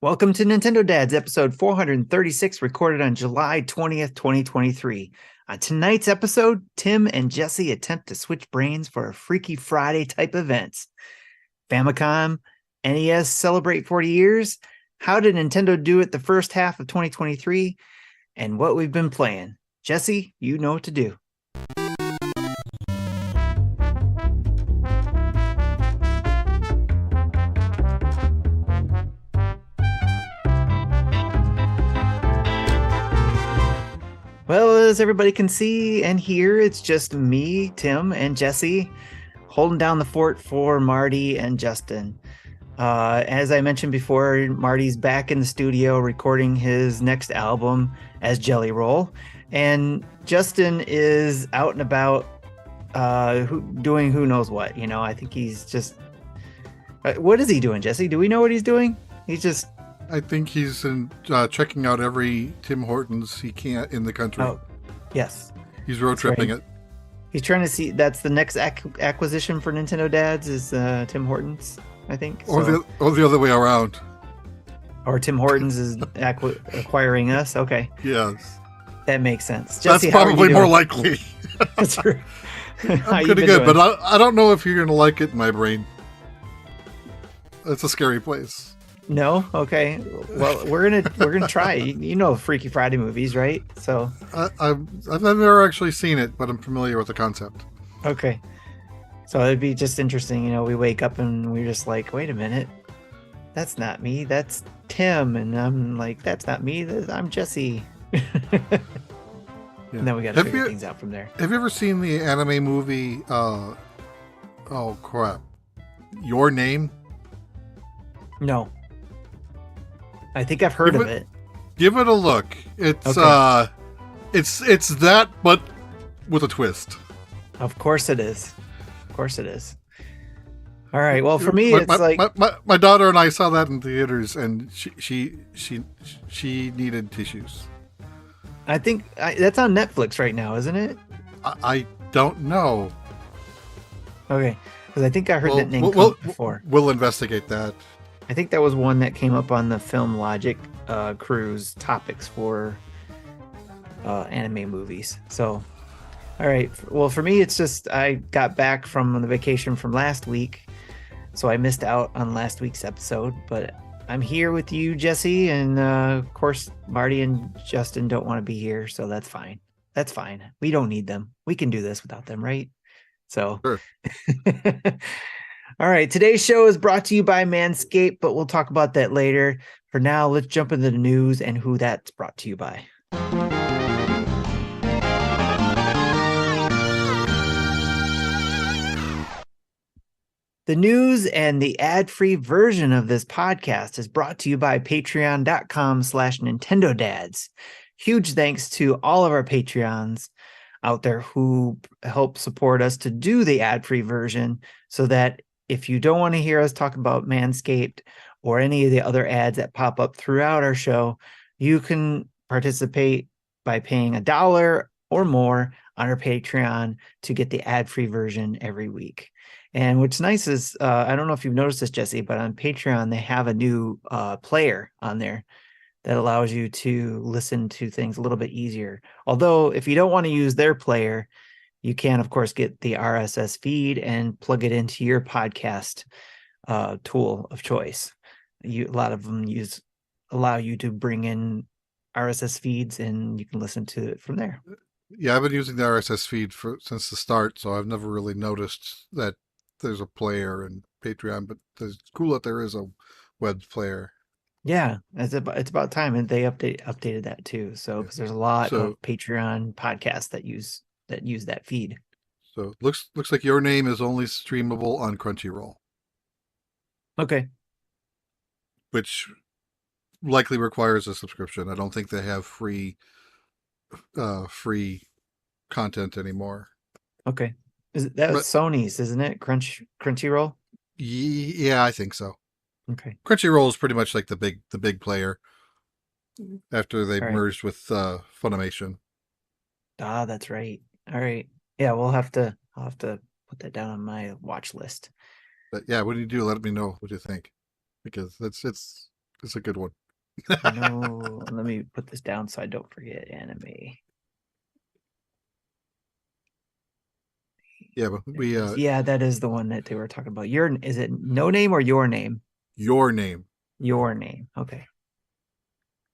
Welcome to Nintendo Dads, episode 436, recorded on July 20th, 2023. On tonight's episode, Tim and Jesse attempt to switch brains for a Freaky Friday type event. Famicom, NES celebrate 40 years. How did Nintendo do it the first half of 2023? And what we've been playing. Jesse, you know what to do. Well, as everybody can see and hear, it's just me, Tim, and Jesse holding down the fort for Marty and Justin. As I mentioned before, Marty's back in the studio recording his next album as Jelly Roll, and Justin is out and about doing who knows what. You know, I think he's just... what is he doing, Jesse? Do we know what he's doing? I think he's checking out every Tim Hortons he can in the country. Oh, yes. He's road tripping it. He's trying to see. That's the next acquisition for Nintendo Dads is Tim Hortons, I think. Or the other way around. Or Tim Hortons is acquiring us. Okay. Yes. That makes sense. Jesse, that's probably more likely. That's true. I'm pretty good, but I don't know if you're going to like it in my brain. It's a scary place. No? Okay. Well, we're gonna try. You know Freaky Friday movies, right? So I've never actually seen it, but I'm familiar with the concept. Okay. So it'd be just interesting, you know, we wake up and we're just like, wait a minute. That's not me. That's Tim. And I'm like, that's not me. I'm Jesse. Yeah. And then we got to figure things out from there. Have you ever seen the anime movie, oh crap, Your Name? No. I think I've heard of it. Give it a look. It's okay. It's that, but with a twist. Of course it is. Of course it is. All right. Well, for me, my daughter and I saw that in theaters, and she needed tissues. I think that's on Netflix right now, isn't it? I don't know. Okay, because I think I heard that name before. We'll investigate that. I think that was one that came up on the Film Logic cruise topics for anime movies. So, all right. Well, for me, it's just I got back from the vacation from last week, so I missed out on last week's episode. But I'm here with you, Jesse, and of course, Marty and Justin don't want to be here, so that's fine. That's fine. We don't need them. We can do this without them, right? So. Sure. All right, today's show is brought to you by Manscaped, but we'll talk about that later. For now, let's jump into the news and who that's brought to you by. The news and the ad-free version of this podcast is brought to you by patreon.com/NintendoDads. Huge thanks to all of our Patreons out there who help support us to do the ad-free version so that if you don't want to hear us talk about Manscaped or any of the other ads that pop up throughout our show, you can participate by paying $1 or more on our Patreon to get the ad-free version every week. And what's nice is, I don't know if you've noticed this, Jesse, but on Patreon, they have a new player on there that allows you to listen to things a little bit easier. Although if you don't want to use their player, you can, of course, get the RSS feed and plug it into your podcast tool of choice. A lot of them allow you to bring in RSS feeds, and you can listen to it from there. Yeah, I've been using the RSS feed since the start, so I've never really noticed that there's a player in Patreon. But it's cool that there is a web player. Yeah, it's about time, and they updated that too. So because there's a lot of Patreon podcasts that use that feed. So looks like Your Name is only streamable on Crunchyroll. Okay. Which likely requires a subscription. I don't think they have free content anymore. Okay. That's Sony's, isn't it? Crunchyroll? Yeah, I think so. Okay. Crunchyroll is pretty much like the big player after they merged with Funimation. Ah, that's right. All right. Yeah, I'll have to put that down on my watch list. But yeah, when you do, let me know what you think, because it's It's a good one. No, let me put this down so I don't forget anime. Yeah, but There it is. Yeah, that is the one that they were talking about. Is it No Name or Your Name? Your Name. Your Name. Okay.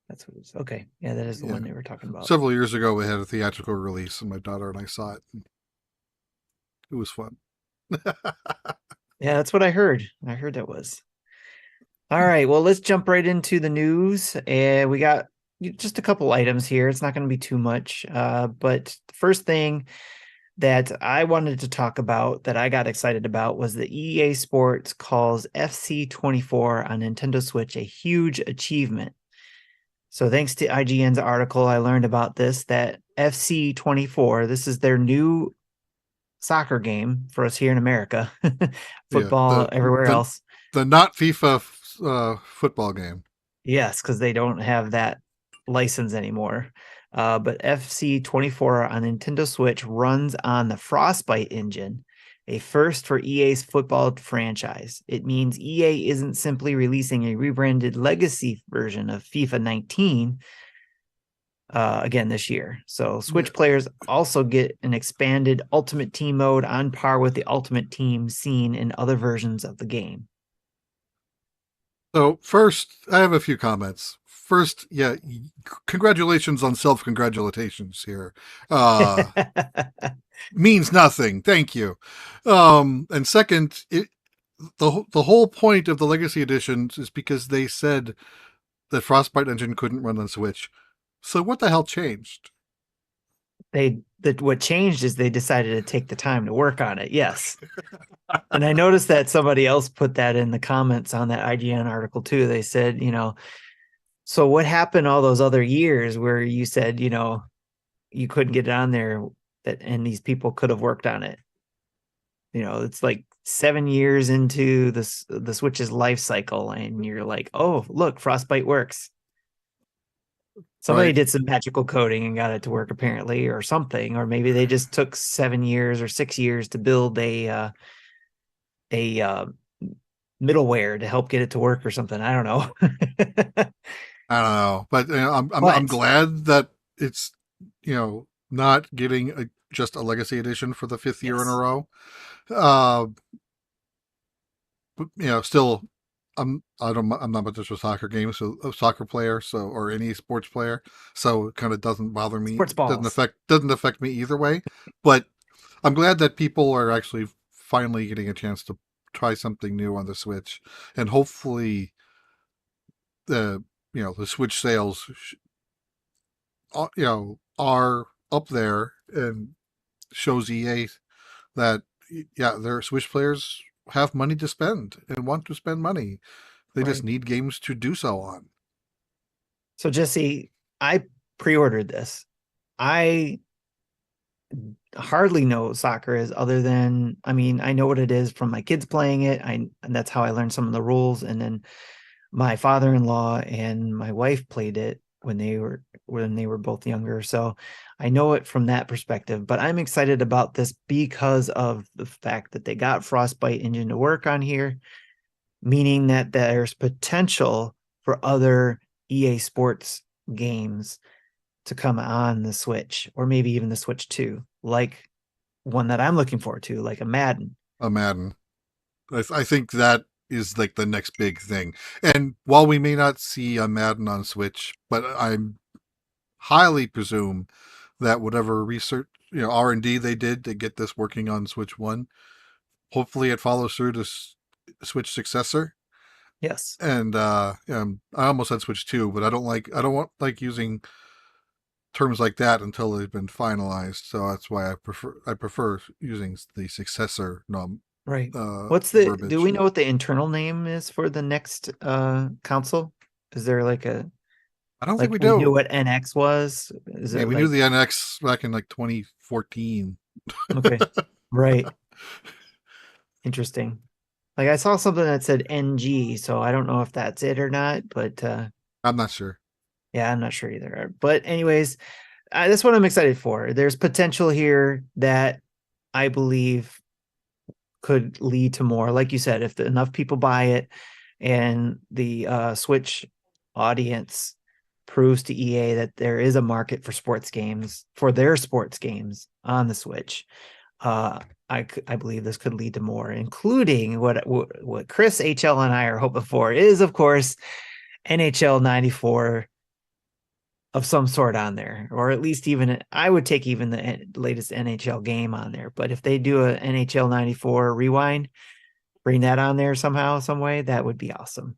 That's what it is. Okay. Yeah, that is the Yeah. one they were talking about. Several years ago, we had a theatrical release, and my daughter and I saw it. It was fun. Yeah, that's what I heard. I heard that was. All right. Well, let's jump right into the news. And we got just a couple items here. It's not going to be too much. But the first thing that I wanted to talk about that I got excited about was the EA Sports calls FC24 on Nintendo Switch a huge achievement. So thanks to IGN's article, I learned about this, that FC24, this is their new soccer game for us here in America, Yeah, football everywhere the else. the not FIFA football game. Yes, because they don't have that license anymore. But FC24 on Nintendo Switch runs on the Frostbite engine, a first for EA's football franchise. It means EA isn't simply releasing a rebranded legacy version of FIFA 19 again this year. So Switch Yeah. players also get an expanded Ultimate Team mode on par with the Ultimate Team seen in other versions of the game. So first, I have a few comments. First, yeah, congratulations on self-congratulations here. Means nothing. Thank you. And second, the whole point of the Legacy Edition is because they said that Frostbite engine couldn't run on Switch. So what the hell changed? What changed is they decided to take the time to work on it. Yes. And I noticed that somebody else put that in the comments on that IGN article too. They said, so what happened all those other years where you said, you couldn't get it on there and these people could have worked on it. It's like 7 years into the Switch's life cycle and you're like, oh, look, Frostbite works. Somebody Right. did some magical coding and got it to work apparently, or something, or maybe they just took 7 years or 6 years to build a middleware to help get it to work or something. I don't know. I don't know, but I'm But glad that it's not getting just a Legacy Edition for the fifth year in a yes, row. But still, I'm not much of a soccer game, so a soccer player, so or any sports player, so it kind of doesn't bother me. sports balls. Doesn't affect me either way. But I'm glad that people are actually finally getting a chance to try something new on the Switch, and hopefully the Switch sales are up there and shows EA that their Switch players have money to spend and want to spend money. They just Right. need games to do so on. So Jesse, I pre-ordered this. I hardly know what soccer is other than, I mean, I know what it is from my kids playing it. And that's how I learned some of the rules. And then my father-in-law and my wife played it when they were both younger. So I know it from that perspective, but I'm excited about this because of the fact that they got Frostbite engine to work on here, meaning that there's potential for other EA Sports games to come on the Switch, or maybe even the Switch 2, like one that I'm looking forward to, like a Madden. A Madden. I think that is like the next big thing. And while we may not see a Madden on Switch, but I highly presume that whatever research, R&D they did to get this working on Switch 1, hopefully it follows through to Switch successor. Yes. And I almost said Switch 2, but I don't want using terms like that until they've been finalized. So that's why I prefer using the successor Right. Do verbiage. we know what the internal name is for the next console? Is there I don't think like we we knew do. what NX was? Is Yeah, it we knew like, the NX back in like 2014. okay, right. Interesting. Like I saw something that said NG, so I don't know if that's it or not, but I'm not sure. yeah, I'm not sure either. But anyways, that's what I'm excited for. There's potential here that I believe could lead to more. Like you said, if enough people buy it and the Switch audience proves to EA that there is a market for sports games, for their sports games on the Switch, I believe this could lead to more, including what Chris HL and I are hoping for is, of course, NHL 94 of some sort on there, or at least even I would take even the latest NHL game on there. But if they do a NHL 94 rewind, bring that on there somehow, some way, that would be awesome.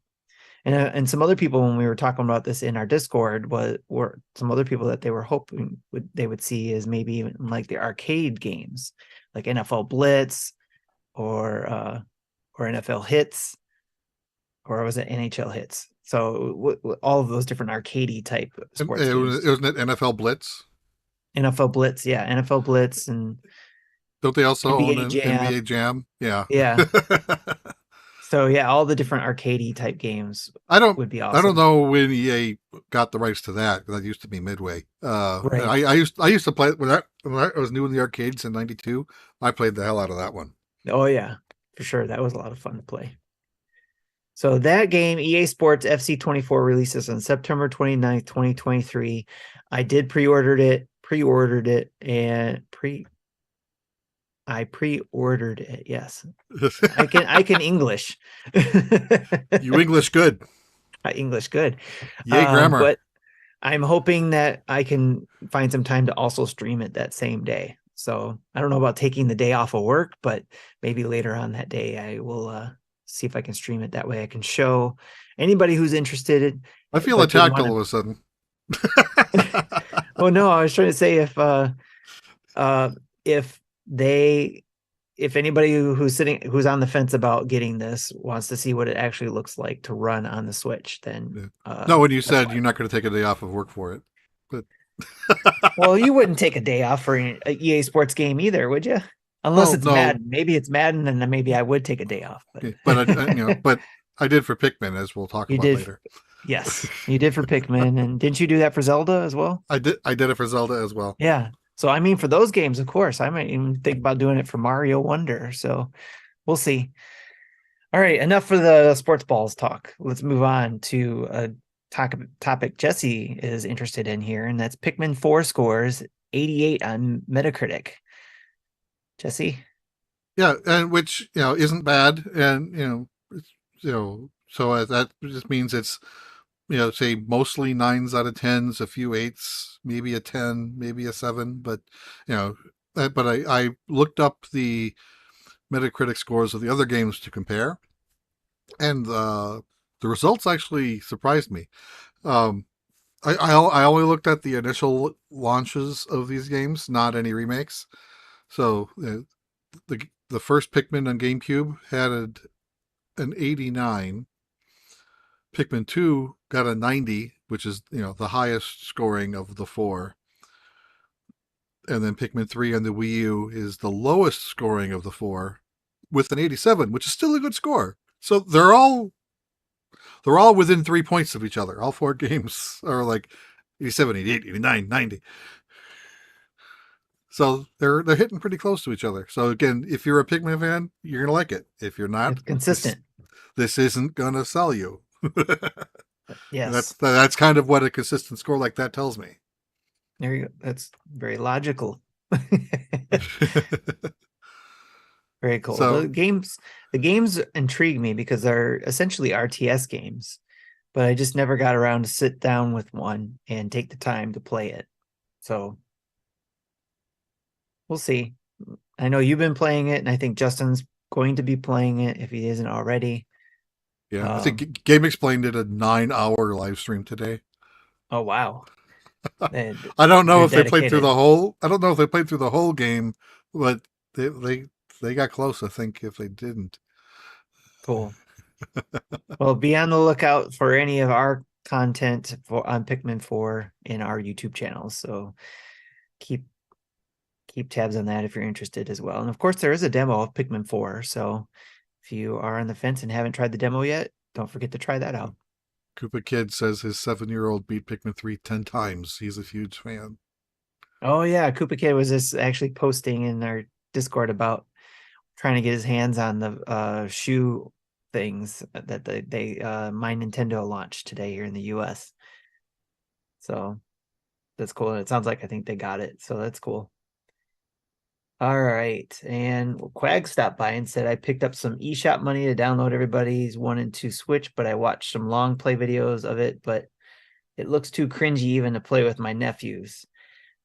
And some other people, when we were talking about this in our Discord, were some other people that they were hoping they would see is maybe even like the arcade games, like NFL Blitz or NFL Hits, or was it NHL Hits? So all of those different arcadey type sports games. Wasn't it NFL Blitz? NFL Blitz, yeah, NFL Blitz and Don't they also own NBA an Jam, NBA Jam? Yeah. yeah. So yeah, all the different arcadey type games I don't would be I don't awesome. know when EA got the rights to that, because that used to be Midway. Right. I used to play when I was new in the arcades in '92. I played the hell out of that one. Oh yeah, for sure. That was a lot of fun to play. So that game, EA Sports FC24, releases on September 29th, 2023. I did pre-ordered it, and I pre-ordered it. Yes. I can English. You English good. English good. Yay grammar. But I'm hoping that I can find some time to also stream it that same day. So I don't know about taking the day off of work, but maybe later on that day I will see if I can stream it. That way I can show anybody who's interested. I feel But attacked all of a sudden. Oh no, I was trying to say if they if anybody who's on the fence about getting this wants to see what it actually looks like to run on the Switch, then No, when you said you're not going to take a day off of work for it, but well, you wouldn't take a day off for an EA Sports game either, would you? Unless well, it's no, Madden. Maybe it's Madden, and then maybe I would take a day off. but I did for Pikmin, as we'll talk You about did, later. yes, you did for Pikmin, and didn't you do that for Zelda as well? I did it for Zelda as well. Yeah. So I mean, for those games, of course, I might even think about doing it for Mario Wonder. So we'll see. All right, enough for the sports balls talk. Let's move on to a topic Jesse is interested in here, and that's Pikmin 4 scores 88 on Metacritic. Jesse? Yeah, and which isn't bad, and so that just means it's say mostly 9s out of 10s, a few 8s, maybe a 10, maybe a 7, but but I looked up the Metacritic scores of the other games to compare, and the results actually surprised me. I only looked at the initial launches of these games, not any remakes. So the first Pikmin on GameCube had an 89. Pikmin 2 got a 90, which is the highest scoring of the four. And then Pikmin 3 on the Wii U is the lowest scoring of the four, with an 87, which is still a good score. So they're all within 3 points of each other. All four games are like 87, 88, 89, 90. So they're hitting pretty close to each other. So again, if you're a Pikmin fan, you're gonna like it. If you're not, It's consistent. this isn't gonna sell you. Yes. That's kind of what a consistent score like that tells me. There you go. That's very logical. Very cool. So The games intrigue me because they're essentially RTS games, but I just never got around to sit down with one and take the time to play it. So we'll see. I know you've been playing it, and I think Justin's going to be playing it if he isn't already. yeah, I think Game explained it a 9-hour live stream today. Oh wow. I don't know if they played dedicated. through the whole. I don't know if they played through the whole game, but they got close. I think if they didn't. Cool. Well, be on the lookout for any of our content on Pikmin 4 in our YouTube channels. So keep tabs on that if you're interested as well. And of course, there is a demo of Pikmin 4. So if you are on the fence and haven't tried the demo yet, don't forget to try that out. Koopa Kid says his 7-year-old beat Pikmin 3 10 times. He's a huge fan. Oh yeah, Koopa Kid was just actually posting in our Discord about trying to get his hands on the shoe things that My Nintendo launched today here in the US. So that's cool. And it sounds like I think they got it. So that's cool. All right. And Quag stopped by and said I picked up some eShop money to download everybody's 1 and 2 Switch, but I watched some long play videos of it, but it looks too cringy even to play with my nephews.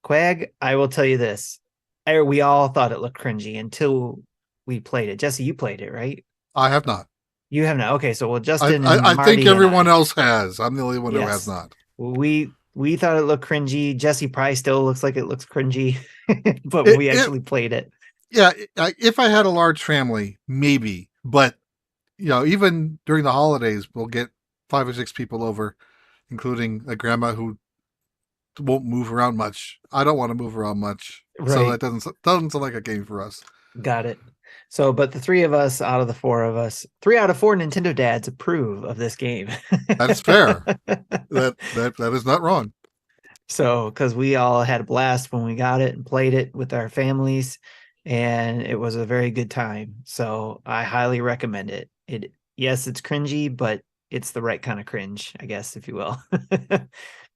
Quag, I will tell you this. We all thought it looked cringy until we played it. Jesse, you played it, right? I have not. You have not. Okay, so well, I, Justin I, and I think Marty and everyone I, else has. I'm the only one who has yes, not. we thought it looked cringy. Jesse probably still looks like it looks cringy, but It, we it, actually played it. yeah, if I had a large family, maybe. But even during the holidays, we'll get 5 or 6 people over, including a grandma who won't move around much. I don't want to move around much, so Right. that doesn't sound like a game for us. Got it. So, but the three of us out of the four of us, 3 out of 4 Nintendo dads approve of this game. That is fair. That is not wrong. So, because we all had a blast when we got it and played it with our families, and it was a very good time. So, I highly recommend it. Yes, it's cringy, but it's the right kind of cringe, I guess, if you will.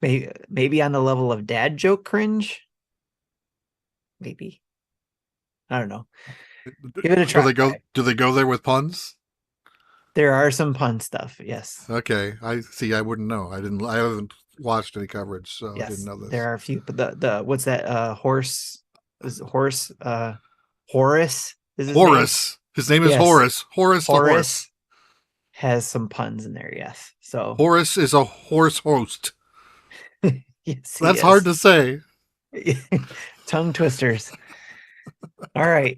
Maybe on the level of dad joke cringe. Maybe. I don't know. Give it a Do try. they go? Do they go there with puns? There are some pun stuff. Yes. Okay, I see. I wouldn't know. I haven't watched any coverage, so I didn't Yes. know There this. are a few, but the what's that horse is it horse Horace is his name? Horace. His name is Yes. Horace. Horace the horse. Horace has some puns in there, yes. So Horace is a horse host. yes, he That's hard is. to say. Tongue twisters. All right.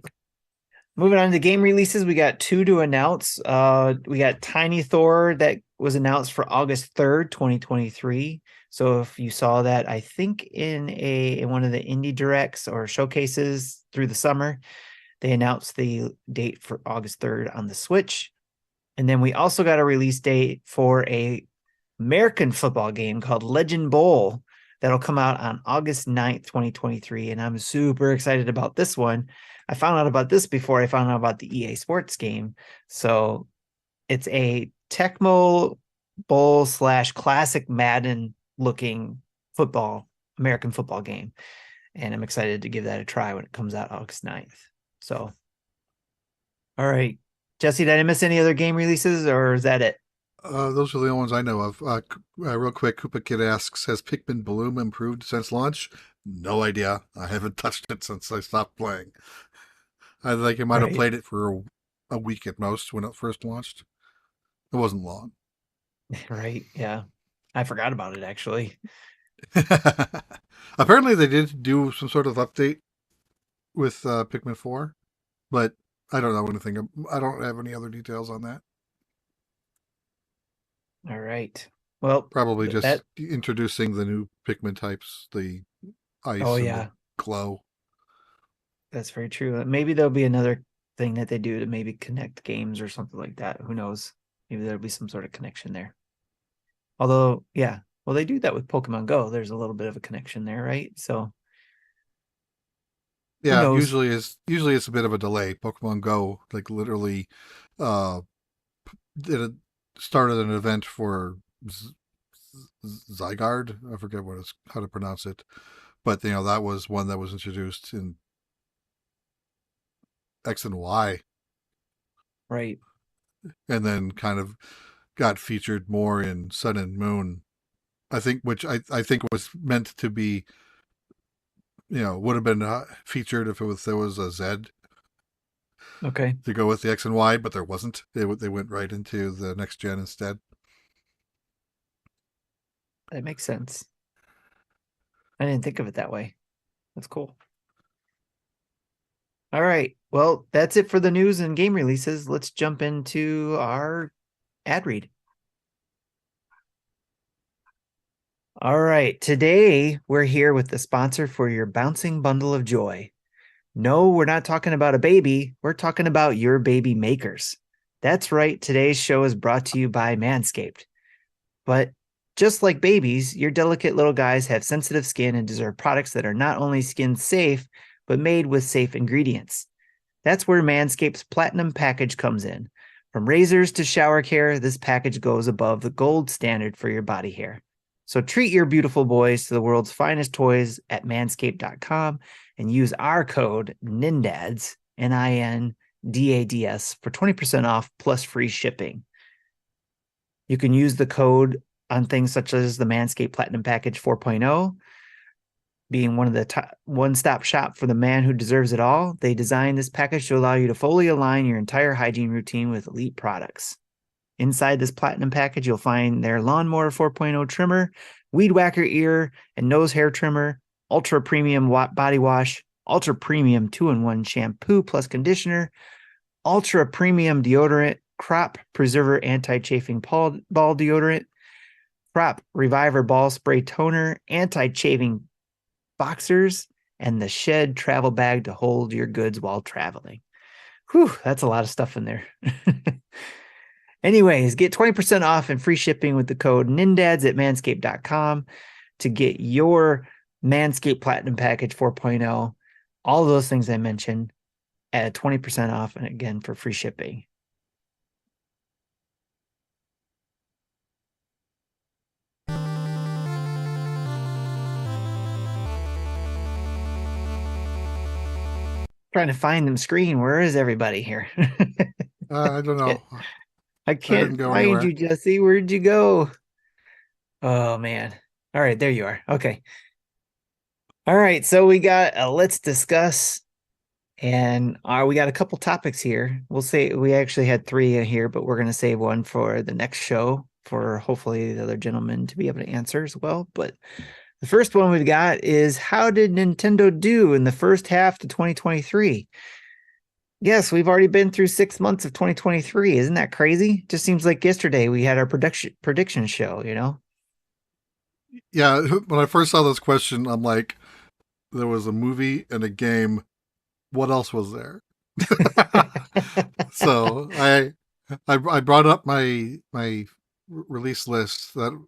Moving on to game releases, we got 2 to announce. We got Tiny Thor that was announced for August 3rd, 2023. So if you saw that, I think in one of the indie directs or showcases through the summer, they announced the date for August 3rd on the Switch. And then we also got a release date for a American football game called Legend Bowl that'll come out on August 9th, 2023. And I'm super excited about this one. I found out about this before I found out about the EA Sports game. So it's a Tecmo Bowl / classic Madden looking American football game. And I'm excited to give that a try when it comes out August 9th. So, all right. Jesse, did I miss any other game releases or is that it? Those are the only ones I know of. Real quick, Koopa Kid asks, has Pikmin Bloom improved since launch? No idea. I haven't touched it since I stopped playing. I think I might have Right. played it for a week at most when it first launched. It wasn't long. Right. Yeah. I forgot about it actually. Apparently, they did do some sort of update with Pikmin 4, but I don't know anything. I don't have any other details on that. All right. Well, Probably that just introducing the new Pikmin types, the oh ice and the yeah, glow. that's very true. Maybe there'll be another thing that they do to maybe connect games or something like that. Who knows? Maybe there'll be some sort of connection there. Although, yeah, well, they do that with Pokemon Go. There's a little bit of a connection there, right? So who Yeah, knows? usually it's a bit of a delay. Pokemon Go, like literally, uh, did it started an event for Zygarde. I forget how to pronounce it, but that was one that was introduced in X and Y, Right. and then kind of got featured more in Sun and Moon. I think, which I think was meant to be, would have been featured if there was a Z Okay. to go with the X and Y, but there wasn't. They went right into the next gen instead. That makes sense. I didn't think of it that way. That's cool. All right. Well, that's it for the news and game releases. Let's jump into our ad read. All right. Today, we're here with the sponsor for your bouncing bundle of joy. No, we're not talking about a baby. We're talking about your baby makers. That's right. Today's show is brought to you by Manscaped. But just like babies, your delicate little guys have sensitive skin and deserve products that are not only skin safe, but made with safe ingredients. That's where Manscaped's Platinum package comes in. From razors to shower care, this package goes above the gold standard for your body hair. So treat your beautiful boys to the world's finest toys at manscaped.com and use our code NINDADS, NINDADS, for 20% off plus free shipping. You can use the code on things such as the Manscaped Platinum Package 4.0, being one of the top one-stop shop for the man who deserves it all. They designed this package to allow you to fully align your entire hygiene routine with elite products. Inside this platinum package, you'll find their Lawnmower 4.0 trimmer, Weed Whacker ear and nose hair trimmer, ultra premium body wash, ultra premium 2-in-1 shampoo plus conditioner, ultra premium deodorant, crop preserver anti-chafing ball deodorant, crop reviver ball spray toner, anti-chafing boxers, and the shed travel bag to hold your goods while traveling. Whew, that's a lot of stuff in there. Anyways, get 20% off and free shipping with the code NINDADS at manscaped.com to get your Manscaped Platinum Package 4.0. All of those things I mentioned at 20% off, and again for free shipping. Trying to find them screen. Where is everybody here? I don't know. I can't go find anywhere. you, Jesse. Where'd you go? Oh man. All right, there you are. Okay. All right, so we got a let's discuss, and we got a couple topics here. We'll say we actually had three in here, but we're going to save one for the next show for hopefully the other gentleman to be able to answer as well. But the first one we've got is, how did Nintendo do in the first half to 2023? Yes, we've already been through 6 months of 2023. Isn't that crazy? Just seems like yesterday we had our prediction show, you know? Yeah, when I first saw this question, I'm like, there was a movie and a game. What else was there? So I brought up my release list. That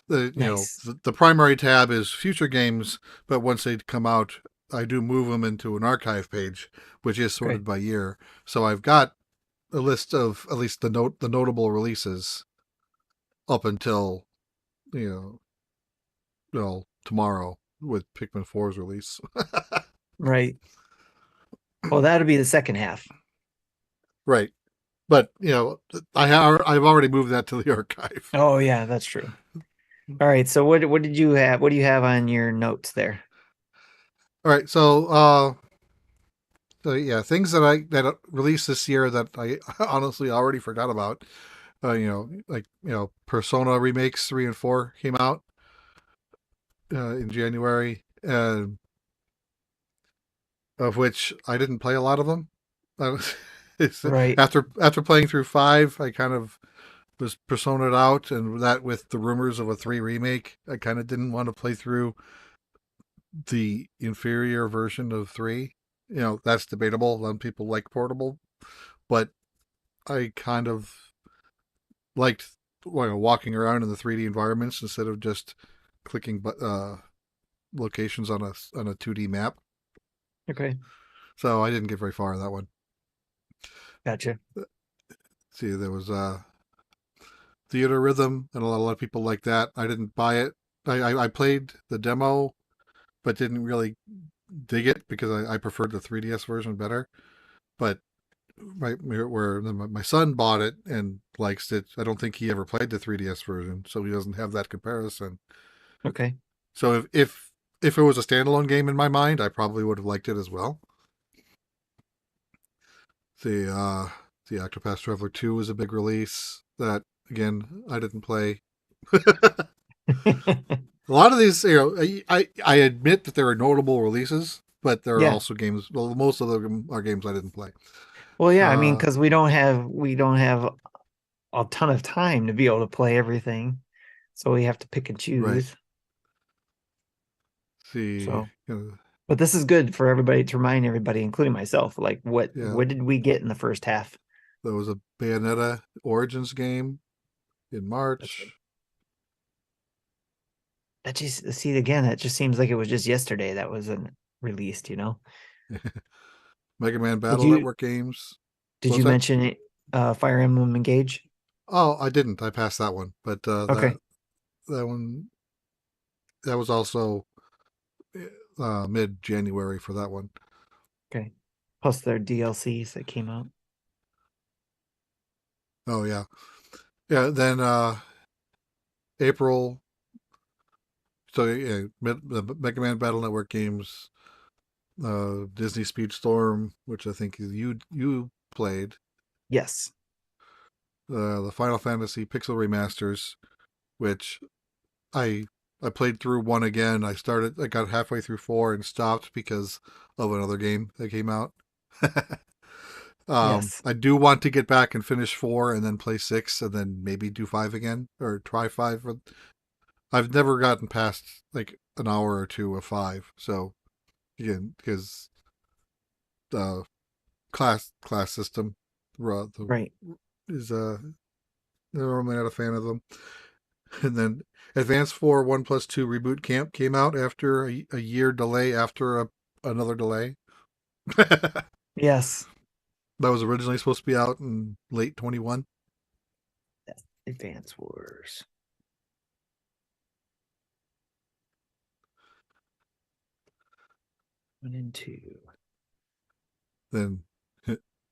Nice. the primary tab is future games, but once they come out, I do move them into an archive page, which is Okay. sorted by year. So I've got a list of at least the notable releases up until you know well tomorrow with Pikmin 4's release. Right. Well, that'll be the second half. Right. But I've already moved that to the archive. Oh yeah, that's true. All right. So what did you have? What do you have on your notes there? All right. So yeah, things that released this year that I honestly already forgot about. Persona remakes 3 and 4 came out in January, of which I didn't play a lot of them. Right. After playing through 5, I kind of was personaed out, and that with the rumors of a 3 remake, I kind of didn't want to play through the inferior version of 3. That's debatable. Some people like portable, but I kind of liked walking around in the 3D environments instead of just clicking locations on a 2D map. Okay. So I didn't get very far in that one. Gotcha. See, there was Theater Rhythm, and a lot of people like that. I didn't buy it. I played the demo, but didn't really dig it because I preferred the 3DS version better. But my son bought it and likes it. I don't think he ever played the 3DS version, so he doesn't have that comparison. Okay. So if it was a standalone game in my mind, I probably would have liked it as well. The Octopath Traveler 2 was a big release that again I didn't play. A lot of these, I admit that there are notable releases, but there are Yeah. also games. Well, most of them are games I didn't play. Well, yeah, I mean, Uh, because we don't have a ton of time to be able to play everything. So we have to pick and right. choose. See, So, but this is good for everybody to remind everybody, including myself, like yeah, what did we get in the first half? there was a Bayonetta Origins game in Okay. March. That just see again, it just seems like it was just yesterday that wasn't released, you know. Mega Man Did Battle you Network games. did What's you that? mention it? Fire Emblem Engage. Oh, I didn't. I passed that one, but Okay. that one that was also mid January for that one. Okay. Plus their DLCs that came out. Oh yeah, yeah. Then April. So yeah, the Mega Man Battle Network games, Disney Speedstorm, which I think you played, Yes. the Final Fantasy Pixel Remasters, which I I played through one again. I got halfway through four and stopped because of another game that came out. Yes. I do want to get back and finish four and then play six and then maybe do five again or try five. I've never gotten past like an hour or two of five. So again, because the class system Right. is normally not a fan of them. And then Advance 4 1+2 Reboot Camp came out after a year delay after another delay. That Yes. was originally supposed to be out in late 21. Advance Wars. 1 and 2. Then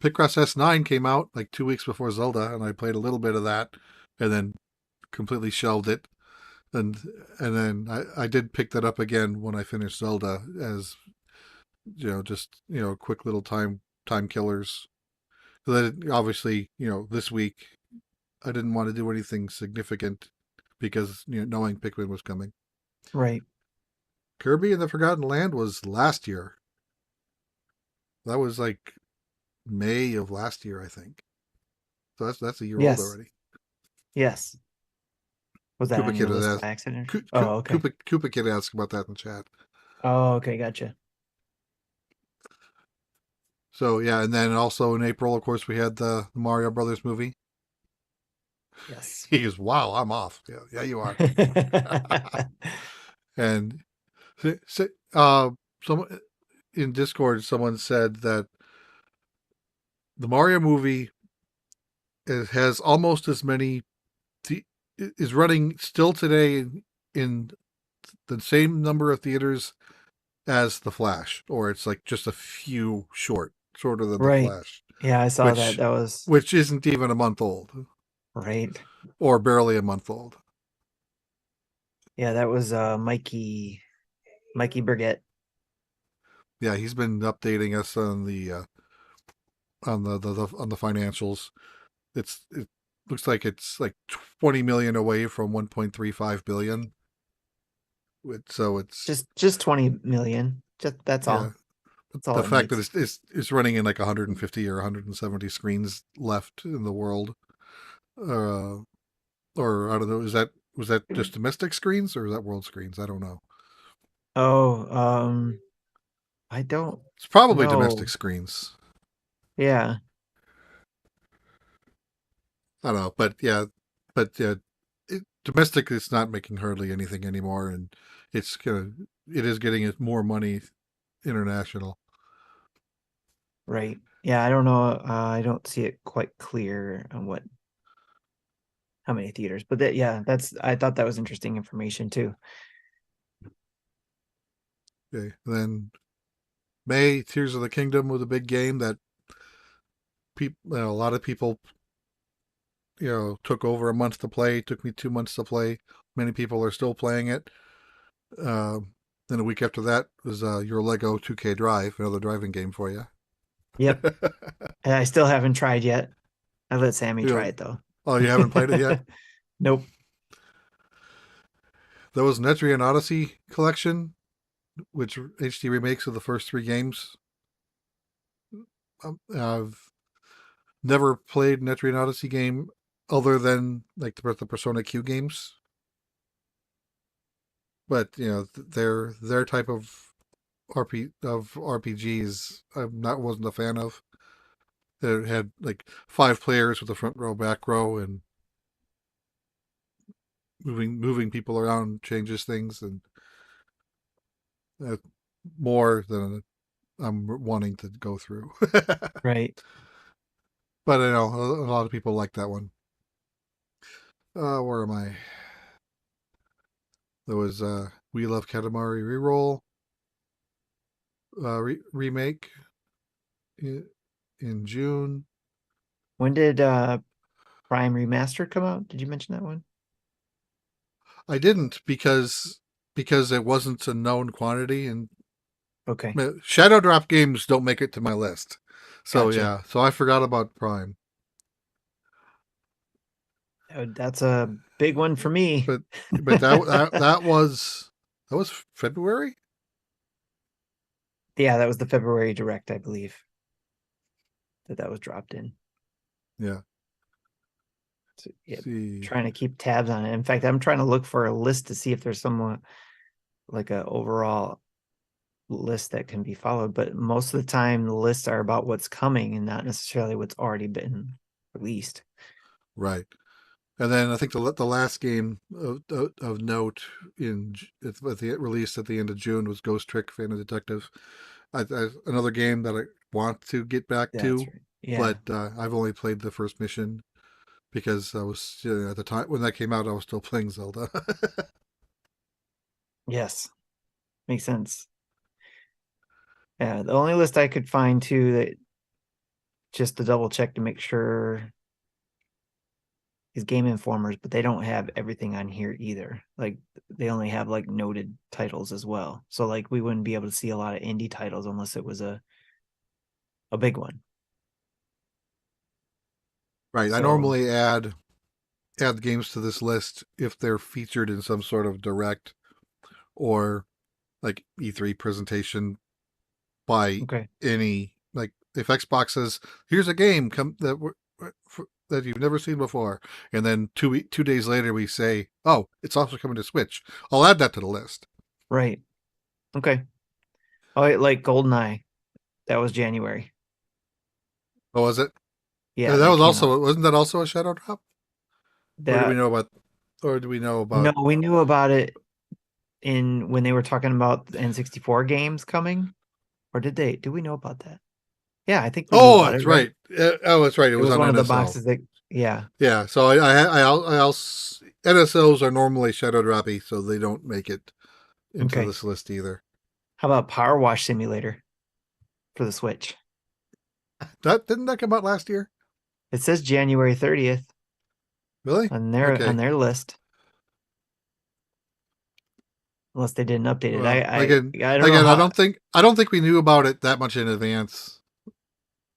Picross S9 came out like 2 weeks before Zelda, and I played a little bit of that and then completely shelved it. And and then I did pick that up again when I finished Zelda as just quick little time killers. So that obviously this week I didn't want to do anything significant because knowing Pikmin was coming. Right. Kirby and the Forgotten Land was last year. That was like May of last year, I think. So that's a year old Yes. already. Yes. Was that Koopa on your Kid has list asked. by accident? Oh, okay. Koopa Kid asked about that in chat. Oh, okay. Gotcha. So yeah, and then also in April, of course, we had the Mario Brothers movie. Yes. He goes, "Wow, I'm off." Yeah, yeah, you are. And uh, someone in Discord, someone said that the Mario movie has almost as many is running still today in the same number of theaters as The Flash, or it's like just a few shorter than The Right. Flash, Yeah, I saw that. which That was which isn't even a month old, right. or barely a month old. Yeah, that was Mikey Burgett. Yeah, he's been updating us on the financials. It looks like it's like 20 million away from 1.35 billion. So it's Just 20 million. Just that's yeah. all. That's all The it fact that needs. it's running in like 150 or 170 screens left in the world, uh, or I don't know. Was that just domestic screens or is that world screens? I don't know. Oh, I don't It's probably domestic know. screens. Yeah, I don't know, but yeah, domestic is not making hardly anything anymore, and it is getting it more money international. right. Yeah, I don't know. I don't see it quite clear on what how many theaters, but that yeah, that's I thought that was interesting information too. Okay, then May Tears of the Kingdom was a big game that a lot of people took over a month to play. Took me 2 months to play. Many people are still playing it. Uh, then a week after that was your Lego 2K Drive, another driving game for you. Yep. And I still haven't tried yet. I let Sammy you try know, it though. oh, you haven't played it yet? Nope. There was an Etrian Odyssey collection, which HD remakes of the first three games. I've never played an Etrian Odyssey game other than like the Persona Q games, but their type of RPGs wasn't a fan of. It had like 5 players with a front row, back row, and moving people around changes things, and uh, more than I'm wanting to go through. Right. But I know a lot of people like that one. Where am I? There was We Love Katamari Reroll remake in, in June. When did Prime Remastered come out? Did you mention that one? I didn't because it wasn't a known quantity, and Okay, Shadow Drop games don't make it to my list. So gotcha. yeah, so I forgot about Prime. That's a big one for me. But that was February. Yeah, that was the February direct, I believe, that was dropped in. Yeah. So, yeah, See. trying to keep tabs on it. In fact, I'm trying to look for a list to see if there's someone like a overall list that can be followed. But most of the time, the lists are about what's coming and not necessarily what's already been released. Right. And then I think the last game of note at the release at the end of June was Ghost Trick Phantom Detective. Another game that I want to get back That's to, right. Yeah. but I've only played the first mission because I was at the time when that came out, I was still playing Zelda. Yes. Makes sense. Yeah. The only list I could find too that just to double check to make sure is Game Informers, but they don't have everything on here either. Like they only have like noted titles as well. So like we wouldn't be able to see a lot of indie titles unless it was a big one. Right. I So normally add games to this list if they're featured in some sort of direct or like E3 presentation by okay. any, like if Xbox says here's a game come that you've never seen before, and then 2 days later we say, oh, it's also coming to Switch. I'll add that to the list. Right. Okay. Oh, like GoldenEye. That was January. Oh, was it? Yeah, That that was came out. also wasn't that also a Shadow Drop? Or do we That know about? Or do we know no, about? we knew about it in when they were talking about the N64 games coming. Or did they? Did we know about that? Yeah, I think we knew Oh, about it, that's right? right. Oh, that's right. It It was was on one of the NSO. boxes that yeah. Yeah. So I also NSOs are normally Shadow Droppy, so they don't make it into Okay. this list either. How about Power Wash Simulator for the Switch? That didn't that come out last year? It says January 30th Really? on Okay. their list, unless they didn't update it. Well, I don't know again, how. I don't think we knew about it that much in advance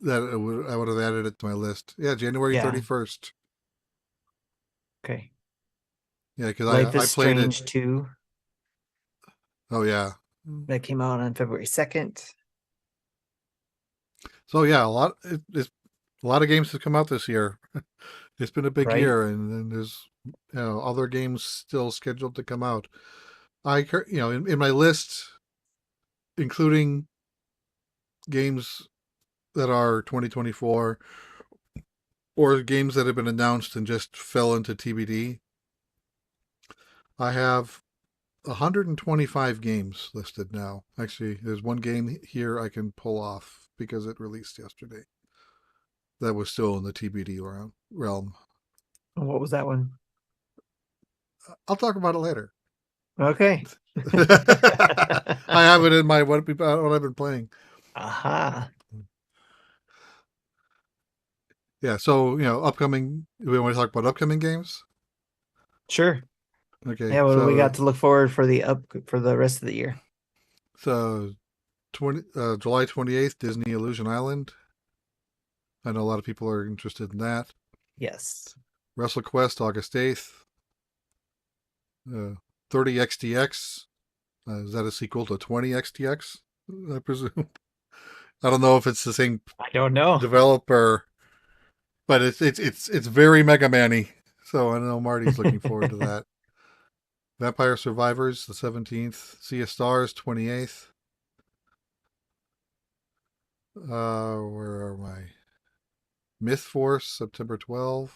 that I would have added it to my list. Yeah, January Yeah. 31st. Okay. Yeah, because Life I is played it. Strange 2 Oh yeah. that came out on February 2nd. So yeah, it's a lot of games have come out this year. It's been a big Right? year, and then there's other games still scheduled to come out. In my list, including games that are 2024 or games that have been announced and just fell into TBD, I have 125 games listed now. Actually, there's one game here I can pull off because it released yesterday that was still in the TBD realm. What was that one? I'll talk about it later. Okay. I have it in my what I've been playing. Aha. Yeah, so upcoming. We want to talk about upcoming games. Sure. Okay, Yeah, what do we so got to look forward for the rest of the year? so July 28th, Disney Illusion Island. I know a lot of people are interested in that. Yes. WrestleQuest, August 8th. 30XTX. Is that a sequel to 20XTX? I presume. I don't know if it's the same I don't know. developer, but it's very Mega Man-y. So I know Marty's looking forward to that. Vampire Survivors, the 17th. Sea of Stars, 28th. Where are my Myth Force, September 12th.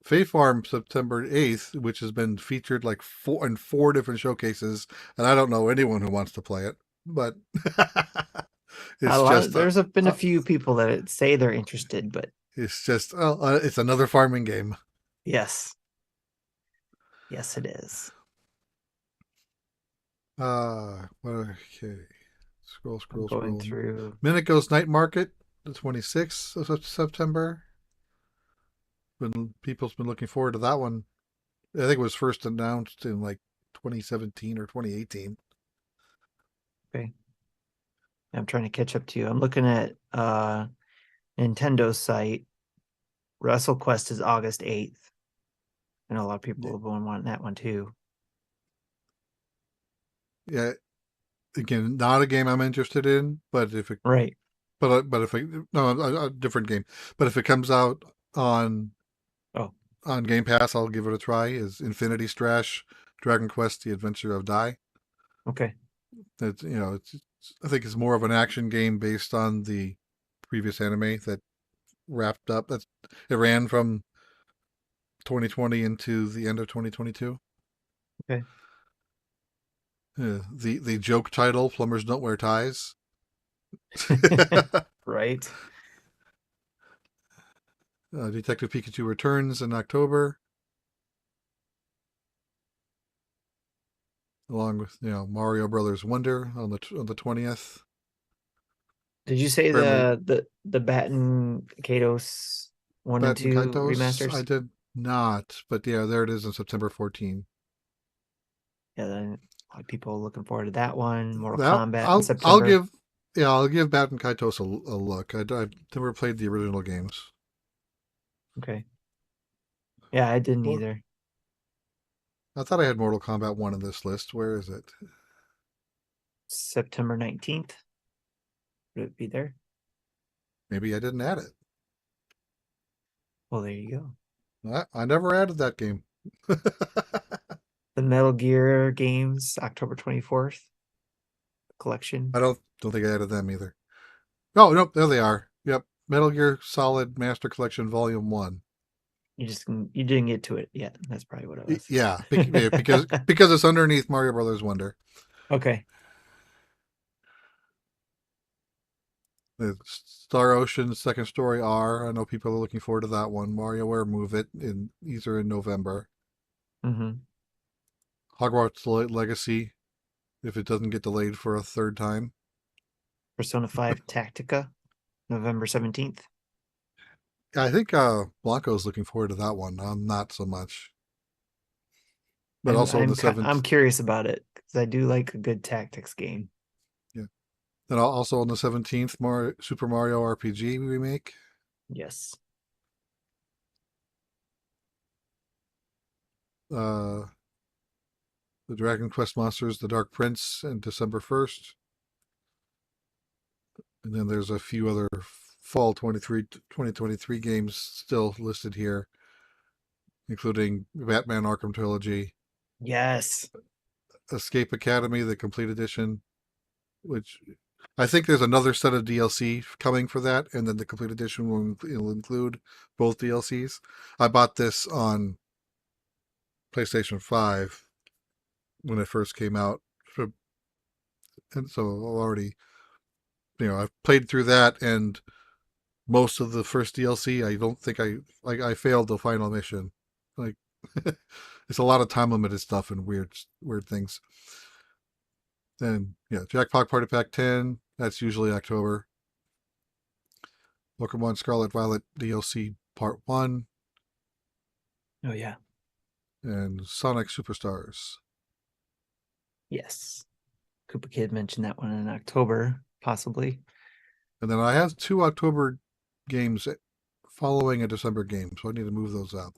Fae Farm, September 8th, which has been featured like four different showcases, and I don't know anyone who wants to play it, but A It's lot. just There's been a few people that say they're interested, but it's another farming game. yes, yes, it is. Okay. Scroll, I'm scroll, going scroll. through. Minute Goes Night Market, the 26th of September. People's been looking forward to that one. I think it was first announced in like 2017 or 2018. Okay, I'm trying to catch up to you. I'm looking at Nintendo's site. WrestleQuest is August 8th. I know a lot of people have been wanting that one too. Yeah, again, not a game I'm interested in, but if it, Right. but if it, no, a different game. But if it comes out on Oh, on Game Pass, I'll give it a try. Is Infinity Strash Dragon Quest: The Adventure of Dai? okay. It's I think it's more of an action game based on the previous anime that wrapped up. It ran from 2020 into the end of 2022. Okay. The joke title, Plumbers Don't Wear Ties. Right. Detective Pikachu returns in October, along with Mario Brothers Wonder on the 20th. Did you say Apparently, the Batten Katos one and Batten two Kaitos, I remasters? did not, but yeah, there it is on September 14th. Yeah, then a lot of people looking forward to that one. Mortal That Kombat in I'll September. give Batten Kaitos a look. I've never played the original games. Okay. Yeah, I didn't Well, either. I thought I had Mortal Kombat 1 in this list. Where is it? September 19th. Would it be there? Maybe I didn't add it. Well, there you go. I never added that game. The Metal Gear games, October 24th collection. I don't think I added them either. Oh, nope, there they are. Yep. Metal Gear Solid Master Collection Volume 1. You didn't get to it yet. That's probably what it was. Yeah, because it's underneath Mario Brothers Wonder. Okay. The Star Ocean Second Story R. I know people are looking forward to that one. WarioWare Move It these are in November. Mm-hmm. Hogwarts Legacy, if it doesn't get delayed for a third time. Persona 5 Tactica, November 17th. I think Blanco's looking forward to that one. I'm not so much. But I'm also on the I'm I'm 7th. curious about it because I do like a good tactics game. Yeah. Then also on the 17th, Super Mario RPG remake. Yes. Uh, the Dragon Quest Monsters, The Dark Prince, and December 1st. And then there's a few other fall 2023 games still listed here, including Batman Arkham Trilogy, Yes. Escape Academy, the complete edition, which I think there's another set of DLC coming for that, and then the complete edition will include both DLCs. I bought this on PlayStation 5 when it first came out, and so already, I've played through that and most of the first DLC. I don't think I failed the final mission. Like, it's a lot of time limited stuff and weird things. Then Jackpot Party Pack 10. That's usually October. Pokemon Scarlet Violet DLC Part 1 Oh yeah. and Sonic Superstars. Yes. Koopa Kid mentioned that one in October, possibly. And then I have 2 October games following a December game, so I need to move those up.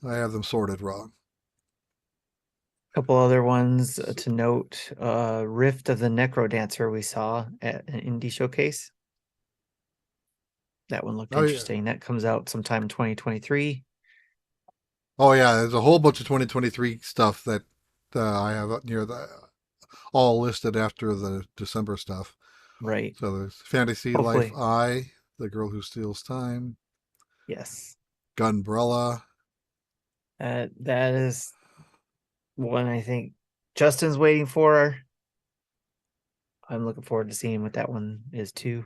I have them sorted wrong. A couple other ones to note. Rift of the Necro Dancer we saw at an indie showcase. That one looked Oh yeah. interesting. That comes out sometime in 2023. Oh yeah, there's a whole bunch of 2023 stuff that I have up near the all listed after the December stuff. Right. So there's Fantasy Life Hopefully. I, The Girl Who Steals Time, Yes. Gunbrella. That is one I think Justin's waiting for. I'm looking forward to seeing what that one is too.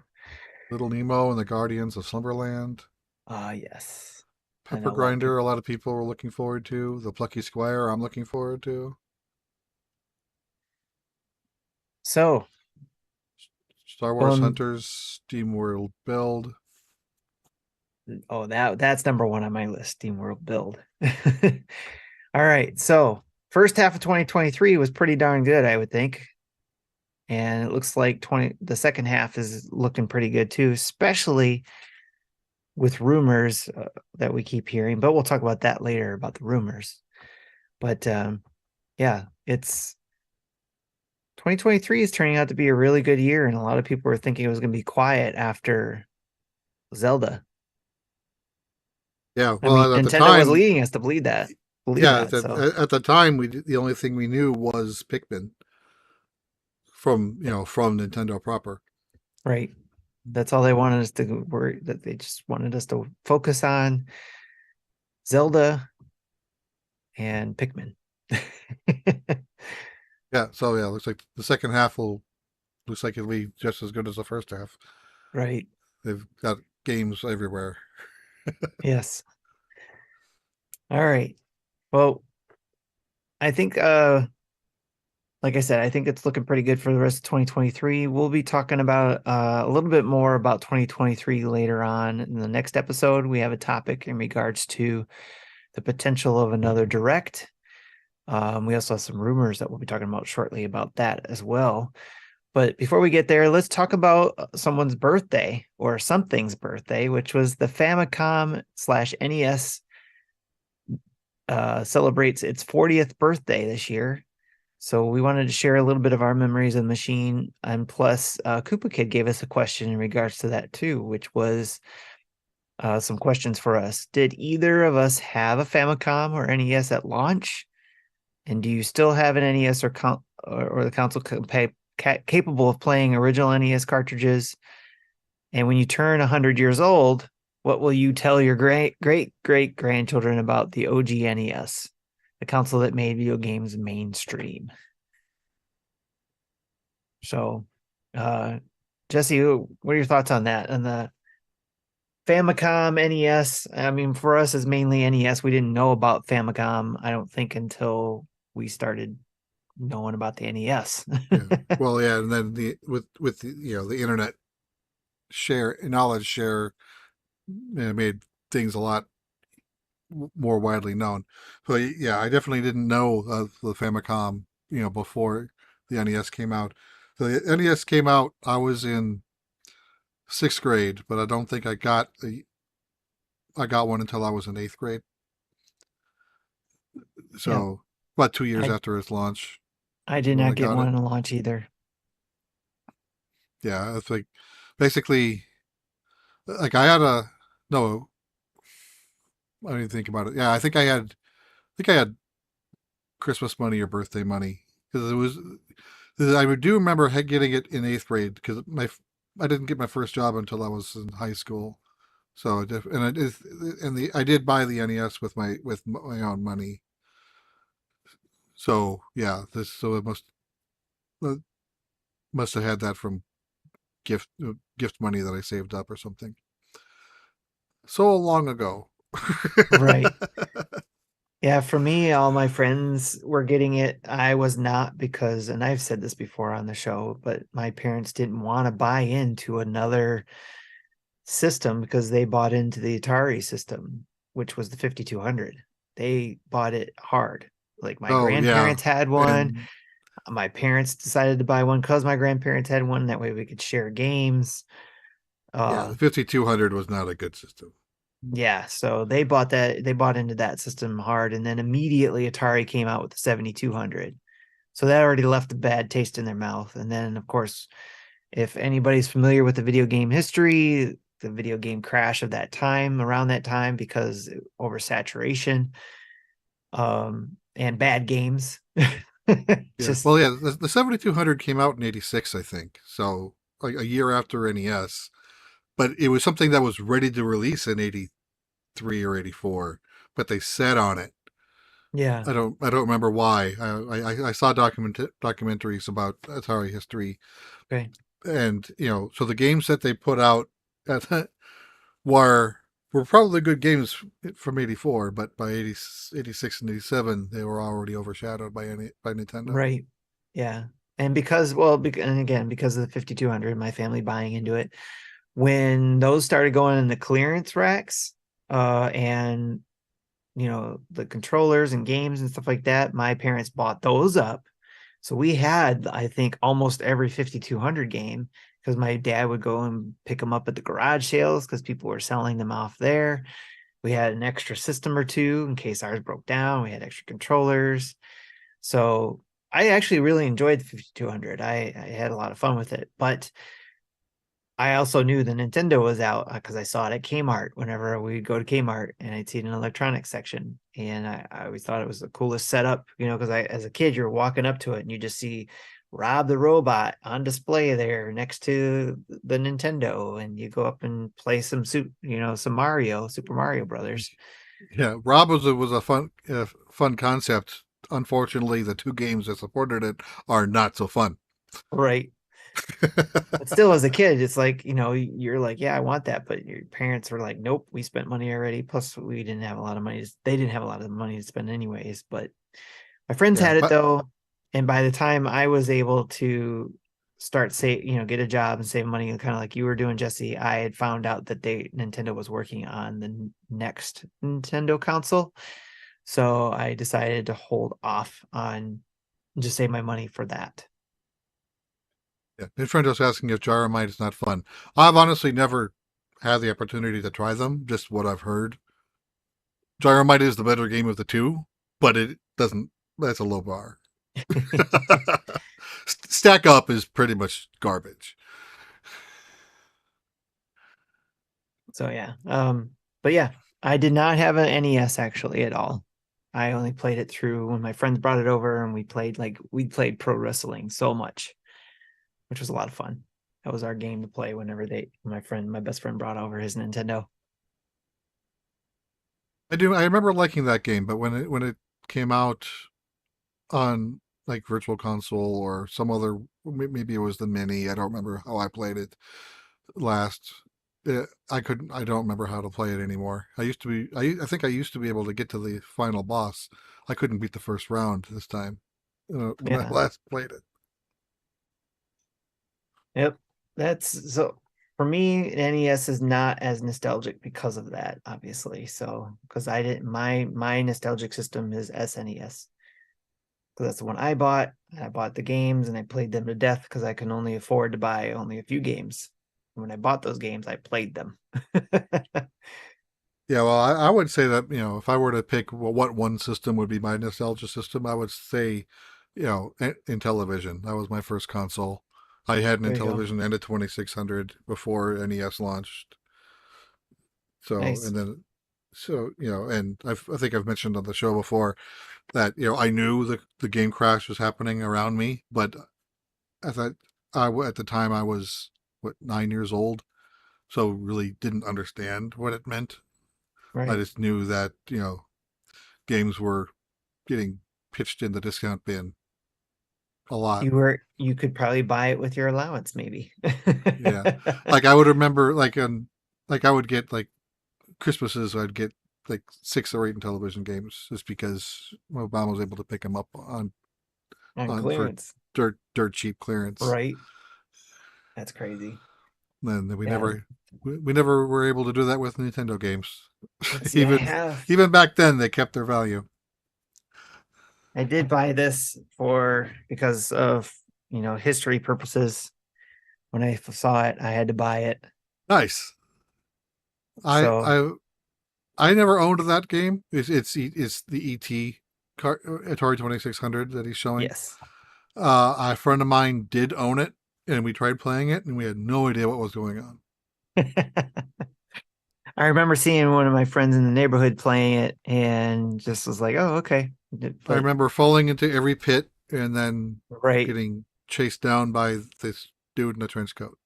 Little Nemo and the Guardians of Slumberland. Ah, yes. I Pepper know a lot of Grinder, a people. lot of people were looking forward to. The Plucky Squire, I'm looking forward to. So Star Wars going, Hunters, Steam World Build. oh, that's number one on my list, Steam World Build. All right. So first half of 2023 was pretty darn good, I would think. And it looks like the second half is looking pretty good too, especially with rumors that we keep hearing. But we'll talk about that later about the rumors. But yeah, it's 2023 is turning out to be a really good year, and a lot of people were thinking it was going to be quiet after Zelda. Yeah, I mean, well, at the Nintendo was time, leading us to believe that. Believe yeah, that. So at the time, the only thing we knew was Pikmin from Nintendo proper. right, that's all they wanted us to worry. That they just wanted us to focus on Zelda and Pikmin. Yeah, so yeah, looks like the second half will looks like it'll be just as good as the first half. Right. They've got games everywhere. Yes. All right. Well, I think like I said, I think it's looking pretty good for the rest of 2023. We'll be talking about a little bit more about 2023 later on in the next episode. We have a topic in regards to the potential of another direct. We also have some rumors that we'll be talking about shortly about that as well. But before we get there, let's talk about someone's birthday or something's birthday, which was the Famicom slash NES celebrates its 40th birthday this year. So we wanted to share a little bit of our memories of the machine, and plus, Koopa Kid gave us a question in regards to that too, which was some questions for us. Did either of us have a Famicom or NES at launch? And do you still have an NES or the console capable of playing original NES cartridges? And when you turn 100 years old, what will you tell your great grandchildren about the OG NES, the console that made video games mainstream? So, uh, Jesse, what are your thoughts on that? And the Famicom NES? I mean, for us, it's mainly NES. We didn't know about Famicom, I don't think, until we started knowing about the NES. Yeah, well, yeah, and then with the internet share knowledge share made things a lot more widely known. So yeah, I definitely didn't know of the Famicom, before the NES came out. So the NES came out, I was in sixth grade, but I don't think I got one until I was in eighth grade. Yeah, So about 2 years I after its launch I is did when I not get got one it. in launch either. Yeah, it's like basically like I had a no. I didn't think about it. Yeah, I think I had Christmas money or birthday money because it was. I do remember getting it in eighth grade because I didn't get my first job until I was in high school. So I did buy the NES with my own money. So yeah, this so it uh, must have had that from gift money that I saved up or something. So long ago. Right. Yeah, for me, all my friends were getting it. I was not because, and I've said this before on the show, but my parents didn't want to buy into another system because they bought into the Atari system, which was the 5200. They bought it hard. Like my Oh yeah, grandparents had one. and My parents decided to buy one because my grandparents had one. That way we could share games. yeah, Uh, the 5200 was not a good system. yeah, so they bought that. They bought into that system hard, and then immediately Atari came out with the 7200. So that already left a bad taste in their mouth. And then, of course, if anybody's familiar with the video game history, the video game crash of that time, around that time, because oversaturation, and bad games. Yeah, Just well, yeah, the 7200 came out in '86, I think. So like a year after NES, but it was something that was ready to release in '83 or '84, but they sat on it Yeah. I don't remember why. I saw documentaries about Atari history, Okay. and so the games that they put out at were were probably good games from '84, but by '86 and '87 they were already overshadowed by Nintendo. Right. Yeah. And and again, because of the 5200, my family buying into it, when those started going in the clearance racks, and the controllers and games and stuff like that, my parents bought those up. So we had, I think, almost every 5200 game because my dad would go and pick them up at the garage sales because people were selling them off there. We had an extra system or two in case ours broke down. We had extra controllers. So I actually really enjoyed the 5200. I had a lot of fun with it, but I also knew the Nintendo was out because I saw it at Kmart whenever we'd go to Kmart and I'd see it in an electronics section. And I always thought it was the coolest setup, because as a kid, you're walking up to it and you just see Rob the Robot on display there next to the Nintendo, and you go up and play some Mario, Super Mario Brothers. Yeah, Rob was a fun concept. Unfortunately, the two games that supported it are not so fun. Right. But still, as a kid, it's like, you're like, yeah, I want that. But your parents were like, nope, we spent money already. Plus, we didn't have a lot of money. They didn't have a lot of money to spend anyways. But my friends Yeah, had it but though. And by the time I was able to get a job and save money, kind of like you were doing, Jesse, I had found out that Nintendo was working on the next Nintendo console. So I decided to hold off on just save my money for that. yeah, Nintendo's asking if Gyromite is not fun. I've honestly never had the opportunity to try them. Just what I've heard. Gyromite is the better game of the two, but it doesn't. That's a low bar. Stack Up is pretty much garbage. So yeah. But yeah, I did not have an NES actually at all. I only played it through when my friends brought it over and we played pro wrestling so much, which was a lot of fun. That was our game to play whenever my best friend brought over his Nintendo. I do. I remember liking that game, but when it came out on like Virtual Console or some other, maybe it was the Mini. I don't remember how I played it last. I couldn't. I don't remember how to play it anymore. I used to be. I think I used to be able to get to the final boss. I couldn't beat the first round this time. When I Yeah. last played it. Yep. That's so for me, NES is not as nostalgic because of that, obviously. So because I didn't my nostalgic system is SNES. Because that's the one I bought. I bought the games and I played them to death because I can only afford to buy only a few games. And when I bought those games, I played them. Yeah, well, I would say that if I were to pick what one system would be my nostalgia system, I would say, Intellivision. That was my first console. I had an There you go. Intellivision and a 2600 before NES launched. So Nice. and then, and I think I've mentioned on the show before that I knew the game crash was happening around me, but I thought at the time I was 9 years old, so really didn't understand what it meant. I Right. just knew that games were getting pitched in the discount bin a lot. You could probably buy it with your allowance, maybe. Yeah, like I would remember, like I would get like Christmases. I'd get like 6 or 8 television games just because my mom was able to pick them up On on for clearance. dirt cheap clearance. Right. That's crazy. And we Yeah. never we never were able to do that with Nintendo games. Let's see. even even back then, they kept their value. I did buy this because of, history purposes. When I saw it, I had to buy it. Nice. I So, I I never owned that game. It's the ET Atari 2600 that he's showing. yes. A friend of mine did own it, and we tried playing it, and we had no idea what was going on. I remember seeing one of my friends in the neighborhood playing it and just was like, oh, okay. I But remember falling into every pit and then right, getting chased down by this dude in a trench coat.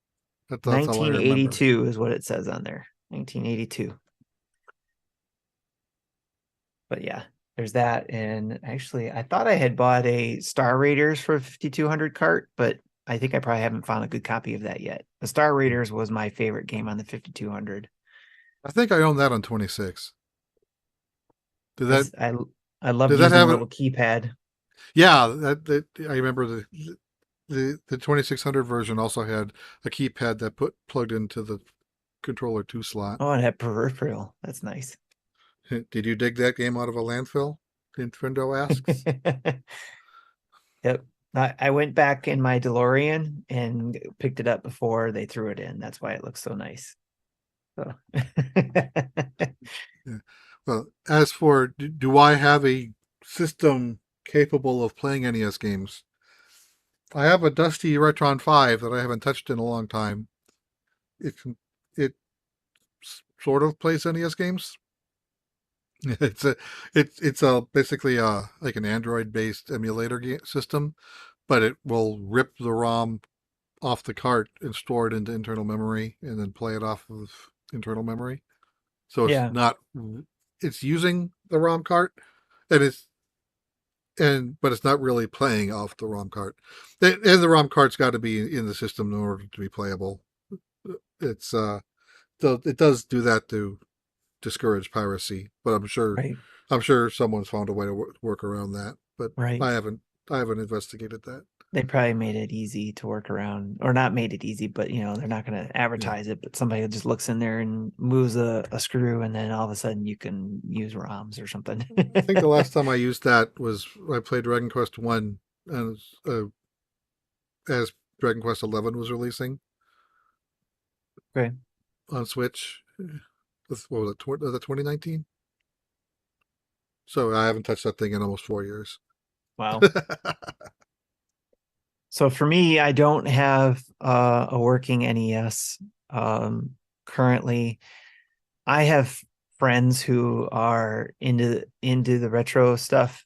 That's all I remember. 1982 is what it says on there. 1982. But yeah. there's that. And actually, I thought I had bought a Star Raiders for 5200 cart, but I think I probably haven't found a good copy of that yet. The Star Raiders was my favorite game on the 5200. I think I own that on 26. Did I that s- I I loved did that using the have it? little keypad. Yeah, that I remember the 2600 version also had a keypad that plugged into the controller 2 slot. Oh, and it had peripheral. That's nice. Did you dig that game out of a landfill? Nintendo asks. Yep. I went back in my DeLorean and picked it up before they threw it in. That's why it looks so nice. So Yeah. Well, as for do I have a system capable of playing NES games? I have a dusty Retron 5 that I haven't touched in a long time. It it sort of plays NES games. It's a basically like an Android based emulator system, but it will rip the ROM off the cart and store it into internal memory and then play it off of internal memory. So it's yeah, not it's using the ROM cart and but it's not really playing off the ROM cart. And the ROM cart's got to be in the system in order to be playable. It's so it does do that to discourage piracy, but right, I'm sure someone's found a way to work around that. But right. I haven't investigated that. They probably made it easy to work around, or not made it easy, but they're not going to Yeah, advertise it. But somebody just looks in there and moves a screw, and then all of a sudden you can use ROMs or something. I think the last time I used that was I played Dragon Quest One, and as Dragon Quest 11 was releasing Okay. on Switch. What was it? Was it 2019? So I haven't touched that thing in almost 4 years. Wow. So for me, I don't have a working NES currently. I have friends who are into the retro stuff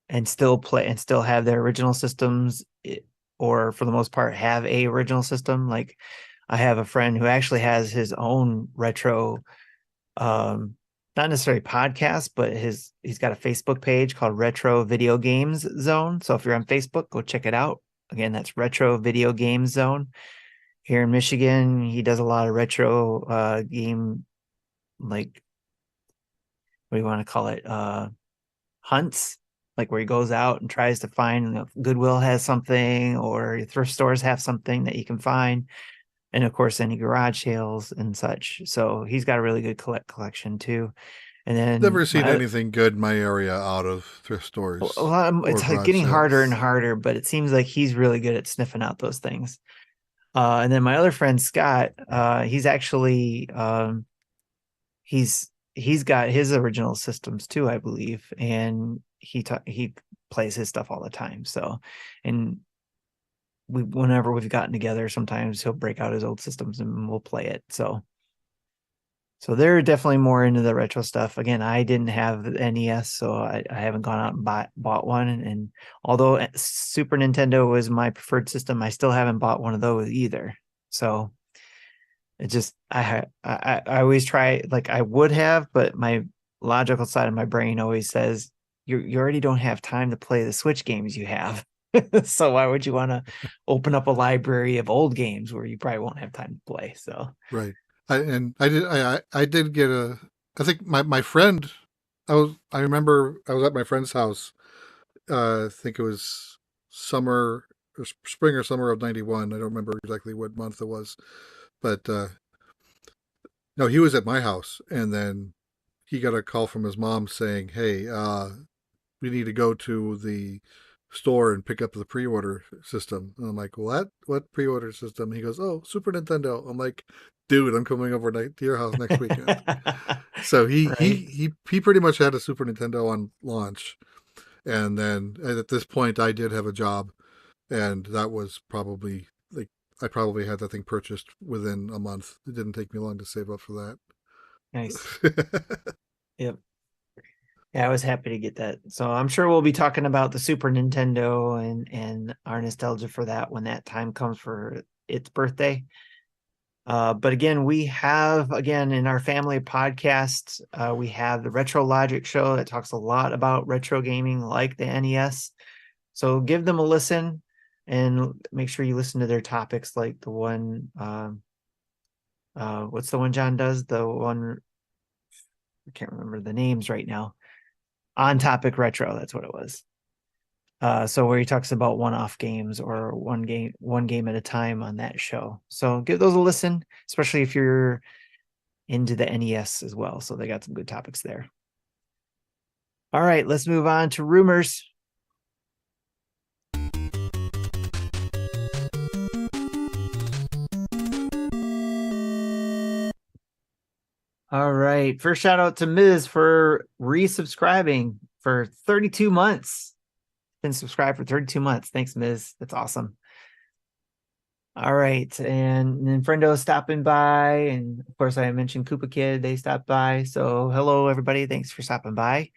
and still play and still have their original systems, or for the most part have a original system. Like I have a friend who actually has his own retro, um not necessarily podcast, but he's got a Facebook page called Retro Video Games Zone. So if you're on Facebook, go check it out. Again, that's Retro Video Games Zone. Here in Michigan, he does a lot of retro game, like, what do you want to call it, hunts, like where he goes out and tries to find, Goodwill has something or thrift stores have something that you can find, and of course any garage sales and such. So he's got a really good collection too. And then Never seen anything good in my area out of thrift a stores lot of, or it's garage getting harder and sales. harder, but it seems like he's really good at sniffing out those things. And then my other friend Scott, he's actually, he's got his original systems too, I believe, and he plays his stuff all the time. So, and whenever we've gotten together, sometimes he'll break out his old systems and we'll play it. So they're definitely more into the retro stuff. Again, I didn't have the NES, so I haven't gone out and bought one. And although Super Nintendo was my preferred system, I still haven't bought one of those either. So it just I always try, like I would have, but my logical side of my brain always says you already don't have time to play the Switch games you have. So why would you want to open up a library of old games where you probably won't have time to play? So Right. I did get a I think my friend I remember I was at my friend's house. I think it was summer or spring or summer of 91. I don't remember exactly what month it was. But no, he was at my house and then he got a call from his mom saying, "Hey, we need to go to the store and pick up the pre-order system." And I'm like, "What? What pre-order system?" He goes, "Oh, Super Nintendo." I'm like, "Dude, I'm coming over to your house next weekend." So right. he pretty much had a Super Nintendo on launch, and then at this point, I did have a job, and that was probably like I probably had that thing purchased within a month. It didn't take me long to save up for Nice. that. Yep. Yeah, I was happy to get that. So I'm sure we'll be talking about the Super Nintendo and our nostalgia for that when that time comes for its birthday. But again, we have, again, in our family of podcasts, we have the Retro Logic show that talks a lot about retro gaming like the NES. So give them a listen and make sure you listen to their topics, like the one, what's the one John does? The one, I can't remember the names right now. On Topic Retro, that's what it was. So where he talks about one-off games or one game at a time on that show. So give those a listen, especially if you're into the NES as well. So they got some good topics there. All right, let's move on to rumors. All right, first shout out to Ms. for resubscribing for 32 months. Been subscribed for 32 months. Thanks, Ms. That's awesome. All right, and then Friendo stopping by, and of course I mentioned Koopa Kid. They stopped by. So hello, everybody. Thanks for stopping by.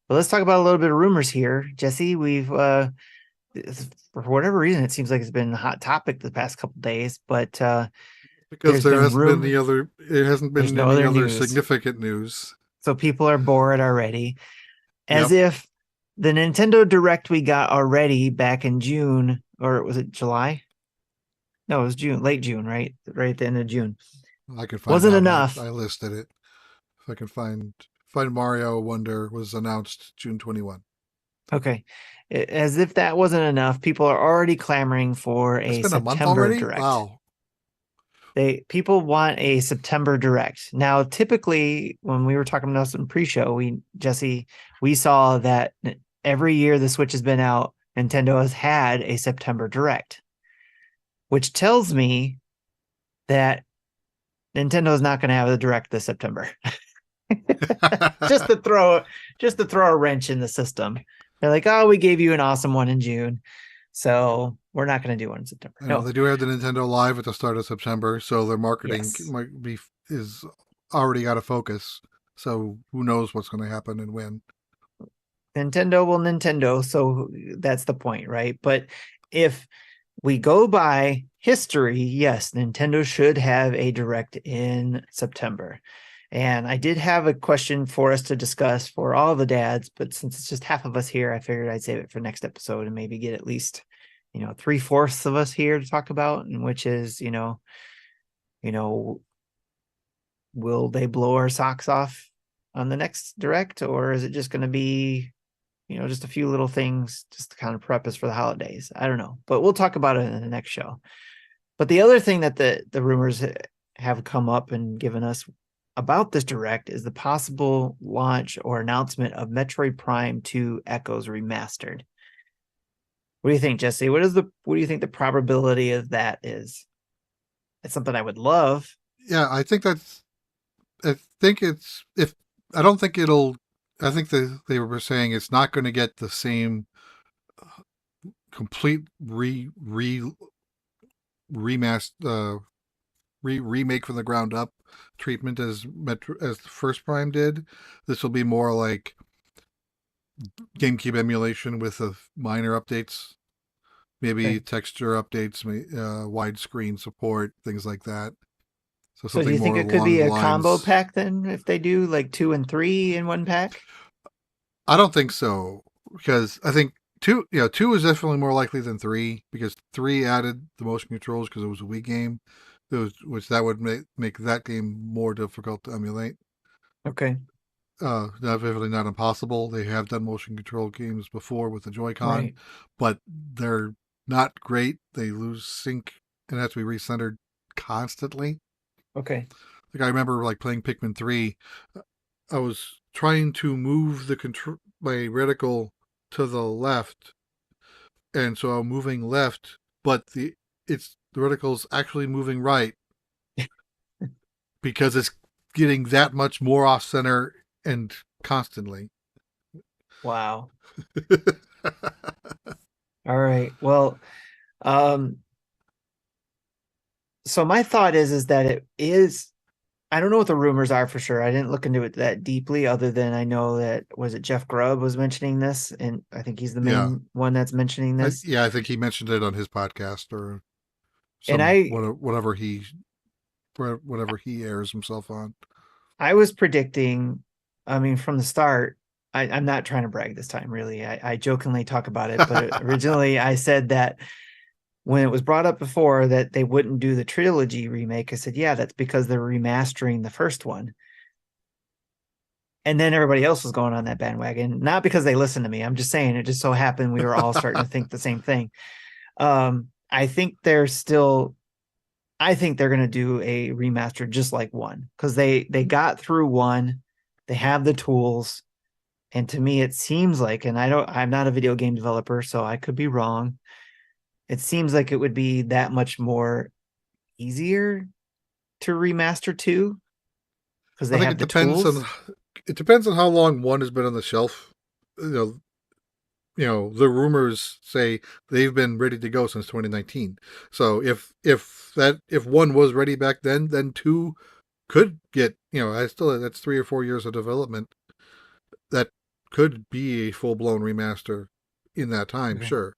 But let's talk about a little bit of rumors here, Jesse. We've for whatever reason, it seems like it's been a hot topic the past couple days, but Because there's there been hasn't been room. it hasn't There's been no any other other news, significant news. so people are bored already. As Yep. if the Nintendo Direct we got already back in June, or was it July? No, it was June, late June, right? Right at the end of June. I can find Wasn't out. enough. I listed it. If I can find Mario Wonder was announced June 21. Okay. As if that wasn't enough, people are already clamoring for It's a been a month September already? Direct. Wow. People want a September Direct. Now, typically, when we were talking about this in pre-show, we saw that every year the Switch has been out, Nintendo has had a September Direct, which tells me that Nintendo is not going to have the Direct this September. just to throw a wrench in the system. They're like, oh, we gave you an awesome one in June, so we're not going to do one in September. I know No. they do have the Nintendo Live at the start of September, so their marketing Yes. might be is already out of focus. So who knows what's going to happen and when? Nintendo will Nintendo, so that's the point, right? But if we go by history, yes, Nintendo should have a direct in September. And I did have a question for us to discuss for all the dads, but since it's just half of us here, I figured I'd save it for next episode and maybe get at least, 3/4 of us here to talk about, and which is, you know, will they blow our socks off on the next direct, or is it just going to be, just a few little things just to kind of prep us for the holidays? I don't know, but we'll talk about it in the next show. But the other thing that the rumors have come up and given us about this direct is the possible launch or announcement of Metroid Prime 2 Echoes Remastered. What do you think, Jesse? What do you think the probability of that is? It's something I would love. Yeah, I think that's. I think it's if I don't think it'll. I think they were saying it's not going to get the same complete remake from the ground up treatment as the first Prime did. This will be more like GameCube emulation with minor updates, maybe Okay. texture updates, widescreen support, things like that. So So do something you think more it could along be the a combo lines. pack then if they do like 2 and 3 in one pack? I don't think so because I think two is definitely more likely than three because three added the motion controls because it was a Wii game, which that would make that game more difficult to emulate. Okay. Definitely not impossible. They have done motion control games before with the Joy-Con, Right. but they're not great. They lose sync and have to be recentered constantly. Okay. Like I remember like playing Pikmin 3, I was trying to move my reticle to the left, and so I'm moving left, but the reticle's actually moving right because it's getting that much more off center and constantly. Wow. All right. Well, um, so my thought is that it is, I don't know what the rumors are for sure. I didn't look into it that deeply, other than I know that, was it Jeff Grubb was mentioning this, and I think he's the Yeah, main one that's mentioning this. I think he mentioned it on his podcast or And I whatever he. for whatever he airs himself on. I was predicting, I mean, from the start, I'm not trying to brag this time, really. I jokingly talk about it, but originally I said that when it was brought up before that they wouldn't do the trilogy remake, I said, yeah, that's because they're remastering the first one. And then everybody else was going on that bandwagon, not because they listened to me. I'm just saying it just so happened we were all starting to think the same thing. I think they're still I think they're going to do a remaster just like one because they got through one, they have the tools, and to me it seems like, and I'm not a video game developer, so I could be wrong. It seems like it would be that much more easier to remaster two because I they think have the tools. it depends on how long one has been on the shelf. The rumors say they've been ready to go since 2019. So if one was ready back then two could get, I still that's 3 or 4 years of development. That could be a full blown remaster in that time, Okay. sure.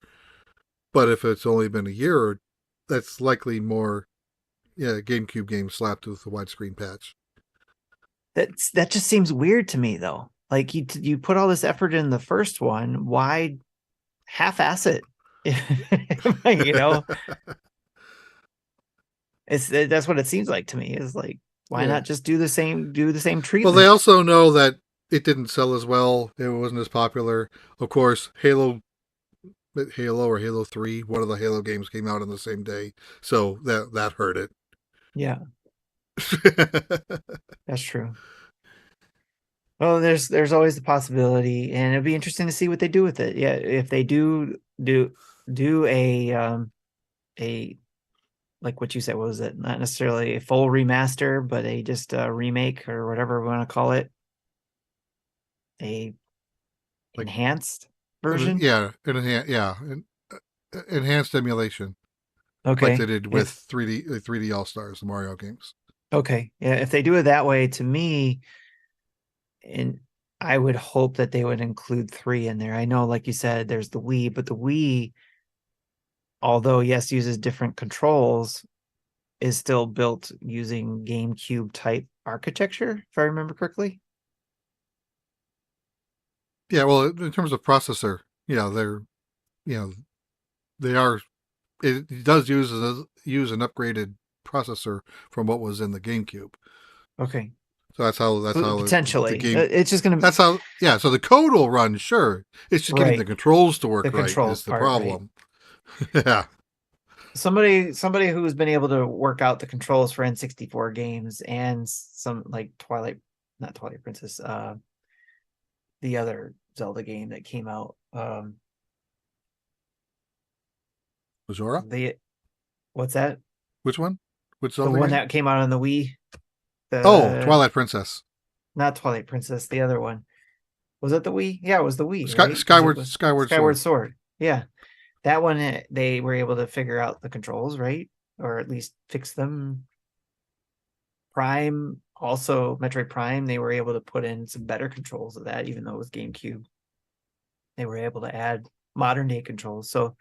But if it's only been a year, that's likely more, GameCube games slapped with a widescreen patch. That just seems weird to me though. Like you put all this effort in the first one, why half-ass it? you know, that's what it seems like to me. Is like, why Yeah. not just do the same Well, they treatment? also know that it didn't sell as well. It wasn't as popular. Of course, Halo or Halo 3, one of the Halo games came out on the same day. So that hurt it. Yeah, that's true. Well, there's always the possibility, and it'd be interesting to see what they do with it. Yeah, if they do a like what you said, what was it? Not necessarily a full remaster, but a just a remake or whatever we want to call it, a Like, enhanced version. yeah, enhanced emulation, like they Okay. did with If 3D All Stars, the Mario games. okay, yeah, if they do it that way, to me, and I would hope that they would include three in there. I know, like you said, there's the Wii, but the Wii, although yes, uses different controls, is still built using GameCube type architecture, if I remember correctly. Yeah, well, in terms of processor, yeah, you know, they are. It does use an upgraded processor from what was in the GameCube. Okay. So that's how the Potentially. game. It's just gonna That's how. Yeah. So the code will run. Sure. It's just getting the right. controls to work The right controls is the part, right. problem. Yeah. Somebody who's been able to work out the controls for N64 games and some like not Twilight Princess, the other Zelda game that came out. Majora. The What's that? Which one? Which The Zelda one game? that came out on the Wii. Oh, The Twilight Princess. Not Twilight Princess, the other one. Was it the Wii? Yeah, it was the Wii, right? Because it was Skyward Skyward Sword. Sword. Yeah. That one they were able to figure out the controls, right? Or at least fix them. Prime, also Metroid Prime, they were able to put in some better controls of that, even though it was GameCube. They were able to add modern day controls. So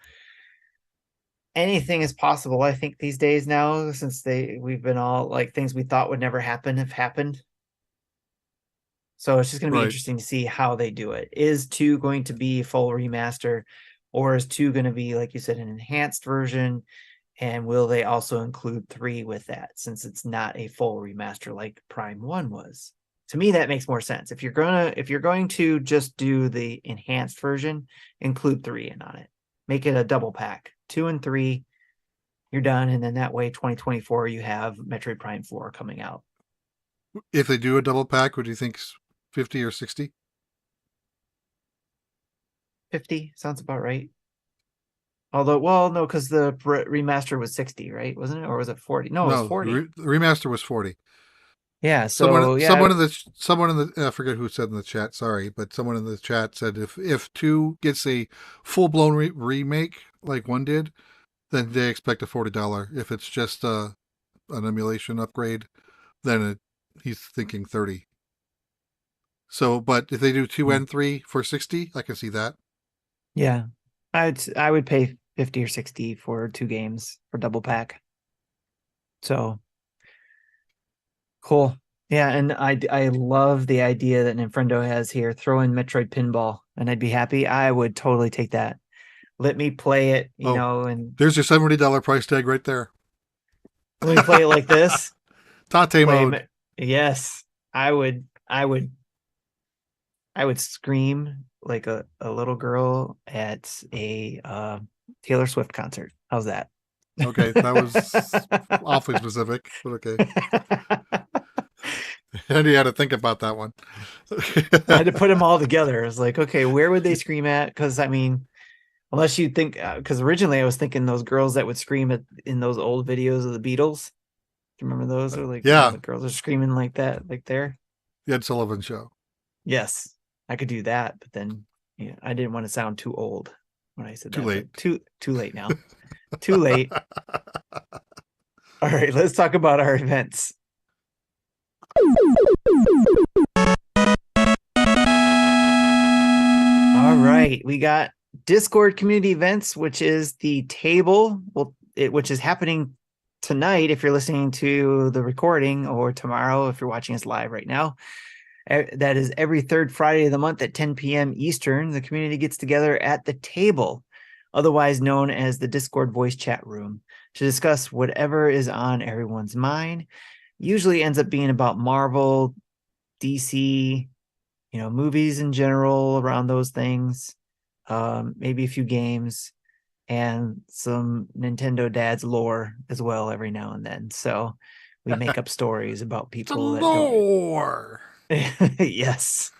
anything is possible, I think, these days now, since we've been all like things we thought would never happen have happened. So it's just going to be Right. interesting to see how they do it. Is two going to be full remaster, or is two going to be, like you said, an enhanced version? And will they also include three with that, since it's not a full remaster like Prime One was? To me, that makes more sense. If you're going to just do the enhanced version, include three in on it. Make it a double pack, two and three. You're done, and then that way, 2024, you have Metroid Prime 4 coming out. If they do a double pack, would you think 50 or 60? 50 sounds about right. Although, well, no, because the remaster was 60, right? Wasn't it? Or was it 40? No, it was No, 40. the remaster was 40. Yeah. Someone, So, yeah. someone in the I forget who said in the chat. Sorry, but someone in the chat said if two gets a full blown remake like one did, then they expect a $40. If it's just an emulation upgrade, then he's thinking 30. So, but if they do two Hmm. and three for 60, I can see that. Yeah. I would pay 50 or 60 for two games for double pack. So, Cool. Yeah, and I love the idea that Ninfrendo has here. Throw in Metroid Pinball, and I'd be happy. I would totally take that. Let me play it, Oh, and there's your $70 price tag right there. let me play it like this. Tate Play, mode. yes, I would scream like a little girl at a Taylor Swift concert. How's that? Okay, that was awfully specific, but okay. And you had to think about that one. I had to put them all together. It's like, okay, where would they scream at? Because I mean, unless you think, because originally I was thinking those girls that would scream at in those old videos of the Beatles. Do you remember those? Or like, Yeah, the girls are screaming like that, like there. the Ed Sullivan Show. Yes, I could do that, but then I didn't want to sound too old when I said Too that. late. But too late now. Too late. All right, let's talk about our events. All right, we got Discord community events, which is the table, which is happening tonight if you're listening to the recording, or tomorrow if you're watching us live right now. That is every third Friday of the month at 10 p.m. Eastern. The community gets together at the table, otherwise known as the Discord voice chat room, to discuss whatever is on everyone's mind. Usually ends up being about Marvel, DC, movies in general, around those things, maybe a few games, and some Nintendo dads lore as well every now and then. So we make up stories about The people that don't. lore. Yes.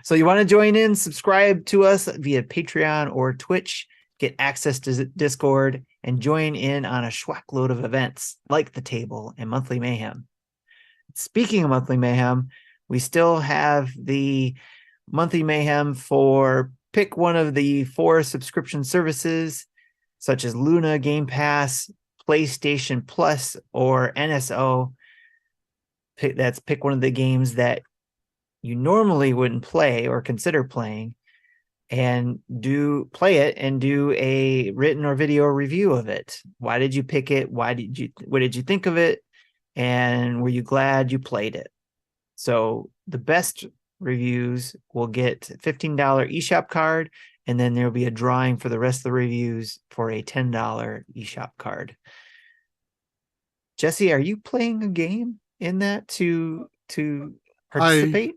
So you want to join in, subscribe to us via Patreon or Twitch, get access to Discord, and join in on a schwack load of events like the table and Monthly Mayhem. Speaking of Monthly Mayhem, we still have the Monthly Mayhem for pick one of the 4 subscription services, such as Luna, Game Pass, PlayStation Plus, or NSO. Pick one of the games that you normally wouldn't play or consider playing, and play it and do a written or video review of it. Why did you pick it? What did you think of it? And were you glad you played it? So the best reviews will get $15 eShop card, and then there'll be a drawing for the rest of the reviews for a $10 eShop card. Jesse, are you playing a game in that to participate?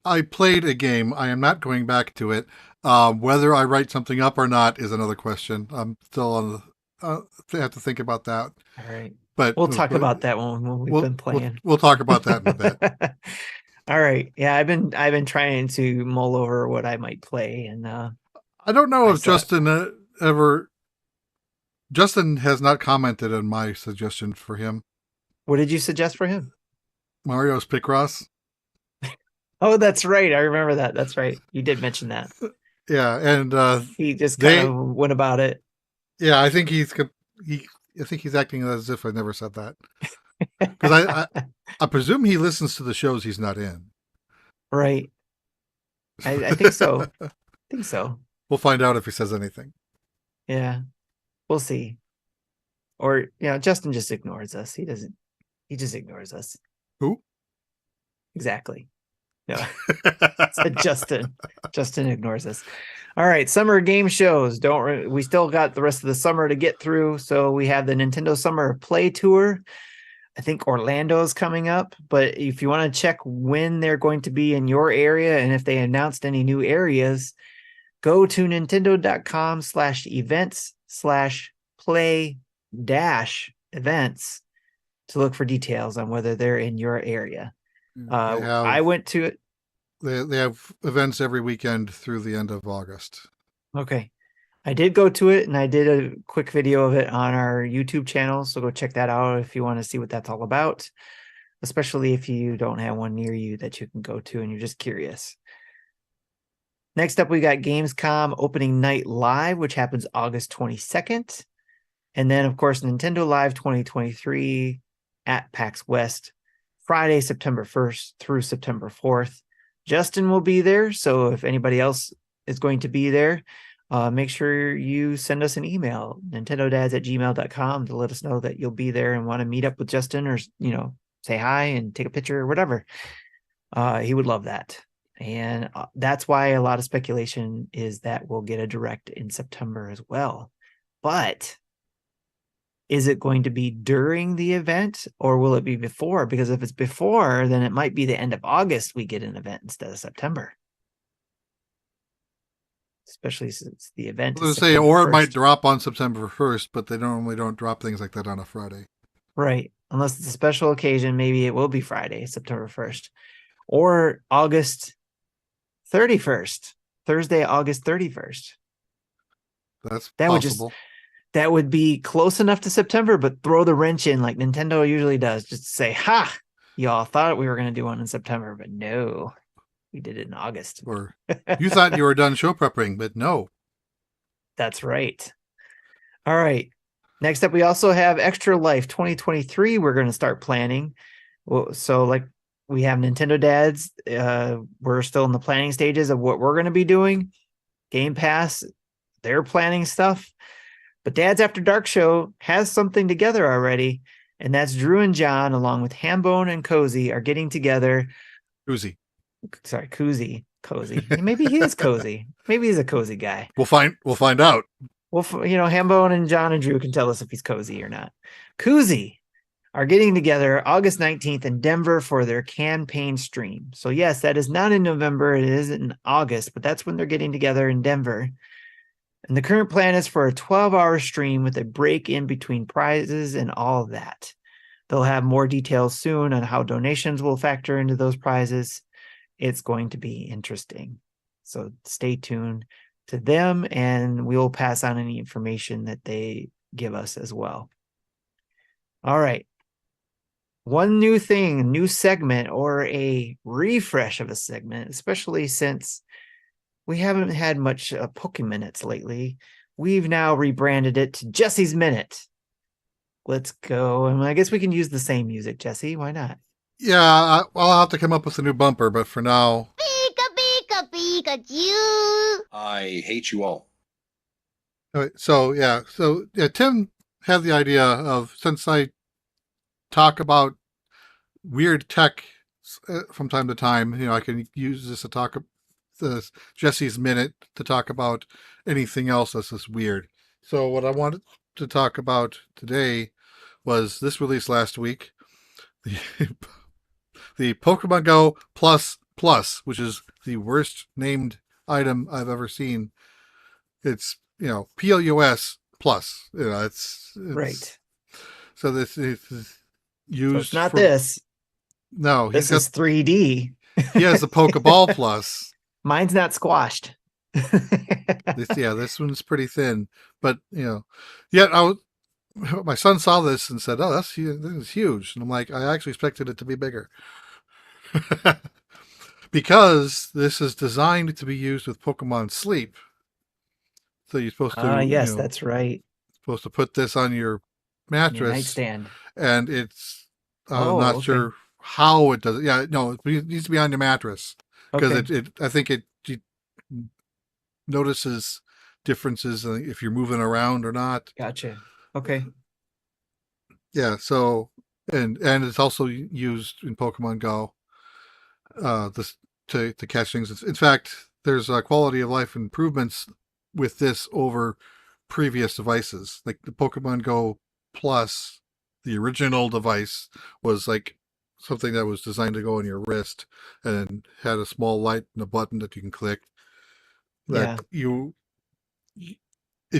I played a game. I am not going back to it. Whether I write something up or not is another question. I'm still on the. Have to think about that. All right. But We'll talk about that when we've been playing. We'll talk about that in a bit. All right. Yeah, I've been trying to mull over what I might play, and I don't know I if Justin ever. Justin has not commented on my suggestion for him. What did you suggest for him? Mario's Picross. Oh, that's right. I remember that. That's right. You did mention that. Yeah, and He just kind of went about it. Yeah, I think he's acting as if I never said that. Because I presume he listens to the shows he's not in. Right. I think so. I think so. We'll find out if he says anything. Yeah. We'll see. Or, Justin just ignores us. He just ignores us. Who? Exactly. No. Justin ignores us. All right, summer game shows. We still got the rest of the summer to get through. So we have the Nintendo Summer Play Tour. I think Orlando's coming up, but if you want to check when they're going to be in your area and if they announced any new areas, go to nintendo.com/events/play-events to look for details on whether they're in your area. I went to it. They have events every weekend through the end of August. Okay. I did go to it, and I did a quick video of it on our YouTube channel, so go check that out if you want to see what that's all about, especially if you don't have one near you that you can go to and you're just curious. Next up, we got Gamescom Opening Night Live, which happens August 22nd. And then, of course, Nintendo Live 2023 at PAX West, Friday, September 1st through September 4th. Justin will be there, so if anybody else is going to be there, make sure you send us an email, nintendodads@gmail.com, to let us know that you'll be there and want to meet up with Justin, or say hi and take a picture or whatever. He would love that. And that's why a lot of speculation is that we'll get a direct in September as well. But is it going to be during the event or will it be before? Because if it's before, then it might be the end of August we get an event instead of September. Especially since the event is Let's say, September or it might 1st. drop on September 1st, but they normally don't drop things like that on a Friday. Right. Unless it's a special occasion, maybe it will be Friday, September 1st. Or August 31st, Thursday, August 31st. That's That would just possible. that would be close enough to September, but throw the wrench in like Nintendo usually does. Just to say, ha, y'all thought we were going to do one in September, but no, we did it in August. Or you thought you were done show prepping, but no. That's right. All right. Next up, we also have Extra Life 2023. We're going to start planning. Well, so like we have Nintendo Dads. We're still in the planning stages of what we're going to be doing. Game Pass, they're planning stuff. But Dad's After Dark show has something together already, and that's Drew and John, along with Hambone and Cozy, are getting together. Uzi. Sorry, Cozy. Maybe he is cozy. Maybe he's a cozy guy. We'll find out. Well, Hambone and John and Drew can tell us if he's cozy or not. Cozy are getting together August 19th in Denver for their campaign stream. So yes, that is not in November. It is in August, but that's when they're getting together in Denver. And the current plan is for a 12-hour stream with a break in between prizes and all of that. They'll have more details soon on how donations will factor into those prizes. It's going to be interesting. So stay tuned to them, and we will pass on any information that they give us as well. All right. One new thing, a new segment, or a refresh of a segment, especially since we haven't had much Pokemon Minutes lately. We've now rebranded it to Jesse's Minute. Let's go. And I guess we can use the same music, Jesse. Why not? Yeah, I'll have to come up with a new bumper, but for now. Pika, pika, Pikachu! I hate you all. So Tim had the idea of, since I talk about weird tech from time to time, I can use this to talk this Jesse's Minute to talk about anything else that's just weird. So what I wanted to talk about today was this release last week, the Pokemon Go Plus, which is the worst named item I've ever seen. It's PLUS Plus. It's right. So this is used. So it's not this. No, this is 3D. He has the Pokeball Plus. Mine's not squashed. This one's pretty thin, but my son saw this and said, "Oh, this is huge," and I'm like, I actually expected it to be bigger. Because this is designed to be used with Pokemon Sleep. So you're supposed to yes, that's right. Supposed to put this on your mattress, your nightstand, and it's not sure how it does it. Yeah, no, it needs to be on your mattress because I think it notices differences if you're moving around or not. Gotcha. Okay. Yeah. So and it's also used in Pokemon Go. To catch things. In fact, there's quality of life improvements with this over previous devices. Like the Pokemon Go Plus, the original device was like something that was designed to go on your wrist and had a small light and a button that you can click. That it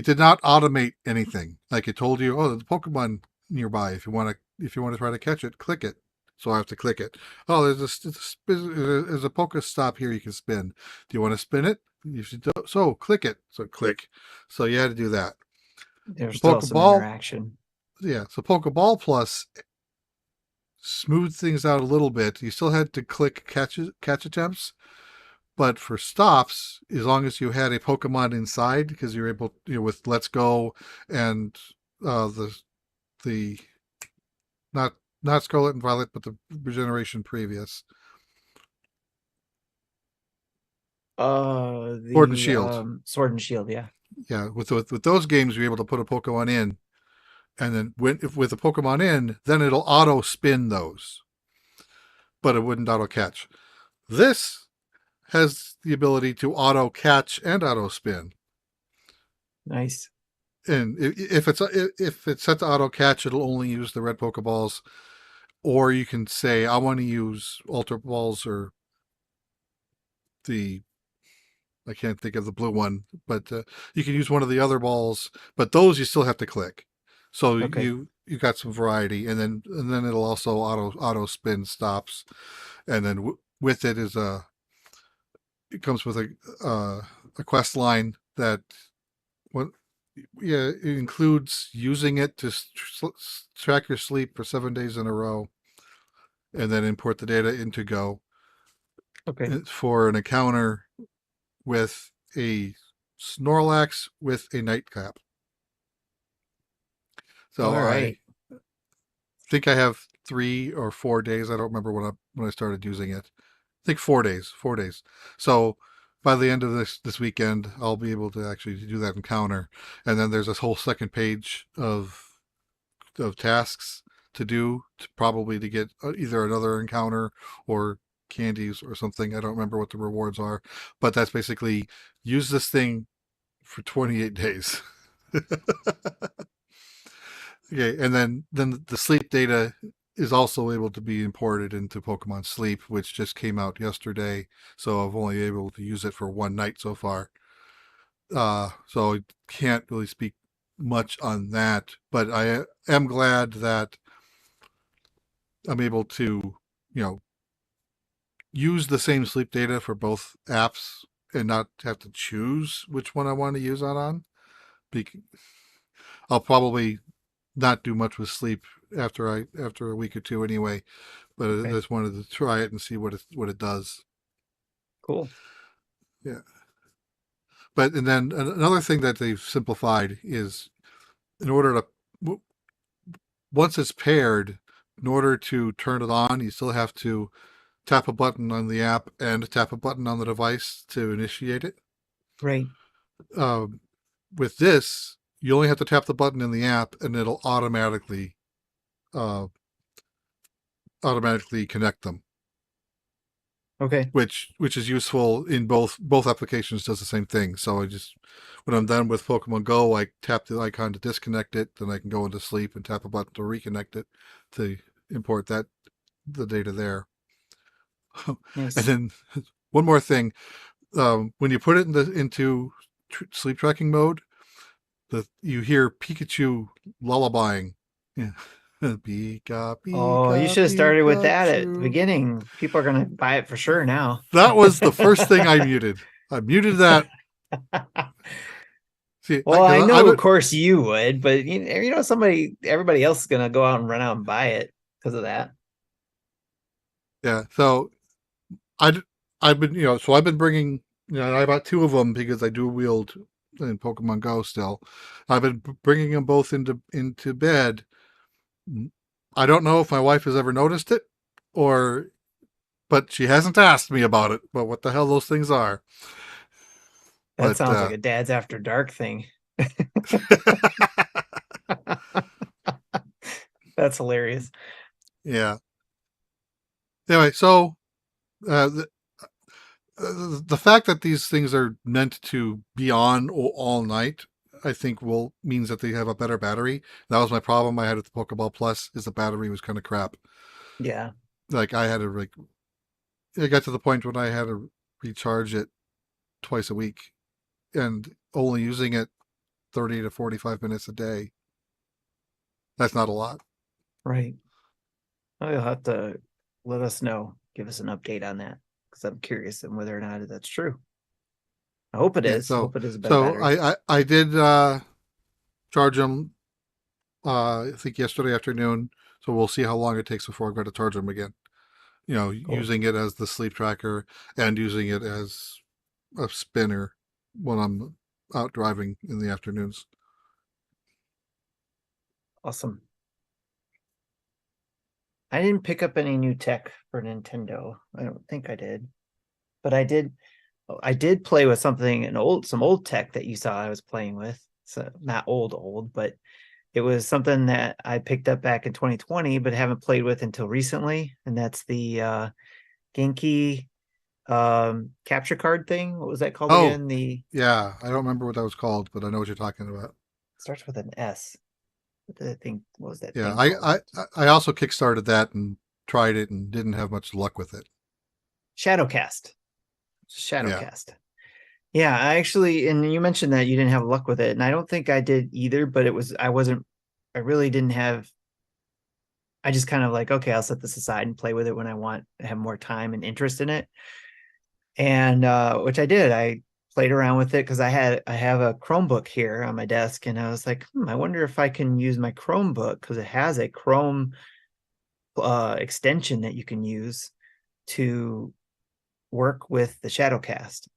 did not automate anything. Like it told you, oh, there's a Pokemon nearby. If you want to try to catch it, click it. So I have to click it. Oh, there's a Pokestop here you can spin. Do you want to spin it? So click it. So click. So you had to do that. There's still some interaction. Yeah. So Pokeball Plus smoothed things out a little bit. You still had to click catch attempts, but for stops, as long as you had a Pokemon inside, because you're able, with Let's Go and the not Scarlet and Violet, but the generation previous. Sword and Shield. Sword and Shield, yeah. Yeah, with those games, you're able to put a Pokemon in, and then with the Pokemon in, then it'll auto spin those. but it wouldn't auto catch. This has the ability to auto catch and auto spin. Nice. And if it's set to auto catch, it'll only use the red Pokeballs. Or you can say, I want to use Ultra Balls or I can't think of the blue one, but you can use one of the other balls, but those you still have to click. So Okay. you got some variety, and then it'll also auto spin stops, and then with it it comes with a quest line that it includes using it to track your sleep for 7 days in a row, and then import the data into Go Okay. for an encounter with a Snorlax with a nightcap. So All right. I think I have 3 or 4 days. I don't remember when I started using it. I think 4 days. 4 days. So by the end of this weekend, I'll be able to actually do that encounter. And then there's this whole second page of tasks to do, probably to get either another encounter or candies or something. I don't remember what the rewards are, but that's basically use this thing for 28 days. Okay, and then the sleep data is also able to be imported into Pokemon Sleep, which just came out yesterday. So I've only able to use it for one night so far. So I can't really speak much on that, but I am glad that I'm able to, use the same sleep data for both apps and not have to choose which one I want to use that on. I'll probably not do much with sleep after a week or two anyway, but I Okay. just wanted to try it and see what it does. Cool. Yeah. But and then another thing that they've simplified is in order to once it's paired, in order to turn it on, you still have to tap a button on the app and tap a button on the device to initiate it. Right. Um, with this, you only have to tap the button in the app, and it'll uh, automatically connect them. Okay. Which is useful in both applications. Does the same thing. So I just when I'm done with Pokemon Go, I tap the icon to disconnect it, then I can go into sleep and tap a button to reconnect it to import the data there. And Nice. then one more thing, when you put it into sleep tracking mode, you hear Pikachu lullabying. Yeah. Pika, Oh, you Pika, should have started with that at the Pikachu. beginning. People are gonna buy it for sure now. That was the first thing I muted. I muted that. See, Well, I I know, of would, course, you would, but everybody else is gonna go out and run out and buy it because of that. yeah. So I've been, so I've been bringing, I bought 2 of them because I do wield in Pokemon Go still. I've been bringing them both into bed. I don't know if my wife has ever noticed it, but she hasn't asked me about it. But what the hell those things are? That But sounds like a dad's after dark thing. That's hilarious. yeah. Anyway, so uh, the, the fact that these things are meant to be on all night, I think means that they have a better battery. That was my problem I had with the Pokeball Plus, is the battery was kind of crap. Yeah. Like it got to the point when I had to recharge it twice a week and only using it 30 to 45 minutes a day. That's not a lot. Right. Well, you'll have to let us know. Give us an update on that because I'm curious on whether or not that's true. I hope it Yeah. is. I So, hope it is a better battery. I did, charge them, I think yesterday afternoon. So we'll see how long it takes before I've got to charge them again. Cool. Using it as the sleep tracker and using it as a spinner when I'm out driving in the afternoons. Awesome. I didn't pick up any new tech for Nintendo. I don't think I did. But I did play with some old tech that you saw I was playing with. So not old, but It was something that I picked up back in 2020, but haven't played with until recently, and that's the Genki capture card thing. What was that called Oh, again? The yeah. I don't remember what that was called, but I know what you're talking about. starts with an S. What was that Yeah, thing called? I also kickstarted that and tried it and didn't have much luck with it. Shadowcast. Yeah. Shadowcast. Yeah, I actually, and you mentioned that you didn't have luck with it, and I don't think I did either, but I really didn't have, I just kind of like, okay, I'll set this aside and play with it when I want to have more time and interest in it. And which I did. I played around with it because I have a Chromebook here on my desk, and I was like, I wonder if I can use my Chromebook because it has a Chrome extension that you can use to work with the Shadowcast.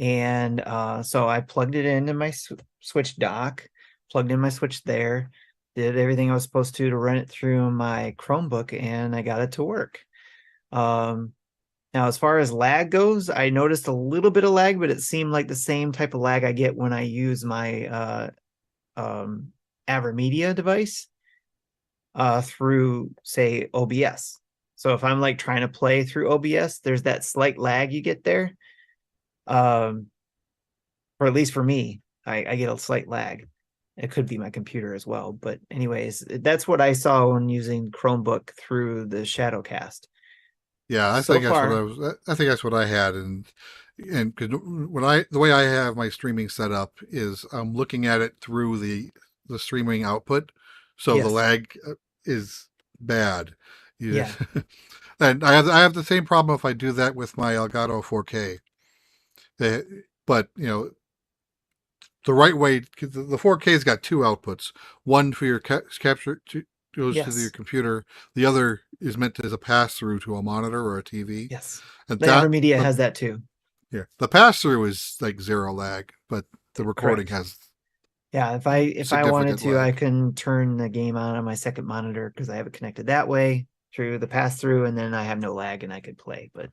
And so I plugged it into my Switch dock, plugged in my Switch there, did everything I was supposed to run it through my Chromebook, and I got it to work. Um, Now, as far as lag goes, I noticed a little bit of lag, but it seemed like the same type of lag I get when I use my AverMedia device through, say, OBS. So if I'm like trying to play through OBS, there's that slight lag you get there. Um, or at least for me, I get a slight lag. It could be my computer as well. But anyways, that's what I saw when using Chromebook through the Shadowcast. Yeah, I So think that's what far, I think that's what I had, and cause the way I have my streaming set up is I'm looking at it through the streaming output, so the yes. lag is bad. You, Yeah. and I have the same problem if I do that with my Elgato 4K. Eh, but the right way, the 4K's got two outputs. One for your capture goes to your Yes. computer. The other is meant as a pass through to a monitor or a TV. Yes. And The that AverMedia the has that too. yeah, the pass through is like zero lag, but the recording Correct. has Yeah, if I wanted significant to, I lag. can turn the game on my second monitor because I have it connected that way through the pass through, and then I have no lag and I could play. But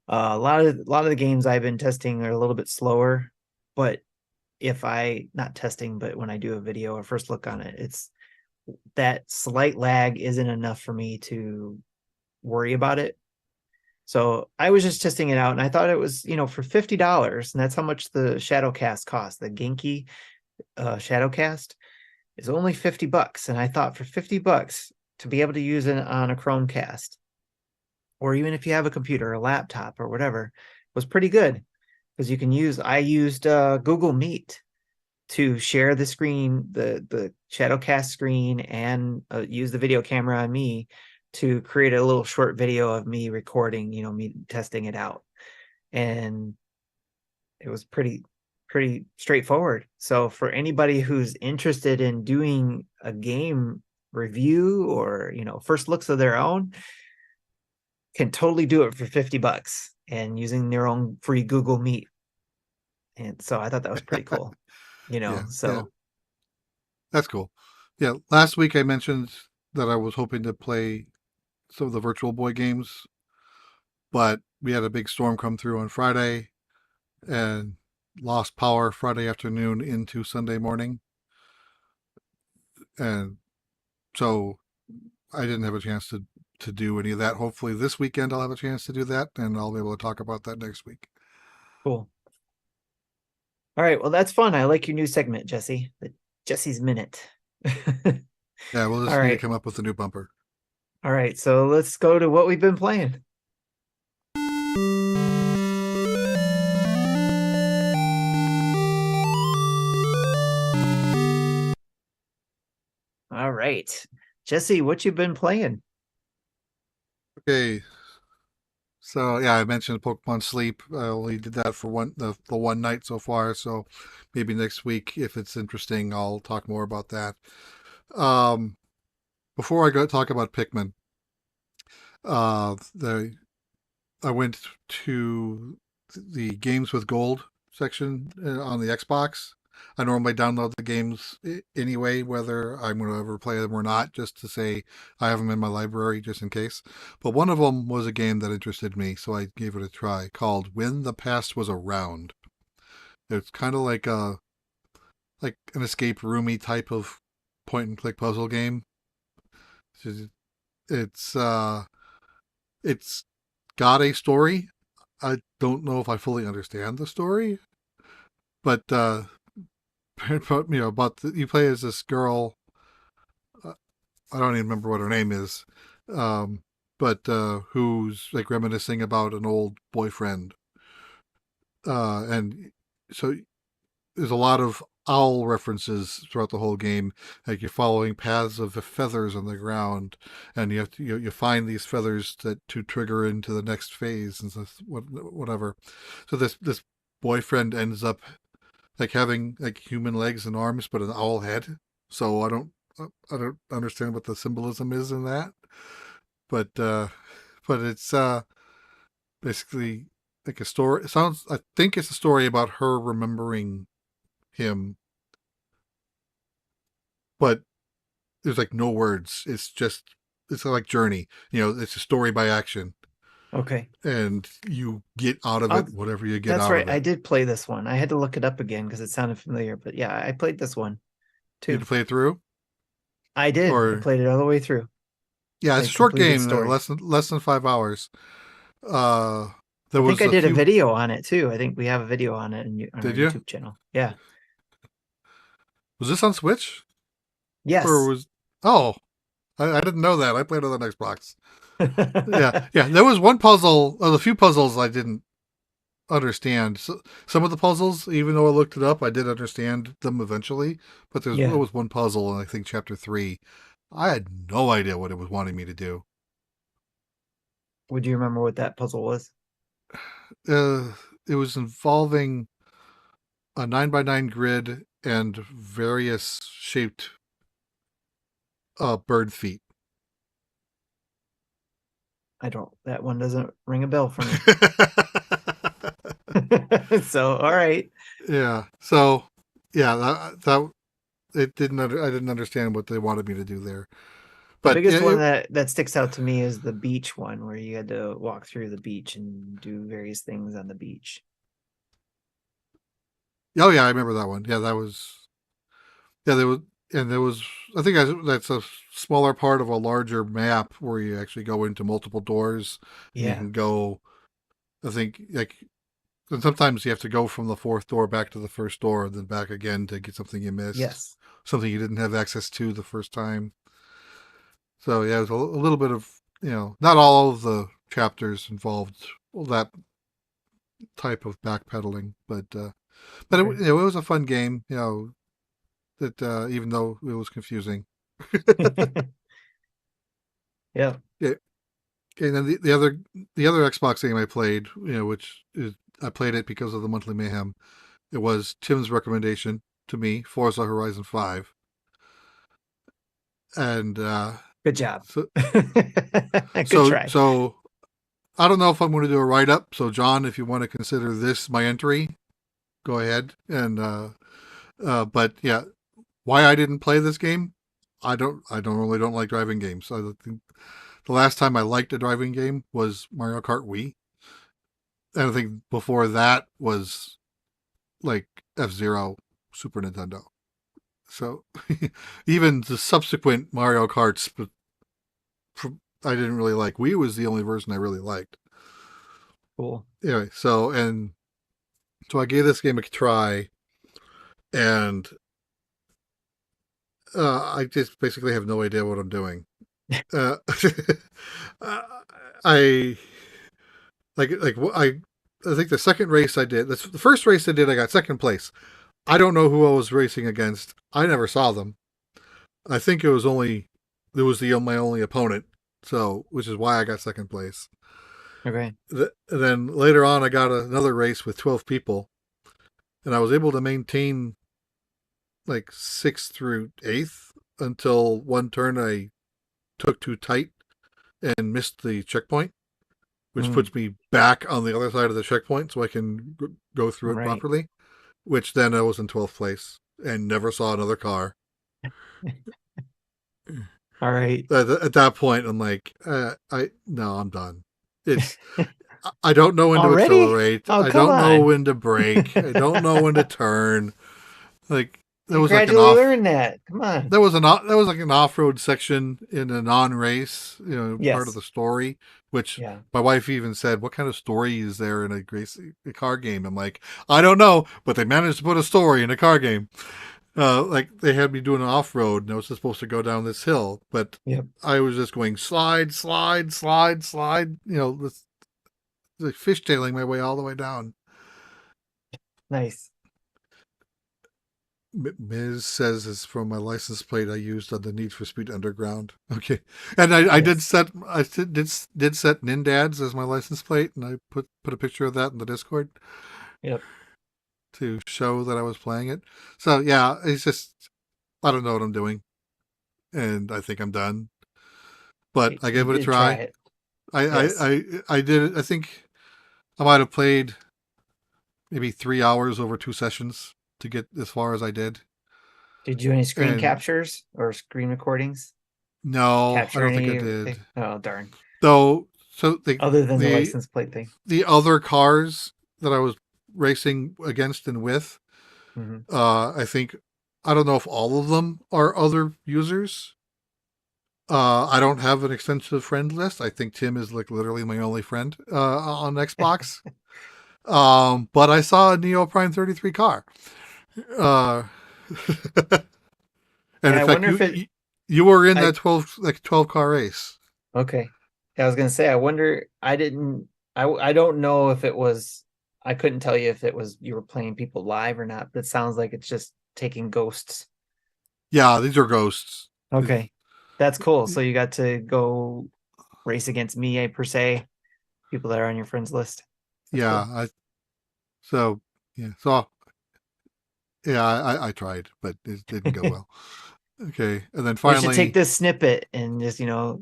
a lot of the games I've been testing are a little bit slower. But if I not testing, but when I do a video or first look on it, it's that slight lag isn't enough for me to worry about it. So I was just testing it out, and I thought it was, for $50, and that's how much the Shadowcast cost. The Genki Shadowcast is only $50, and I thought for $50 to be able to use it on a Chromecast, or even if you have a computer, a laptop, or whatever, was pretty good because you can use. I used Google Meet to share the screen, the Shadowcast screen, and use the video camera on me to create a little short video of me recording, me testing it out. And it was pretty straightforward. So for anybody who's interested in doing a game review or, first looks of their own, can totally do it for $50 and using their own free Google Meet. And so I thought that was pretty cool, Yeah, yeah, so that's cool. Yeah, last week I mentioned that I was hoping to play some of the Virtual Boy games, but we had a big storm come through on Friday and lost power Friday afternoon into Sunday morning, and so I didn't have a chance to do any of that. Hopefully this weekend I'll have a chance to do that, and I'll be able to talk about that next week. cool. All right, well, that's fun. I like your new segment, Jesse. The Jesse's Minute. Yeah, we'll All just need to right. come up with a new bumper. All right. So let's go to what we've been playing. All right. Jesse, what you been playing? Okay, so yeah, I mentioned Pokemon Sleep. I only did that for the one night so far. So maybe next week, if it's interesting, I'll talk more about that. Um, Before I go talk about Pikmin, the I went to the Games with Gold section on the Xbox. I normally download the games anyway, whether I'm going to ever play them or not, just to say I have them in my library just in case. But one of them was a game that interested me, so I gave it a try, called When the Past Was Around. It's kind of like an escape roomy type of point and click puzzle game. It's it's got a story. I don't know if I fully understand the story, but you play as this girl. I don't even remember what her name is, but who's like reminiscing about an old boyfriend, and so there's a lot of owl references throughout the whole game. Like you're following paths of feathers on the ground, and you have to you find these feathers to trigger into the next phase and whatever. So this boyfriend ends up like having like human legs and arms, but an owl head. So I don't understand what the symbolism is in that, but it's basically like a story. It sounds. I think it's a story about her remembering him, but there's like no words. It's like Journey. It's a story by action, Okay. and you get out of it whatever you get That's out right. of it. I did play this one. I had to look it up again because it sounded familiar. But yeah, I played this one too. Did you play it through? I did. I played it all the way through. Yeah, it's a short game, less than 5 hours. I think I did a video on it too. I think we have a video on it on our YouTube channel. Yeah. Was this on Switch? Yes. Or I didn't know that. I played it on Xbox. Yeah. There was one puzzle, a few puzzles I didn't understand. So, some of the puzzles, even though I looked it up, I did understand them eventually. But there was one puzzle in I think Chapter 3. I had no idea what it was wanting me to do. Would you remember what that puzzle was? It was involving a 9x9 grid and various shaped bird feet. That one doesn't ring a bell for me. So, all right. Yeah. So, yeah, that it didn't. I didn't understand what they wanted me to do there. But the biggest one that sticks out to me is the beach one, where you had to walk through the beach and do various things on the beach. Oh yeah, I remember that one. Yeah, that was. Yeah, there was. I think that's a smaller part of a larger map where you actually go into multiple doors. And you can go. I think and sometimes you have to go from the fourth door back to the first door and then back again to get something you missed. Yes. Something you didn't have access to the first time. So yeah, it was a little bit of, not all of the chapters involved that type of backpedaling, but it was a fun game, that even though it was confusing. Yeah. Yeah. And then the other Xbox game I played, which is I played it because of the monthly Mayhem. It was Tim's recommendation to me, Forza Horizon 5. And good job. Good try. So I don't know if I'm going to do a write up. So John, if you want to consider this my entry, go ahead. And but yeah, why I didn't play this game, I don't like driving games. I think the last time I liked a driving game was Mario Kart Wii. And I think before that was like F-Zero Super Nintendo. So even the subsequent Mario Karts, I didn't really like. Wii was the only version I really liked. Cool. Anyway, so I gave this game a try, and I just basically have no idea what I'm doing. I think the second race I did, the first race I did, I got second place. I don't know who I was racing against. I never saw them. I think it was my only opponent, so which is why I got second place. Okay. Then later on, I got another race with 12 people, and I was able to maintain like 6th through 8th until one turn I took too tight and missed the checkpoint, which puts me back on the other side of the checkpoint so I can go through it properly, which then I was in 12th place and never saw another car. All right. At that point, I'm like, I'm done. I don't know when to accelerate. I don't know when to brake. I don't know when to turn. Like, there You was like an gradually off learn that. Come on. there was like an off-road section in a non-race, part of Yes. the story, which Yeah. my wife even said, "What kind of story is there in a car game?" I'm like, "I don't know, but they managed to put a story in a car game." Like they had me doing an off-road, and I was supposed to go down this hill, but Yep. I was just going slide, slide, slide, slide. Like fishtailing my way all the way down. Nice. Ms. says it's from my license plate I used on the Need for Speed Underground. Okay, and I did Yes. set did set NINDADS as my license plate, and I put a picture of that in the Discord Yep. to show that I was playing it. So yeah, it's just I don't know what I'm doing, and I think I'm done. But I You gave it a did try try. it. I Yes. I I, I did it. I think I might have played maybe 3 hours over 2 sessions to get as far as I did. Did you do any screen And captures or screen recordings? no, I Capture don't think I any did. thing? Oh, darn. Though, so Other than the the license plate thing. the other cars that I was racing against and with, Hmm. I think I don't know if all of them are other users. I don't have an extensive friend list. I think Tim is like literally my only friend on Xbox. But I saw a Neo Prime 33 car. Uh, and And in I fact, wonder you, if it, you you were in I, that 12 car race. okay. Yeah, I was gonna say, I wonder, I don't know if it was, I couldn't tell you if it was you were playing people live or not, but it sounds like it's just taking ghosts. Yeah, these are ghosts. Okay. That's cool. So you got to go race against me, per se, people that are on your friends list. That's Yeah, cool. so yeah, so yeah, I tried, but it didn't go well. Okay, and then We should take finally, this snippet and just,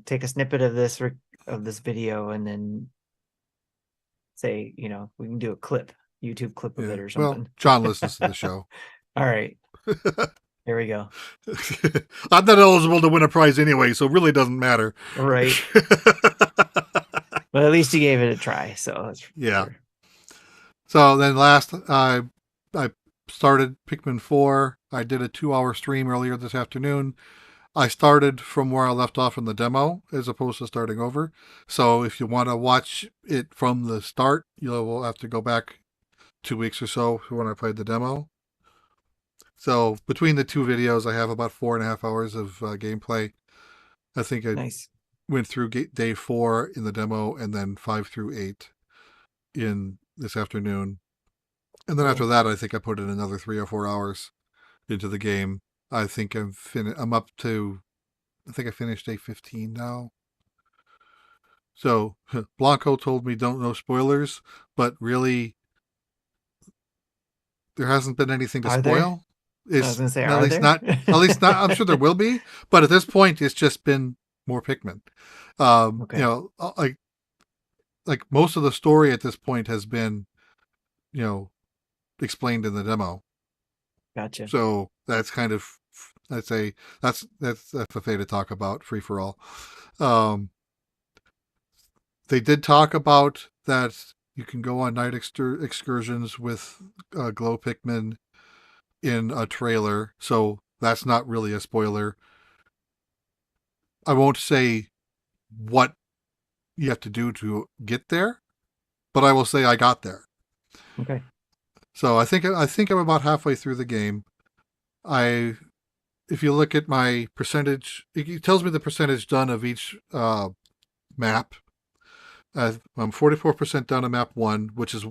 take a snippet of this video and then say, we can do a clip, YouTube clip of yeah. it or Well, something. John listens to the show. All right, here we go. I'm not eligible to win a prize anyway, so it really doesn't matter. All right. But at least you gave it a try, so that's for Yeah. sure. So then last, I started Pikmin 4. I did a 2-hour stream earlier this afternoon. I started from where I left off in the demo as opposed to starting over. So if you want to watch it from the start, you'll have to go back 2 weeks or so when I played the demo. So between the two videos, I have about 4.5 hours of gameplay. I think I Nice. went through day 4 in the demo and then 5 through 8 in this afternoon. And then Cool. after that, I think I put in another 3 or 4 hours into the game. I think I'm up to, I think I finished day 15 now. So Blanco told me don't know spoilers, but really, there hasn't been anything to Are there? spoil. I was It's gonna say, at are least there? not, at least not. I'm sure there will be, but at this point, it's just been more Pikmin. Okay, Like most of the story at this point has been, you know, explained in the demo. gotcha. So that's kind of, I'd say that's a way to talk about free for all. Um, they did talk about that you can go on night excursions with glow Pikmin in a trailer, so that's not really a spoiler. I won't say what you have to do to get there, but I will say I got there. Okay, So I think I'm about halfway through the game. If you look at my percentage, it tells me the percentage done of each map. I'm 44% done on map 1, which is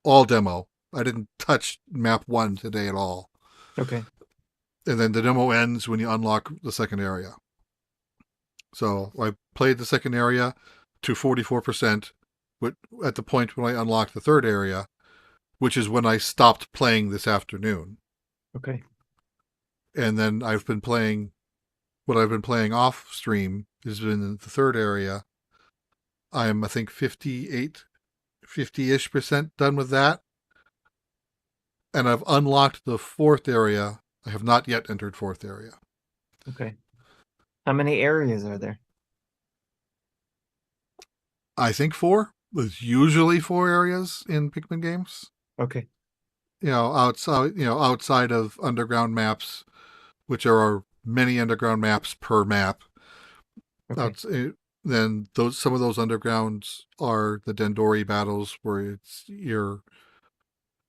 all demo. I didn't touch map 1 today at all. okay, And then the demo ends when you unlock the second area. So I played the second area to 44% at the point when I unlocked the third area, which is when I stopped playing this afternoon. okay. And then what I've been playing off stream has been in the third area. I'm, I think, 50-ish% done with that. And I've unlocked the fourth area. I have not yet entered fourth area. Okay. How many areas are there? I think 4. There's usually 4 areas in Pikmin games. Okay. outside of underground maps, which are many underground maps per map. Okay. Then some of those undergrounds are the Dendori battles, where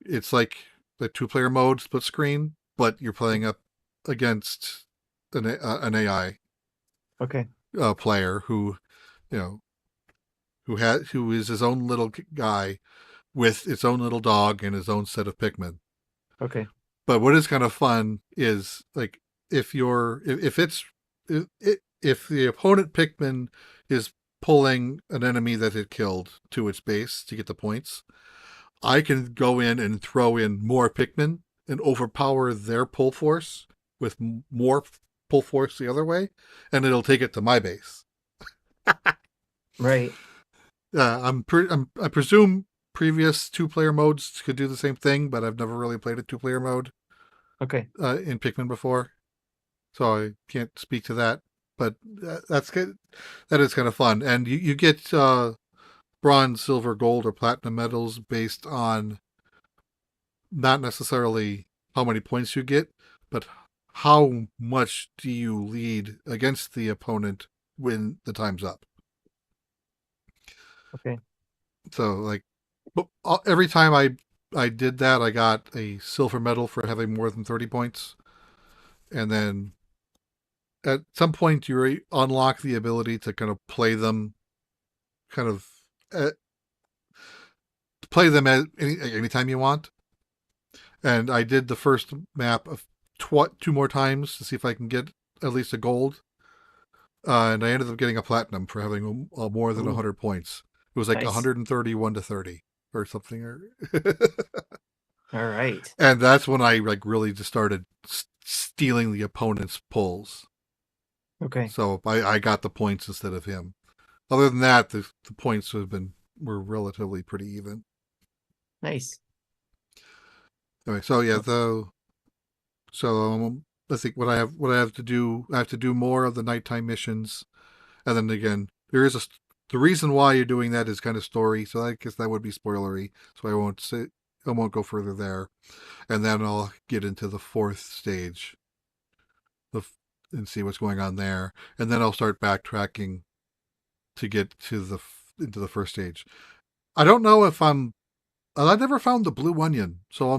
it's like the 2-player mode split screen, but you're playing up against an AI Okay. player you know who is his own little guy with its own little dog and his own set of Pikmin. Okay. But what is kind of fun is, like, if you're if it's if the opponent Pikmin is pulling an enemy that it killed to its base to get the points, I can go in and throw in more Pikmin and overpower their pull force with more pull force the other way, and it'll take it to my base. Right. I presume previous 2-player modes could do the same thing, but I've never really played a 2-player mode Okay. in Pikmin before, so I can't speak to that. But that's good. That is kind of fun, and you get bronze, silver, gold, or platinum medals based on not necessarily how many points you get, but how much do you lead against the opponent when the time's up. Okay. So, like, every time I did that, I got a silver medal for having more than 30 points. And then at some point, you unlock the ability to kind of play them, kind of uh, play them at anytime you want. And I did the first map of 2 more times to see if I can get at least a gold. And I ended up getting a platinum for having more than Ooh, 100 points. It was like nice. 131 to 30 or something. All right. And that's when I like really just started stealing the opponent's pulls. Okay. So I got the points instead of him. Other than that, the points were relatively pretty even. Nice. Anyway, so yeah, I think what I have to do, I have to do more of the nighttime missions, and then again, the reason why you're doing that is kind of story. So I guess that would be spoilery. So I won't go further there, and then I'll get into the 4th stage, and see what's going on there, and then I'll start backtracking to get to into the 1st stage. I don't know if I never found the blue onion, so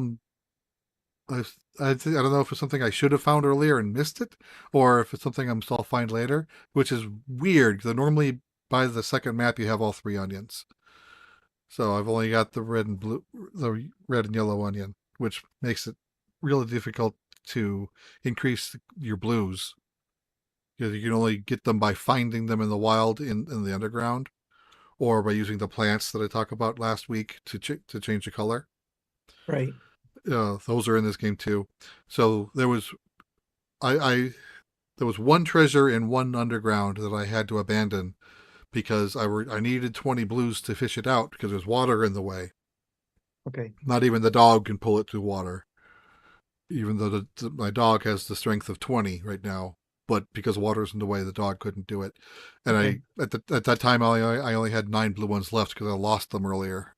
I don't know if it's something I should have found earlier and missed it, or if it's something I'll find later, which is weird because normally by the 2nd map you have all 3 onions. So I've only got the red and yellow onion, which makes it really difficult to increase your blues, because you can only get them by finding them in the wild in the underground, or by using the plants that I talked about last week to change the color. Right. Those are in this game too. So there was there was one treasure in one underground that I had to abandon because I needed 20 blues to fish it out because there's water in the way. Okay. Not even the dog can pull it to water, even though my dog has the strength of 20 right now. But because water's in the way, the dog couldn't do it. And Okay. at that time, I only had 9 blue ones left because I lost them earlier.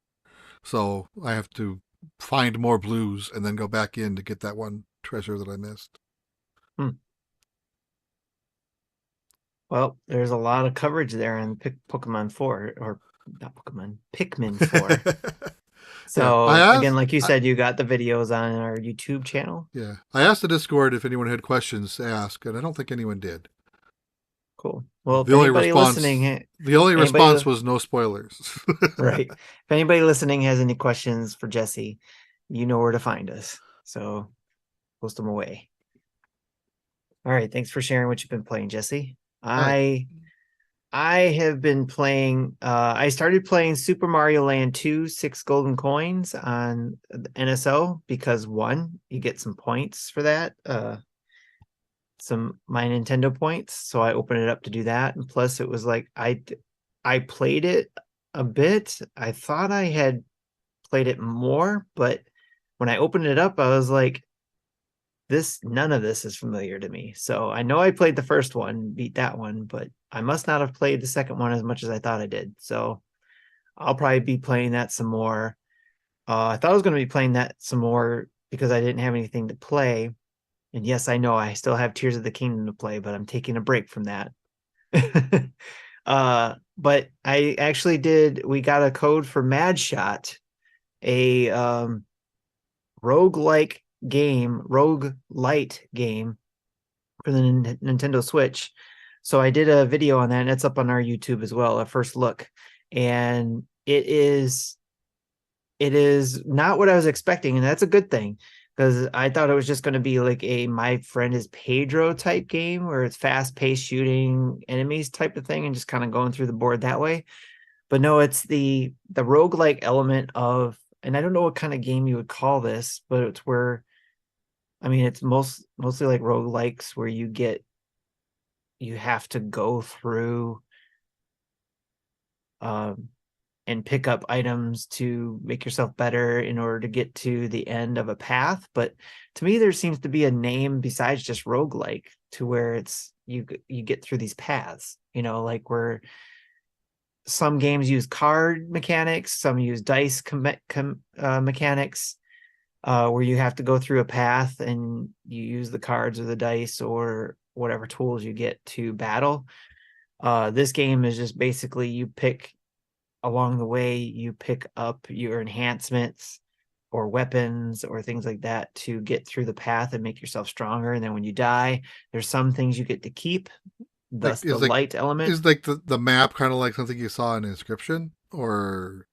So I have to find more blues and then go back in to get that one treasure that I missed. Hmm. Well, there's a lot of coverage there in Pokemon 4, or not Pokemon, Pikmin 4. Yeah, So again, like you said, you got the videos on our YouTube channel. Yeah, I asked the Discord if anyone had questions to ask, and I don't think anyone did. Cool. Well, if The only anybody response, listening, the only response anybody, was no spoilers. right? If anybody listening has any questions for Jesse, you know where to find us. So post them away. All right. Thanks for sharing what you've been playing, Jesse. All right. I have been playing, I started playing Super Mario Land 2, 6 golden coins on NSO because one, you get some points for that, some my Nintendo points. So I opened it up to do that. And plus it was like, I played it a bit. I thought I had played it more, but when I opened it up, I was like, none of this is familiar to me. So I know I played the first one, beat that one, but I must not have played the second one as much as I thought I did. So I'll probably be playing that some more. I thought I was going to be playing that some more because I didn't have anything to play. And yes, I know I still have Tears of the Kingdom to play, but I'm taking a break from that. But I actually we got a code for Madshot, a roguelike roguelite game for the Nintendo Switch. So I did a video on that, and it's up on our YouTube as well, a first look. And it is not what I was expecting, and that's a good thing because I thought it was just going to be like a My Friend is Pedro type game where it's fast paced shooting enemies type of thing and just kind of going through the board that way. But no, it's the roguelike element of, and I don't know what kind of game you would call this, but it's where, I mean, it's mostly like roguelikes where you have to go through um and pick up items to make yourself better in order to get to the end of a path. But to me, there seems to be a name besides just roguelike to where it's you get through these paths, like where some games use card mechanics, some use dice mechanics, where you have to go through a path and you use the cards or the dice or whatever tools you get to battle. This game is just basically you pick along the way, you pick up your enhancements or weapons or things like that to get through the path and make yourself stronger. And then when you die, there's some things you get to keep, thus the light element. Is like the map kind of like something you saw in Inscription, or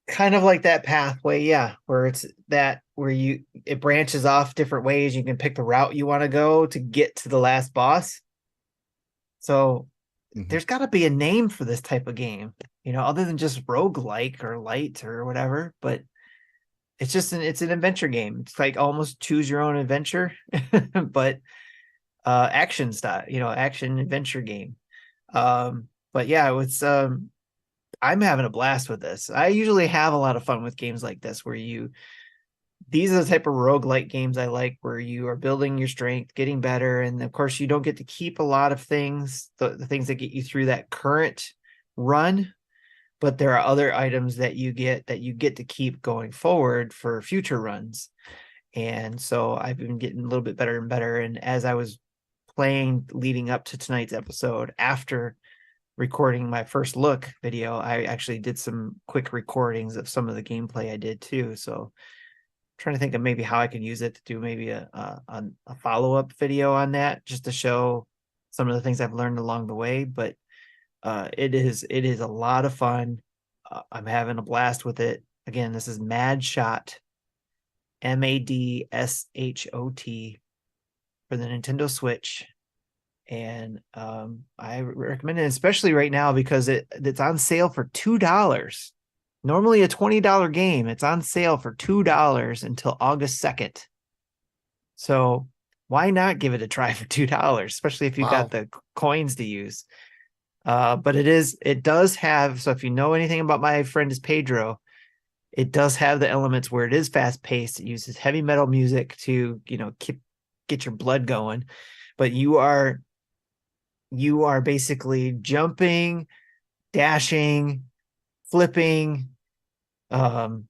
Kind of like that pathway, yeah, where it branches off different ways. You can pick the route you want to go to get to the last boss. So there's got to be a name for this type of game, other than just roguelike or light or whatever. But it's an adventure game. It's like almost choose your own adventure, but action style, action adventure game. But yeah, it's I'm having a blast with this. I usually have a lot of fun with games like this where these are the type of roguelike games I like, where you are building your strength, getting better. And of course, you don't get to keep a lot of things, the things that get you through that current run, but there are other items that you get to keep going forward for future runs. And so I've been getting a little bit better and better. And as I was playing leading up to tonight's episode, after recording my first look video, I actually did some quick recordings of some of the gameplay I did too. So trying to think of maybe how I can use it to do maybe a follow-up video on that, just to show some of the things I've learned along the way. But it is a lot of fun. I'm having a blast with it. Again, this is Madshot, Madshot, for the Nintendo Switch. And I recommend it, especially right now because it's on sale for $2. Normally a $20 game, it's on sale for $2 until August 2nd. So why not give it a try for $2, especially if you got the coins to use? But it does have, so if you know anything about My Friend is Pedro, it does have the elements where it is fast paced. It uses heavy metal music to, get your blood going, but you are basically jumping, dashing, flipping,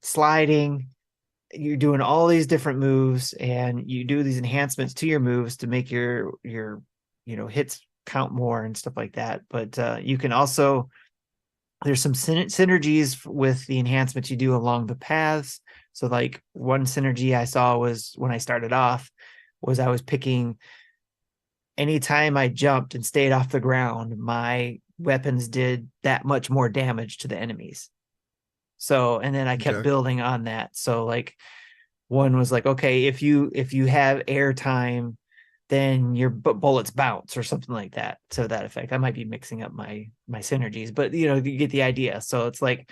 sliding. You're doing all these different moves, and you do these enhancements to your moves to make your hits count more and stuff like that. But you can also, there's some synergies with the enhancements you do along the paths. So like one synergy I saw was when I started off was I was picking, anytime I jumped and stayed off the ground, my weapons did that much more damage to the enemies. So, and then I kept building on that. So like one was like, okay, if you have air time, then your bullets bounce or something like that, to that effect. I might be mixing up my synergies, but you get the idea. So it's like,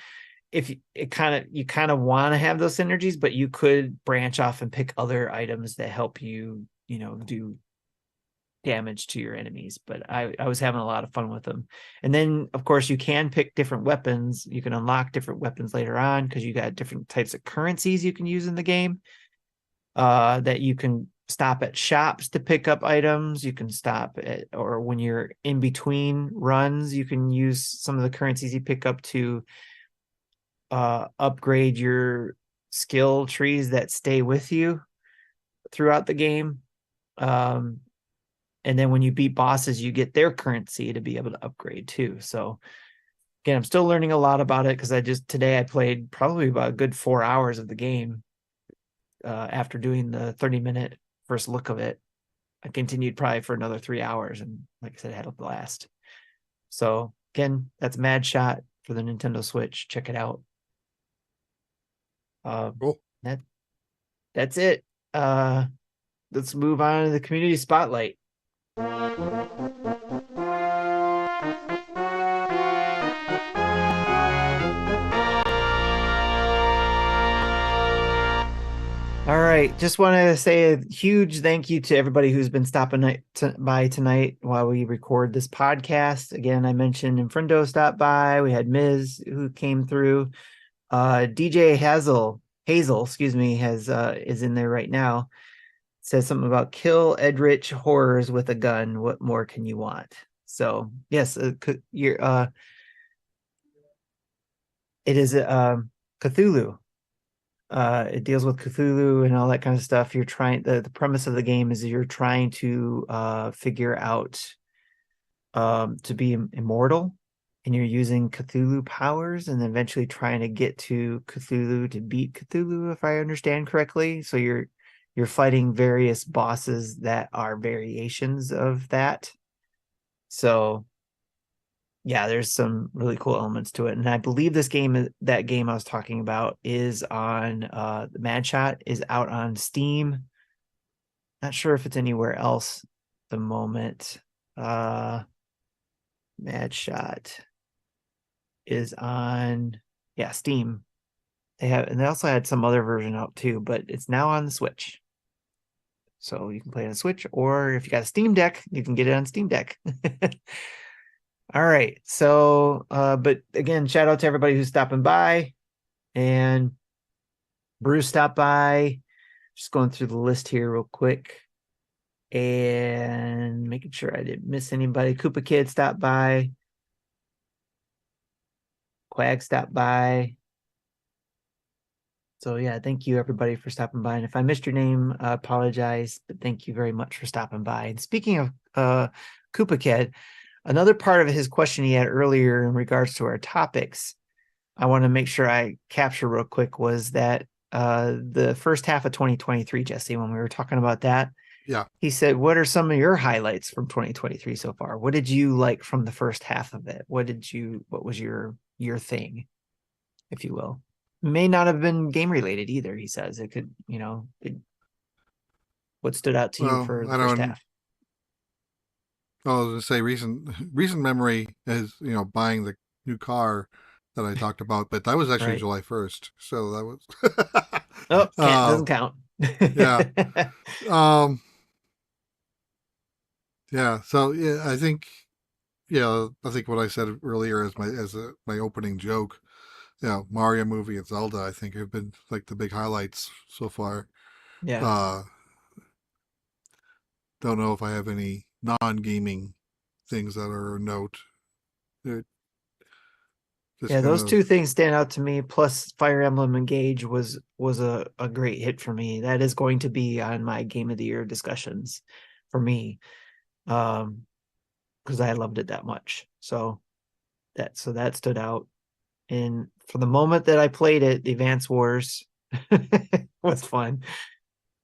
if you kind of want to have those synergies, but you could branch off and pick other items that help you, do damage to your enemies. But I was having a lot of fun with them. And then of course you can pick different weapons. You can unlock different weapons later on because you got different types of currencies you can use in the game, that you can stop at shops to pick up items. You can stop at, or when you're in between runs, you can use some of the currencies you pick up to upgrade your skill trees that stay with you throughout the game. And then when you beat bosses, you get their currency to be able to upgrade too. So again, I'm still learning a lot about it because today I played probably about a good 4 hours of the game after doing the 30-minute first look of it. I continued probably for another 3 hours, and like I said, I had a blast. So again, that's Madshot for the Nintendo Switch. Check it out. Cool. That's it. Let's move on to the community spotlight. All right. Just want to say a huge thank you to everybody who's been stopping by tonight while we record this podcast. Again, I mentioned Infrindo stopped by. We had Miz who came through. DJ Hazel, excuse me, is in there right now. Says something about kill Edrich horrors with a gun. What more can you want? So yes, it is Cthulhu. It deals with Cthulhu and all that kind of stuff. You're trying the premise of the game is you're trying to figure out to be immortal, and you're using Cthulhu powers and eventually trying to get to Cthulhu to beat Cthulhu, if I understand correctly. So you're fighting various bosses that are variations of that. So yeah, there's some really cool elements to it. And I believe that game I was talking about is on the Madshot is out on Steam. Not sure if it's anywhere else at the moment. Madshot is on Steam. They also had some other version out too, but it's now on the Switch. So you can play it on Switch, or if you got a Steam Deck, you can get it on Steam Deck. All right. So, but again, shout out to everybody who's stopping by. And Bruce stopped by. Just going through the list here real quick and making sure I didn't miss anybody. Koopa Kid stopped by. Quag stopped by. So yeah, thank you everybody for stopping by. And if I missed your name, I apologize, but thank you very much for stopping by. And speaking of Koopa Kid, another part of his question he had earlier in regards to our topics, I want to make sure I capture real quick, was that the first half of 2023, Jesse, when we were talking about that, he said, what are some of your highlights from 2023 so far? What did you like from the first half of it? What was your thing, if you will? It may not have been game related either, he says. It could, what stood out to you for the first half? I was going to say recent memory is, buying the new car that I talked about, but that was actually Right. July 1st. So that was, doesn't count. Yeah. Yeah. So yeah, I think what I said earlier as my opening joke, Mario movie and Zelda, I think have been like the big highlights so far. Yeah. Don't know if I have any non-gaming things that are a note. Those two things stand out to me. Plus, Fire Emblem Engage was a great hit for me. That is going to be on my Game of the Year discussions for me, because I loved it that much. So that stood out. And for the moment that I played it, the Advance Wars was fun.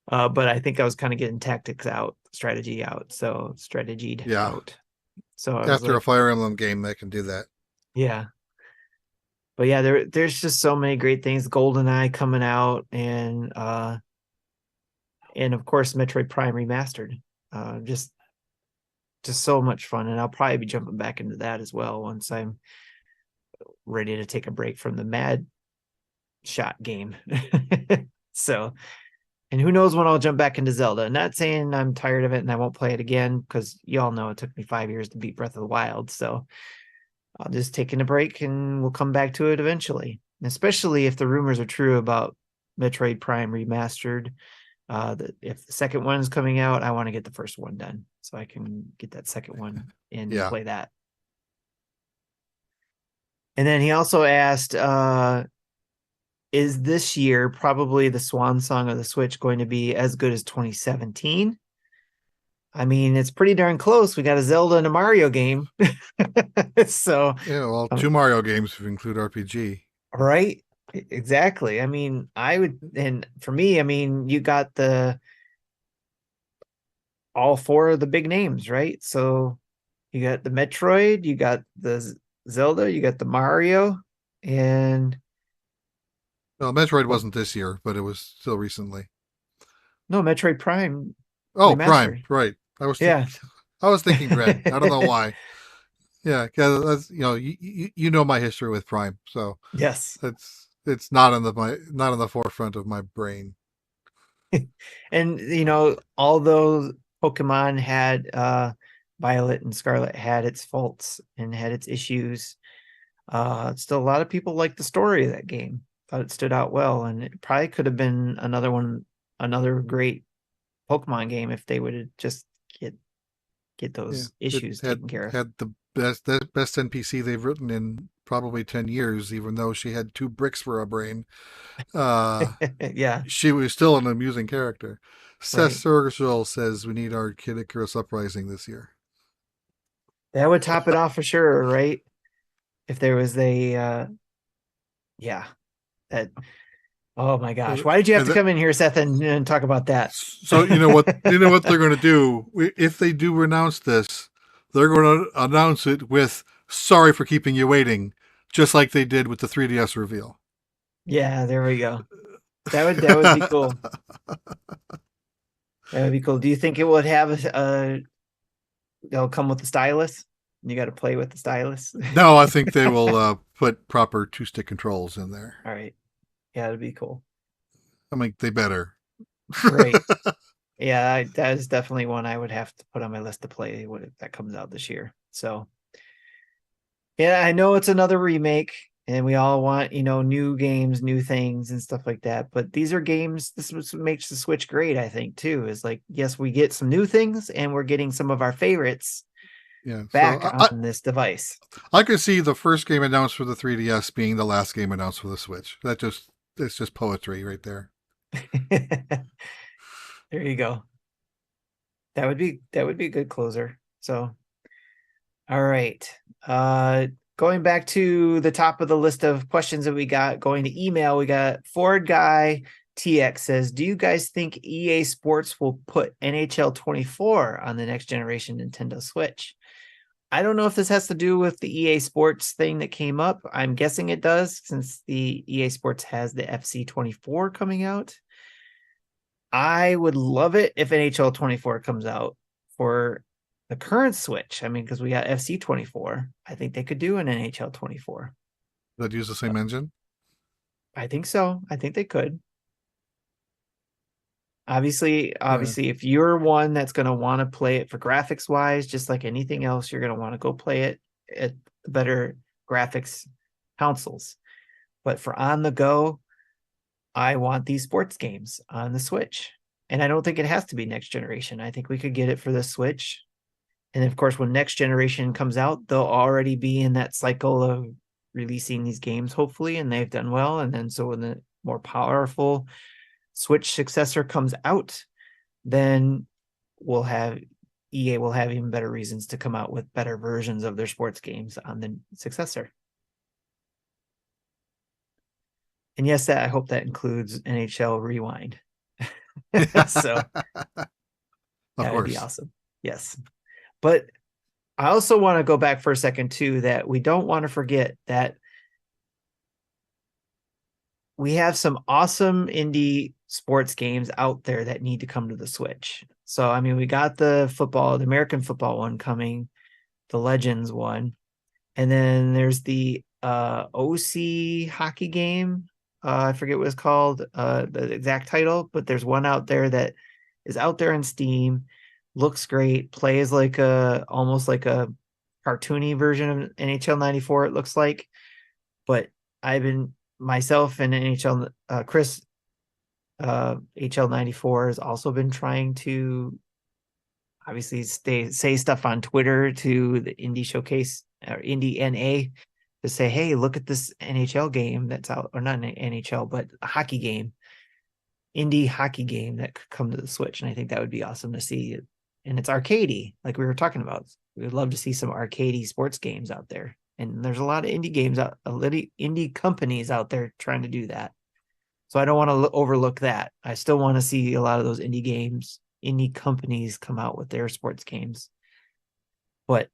But I think I was kind of getting tactics out, strategied out. So after a Fire Emblem game that can do that. Yeah. But yeah, there's just so many great things. GoldenEye coming out, and of course Metroid Prime Remastered. Just so much fun, and I'll probably be jumping back into that as well once I'm ready to take a break from the Mad Shot game. So, and who knows when I'll jump back into Zelda. Not saying I'm tired of it and I won't play it again, because you all know it took me 5 years to beat Breath of the Wild. So I'll just take a break and we'll come back to it eventually. Especially if the rumors are true about Metroid Prime Remastered. If the second one's coming out, I want to get the first one done so I can get that second one and play that. And then he also asked, is this year probably the swan song of the Switch going to be as good as 2017? I mean, it's pretty darn close. We got a Zelda and a Mario game. So, Yeah, well, two Mario games if you include RPG. right? Exactly. I mean, I would, and for me, I mean, you got the all four of the big names, right? So you got the Metroid, you got the Zelda, you got the Mario, and Well, Metroid well, wasn't this year, but it was still recently. no, Metroid Prime Oh, Prime, remastered. right. Yeah. I was thinking Dread. I don't know why. Yeah, because that's you know my history with Prime, so Yes. it's not on the forefront of my brain. And although Pokemon had Violet and Scarlet had its faults and had its issues, still a lot of people liked the story of that game. Thought it stood out well, and it probably could have been another great Pokemon game if they would have just get Yeah, those it issues taken care of. had the best NPC they've written in probably 10 years, even though she had two bricks for a brain. Uh, Yeah, she was still an amusing character. Seth right. Sergel says we need our Kid Icarus Uprising this year. That would top it off for sure, right? If there was yeah, that. Oh my gosh, why did you have And to come in here, Seth, and talk about that? so you know what they're going to do if they do announce this. They're going to announce it with "Sorry for keeping you waiting," just like they did with the 3DS reveal. Yeah, there we go. That would be cool. That would be cool. Do you think it would have they'll come with the stylus? You got to play with the stylus. No, I think they will put proper two-stick controls in there. All right. Yeah, that'd be cool. I mean, they better. Right. Yeah, that is definitely one I would have to put on my list to play when that comes out this year. So, yeah, I know it's another remake and we all want, new games, new things and stuff like that. But these are games, this is what makes the Switch great, I think, too, is like, yes, we get some new things and we're getting some of our favorites Yeah, so back on this device. I could see the first game announced for the 3DS being the last game announced for the Switch. It's just poetry right there. There you go. That would be a good closer. So, all right. Going back to the top of the list of questions that we got, going to email, we got Ford Guy TX says, do you guys think EA Sports will put NHL 24 on the next generation Nintendo Switch? I don't know if this has to do with the EA Sports thing that came up. I'm guessing it does, since the EA Sports has the FC 24 coming out. I would love it if NHL 24 comes out for the current Switch. I mean, because we got FC 24. I think they could do an NHL 24. That use the same engine? I think so. I think they could. Obviously, Yeah. if you're one that's going to want to play it for graphics wise, just like anything else, you're going to want to go play it at better graphics consoles. But for on the go, I want these sports games on the Switch. And I don't think it has to be next generation. I think we could get it for the Switch. And of course, when next generation comes out, they'll already be in that cycle of releasing these games, hopefully, and they've done well. And then so when the more powerful Switch successor comes out, then EA will have even better reasons to come out with better versions of their sports games on the successor. And yes, I hope that includes NHL Rewind. So that would be awesome. Yes. But I also want to go back for a second too, that we don't want to forget that we have some awesome indie sports games out there that need to come to the Switch. So, I mean, we got the American football one coming, the Legends one. And then there's the OC hockey game. I forget what it's called, the exact title, but there's one out there that is out there in Steam, looks great, plays like almost like a cartoony version of NHL 94, it looks like. But I've been myself and NHL Chris HL 94 has also been trying to obviously say stuff on Twitter to the Indie Showcase or Indie NA to say, hey, look at this NHL game that's out, or not an NHL, but a hockey game, indie hockey game that could come to the Switch. And I think that would be awesome to see. And it's arcadey, like we were talking about. We'd love to see some arcadey sports games out there. And there's a lot of indie games out, a little indie companies out there trying to do that. So I don't want to overlook that. I still want to see a lot of those indie games, indie companies come out with their sports games. But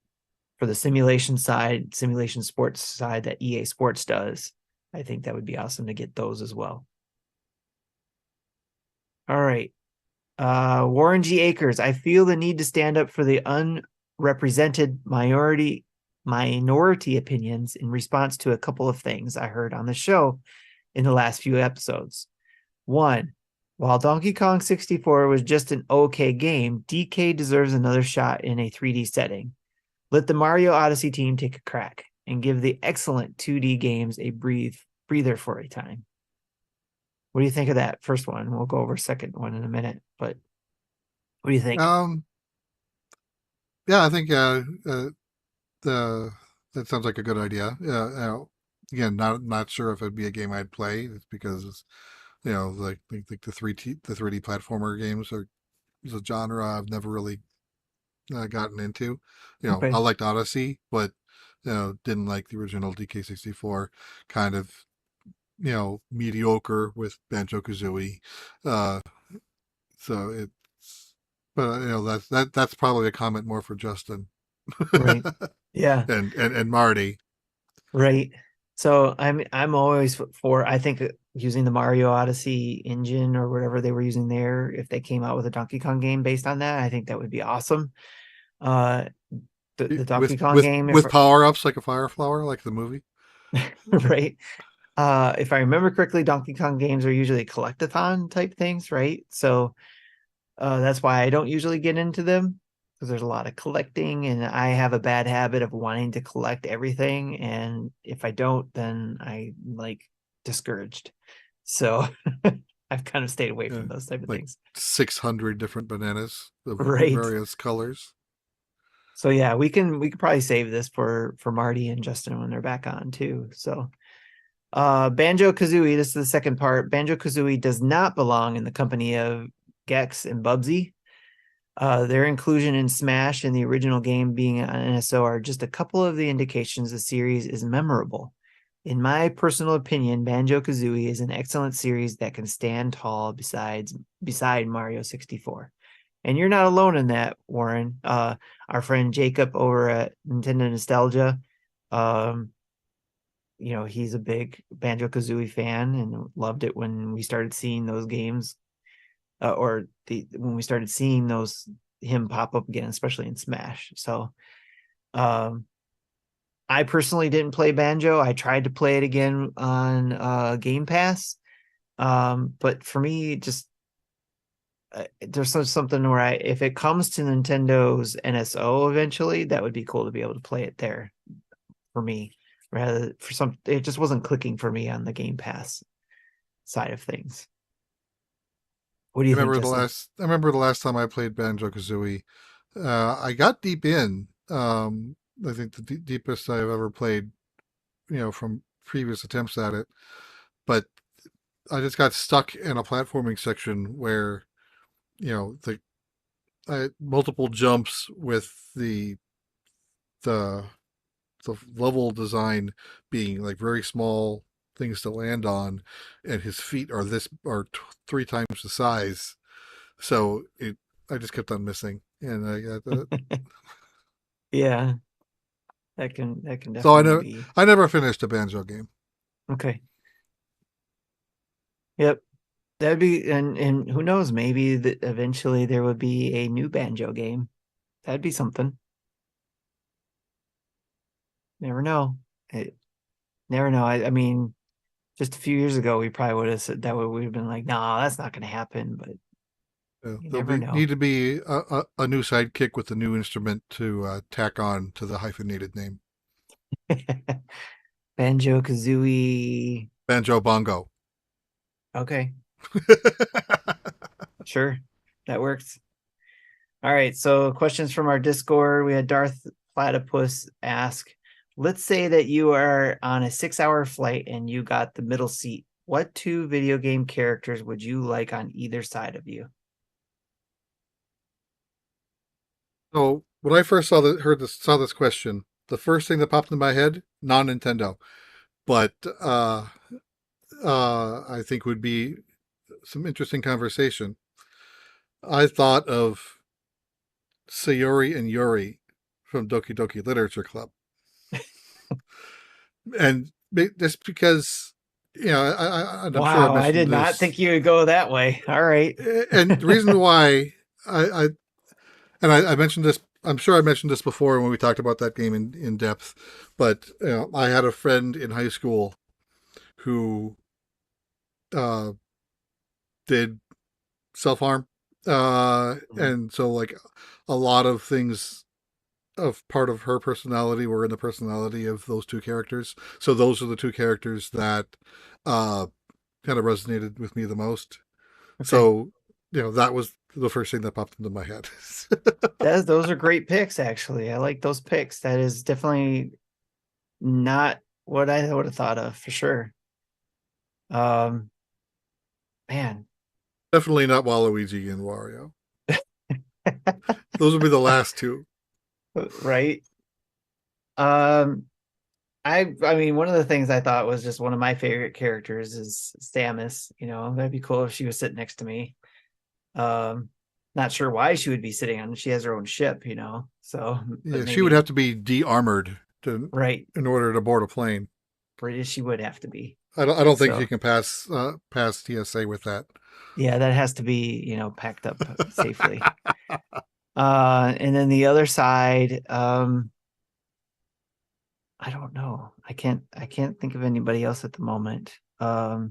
for the simulation side, simulation sports side that EA Sports does, I think that would be awesome to get those as well. All right. Warren G. Akers, I feel the need to stand up for the unrepresented minority opinions in response to a couple of things I heard on the show in the last few episodes. One, while Donkey Kong 64 was just an okay game, DK deserves another shot in a 3D setting. Let the Mario Odyssey team take a crack and give the excellent 2D games a breather for a time. What do you think of that first one? We'll go over second one in a minute, but what do you think? Yeah, I think that sounds like a good idea. Again, not sure if it'd be a game I'd play. It's because like the 3D platformer games is a genre I've never really gotten into. Okay. I liked Odyssey, but didn't like the original DK64. Kind of mediocre with Banjo Kazooie. So it's, but that's probably a comment more for Justin. Right. Yeah. and Marty. Right. So I'm always for, I think using the Mario Odyssey engine or whatever they were using there, if they came out with a Donkey Kong game based on that, I think that would be awesome. The Donkey Kong game, with power ups like a fire flower, like the movie. right? If I remember correctly, Donkey Kong games are usually collectathon type things, right? So that's why I don't usually get into them, because there's a lot of collecting, and I have a bad habit of wanting to collect everything. And if I don't, then I like discouraged. So I've kind of stayed away from those type of like things. 600 different bananas of Right. various colors. So yeah, we could probably save this for Marty and Justin when they're back on too. So Banjo Kazooie, this is the second part. Banjo Kazooie does not belong in the company of Gex and Bubsy. Their inclusion in Smash and the original game being on NSO are just a couple of the indications the series is memorable. In my personal opinion, Banjo Kazooie is an excellent series that can stand tall beside Mario 64. And you're not alone in that, Warren. Our friend Jacob over at Nintendo Nostalgia, he's a big Banjo Kazooie fan and loved it when we started seeing those games, when we started seeing him pop up again, especially in Smash. So, I personally didn't play Banjo. I tried to play it again on Game Pass, but for me, just there's something where if it comes to Nintendo's NSO eventually, that would be cool to be able to play it there for me. Rather it just wasn't clicking for me on the Game Pass side of things. What do you think, Justin? I remember the last time I played Banjo Kazooie. I got deep in. I think the deepest I've ever played, from previous attempts at it. But I just got stuck in a platforming section where, the multiple jumps with the level design being like very small things to land on, and his feet are 3 times the size. So I just kept on missing, and I got that. Yeah, that can So definitely be. I never finished a Banjo game. Okay. Yep. That'd be, and who knows, maybe that eventually there would be a new Banjo game. That'd be something. Never know. Never know. I mean, just a few years ago, we probably would have said that would have been like, no, that's not going to happen. But you never know. Need to be a new sidekick with a new instrument to tack on to the hyphenated name. Banjo Kazooie. Banjo Bongo. Okay. Sure. That works. All right. So questions from our Discord. We had Darth Platypus ask, let's say that you are on a 6-hour flight and you got the middle seat. What 2 video game characters would you like on either side of you? So when I first saw this question, the first thing that popped in my head, non-Nintendo, but I think would be some interesting conversation. I thought of Sayori and Yuri from Doki Doki Literature Club, and just because I'm sure I Wow, I did mentioned not this, think you would go that way. All right. and the reason why I mentioned this. I'm sure I mentioned this before when we talked about that game in depth, but I had a friend in high school who uh, did self harm, and so like a lot of things of part of her personality were in the personality of those 2 characters. So those are the 2 characters that uh, kind of resonated with me the most. Okay. So that was the first thing that popped into my head. Those are great picks, actually. I like those picks. That is definitely not what I would have thought of for sure. Um, man, Definitely not Waluigi and Wario. Those would be the last 2. right? Um, I mean, one of the things I thought was just one of my favorite characters is Samus. That'd be cool if she was sitting next to me. Um, not sure why she would be sitting on. She has her own ship, So, but Yeah, she would maybe have to be de-armored right, in order to board a plane. British. She would have to be. I don't think So, she can pass TSA with that. yeah, that has to be, packed up safely. And then the other side, I don't know. I can't think of anybody else at the moment. How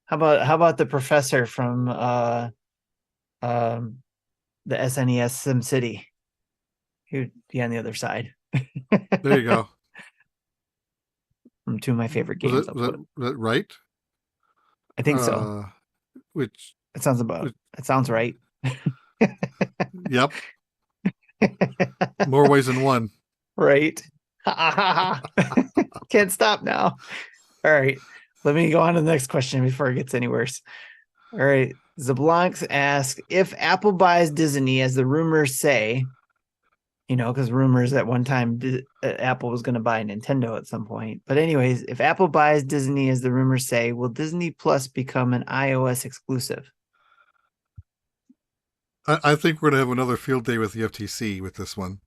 about the professor from um the SNES SimCity? He would be on the other side. There you go. From 2 of my favorite Was games, it I'll was put it, it. was it right? I think so. Uh, which, It sounds right. yep, more ways than one. Right. Can't stop now. All right. Let me go on to the next question before it gets any worse. All right. Zablanx asks, if Apple buys Disney, as the rumors say, because rumors at one time Apple was going to buy Nintendo at some point. But anyways, if Apple buys Disney, as the rumors say, will Disney Plus become an iOS exclusive? I think we're gonna have another field day with the FTC with this one.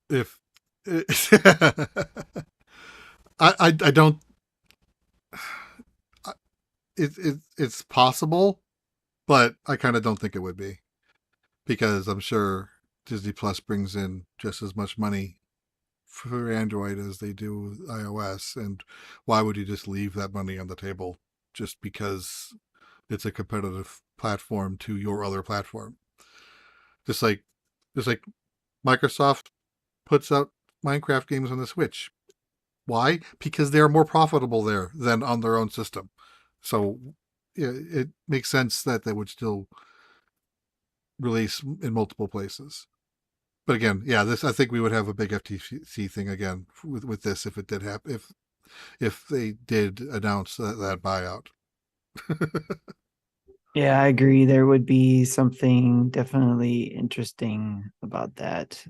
If I don't, it's possible, but I kind of don't think it would be, because I'm sure Disney Plus brings in just as much money for Android as they do with iOS, and why would you just leave that money on the table just because it's a competitive platform to your other platform? Just like just like Microsoft puts out Minecraft games on the Switch. Why? Because they're more profitable there than on their own system. So yeah, it makes sense that they would still release in multiple places. But again, yeah, this I think we would have a big FTC thing again with this if it did happen, if they did announce that buyout. Yeah, I agree. There would be something definitely interesting about that.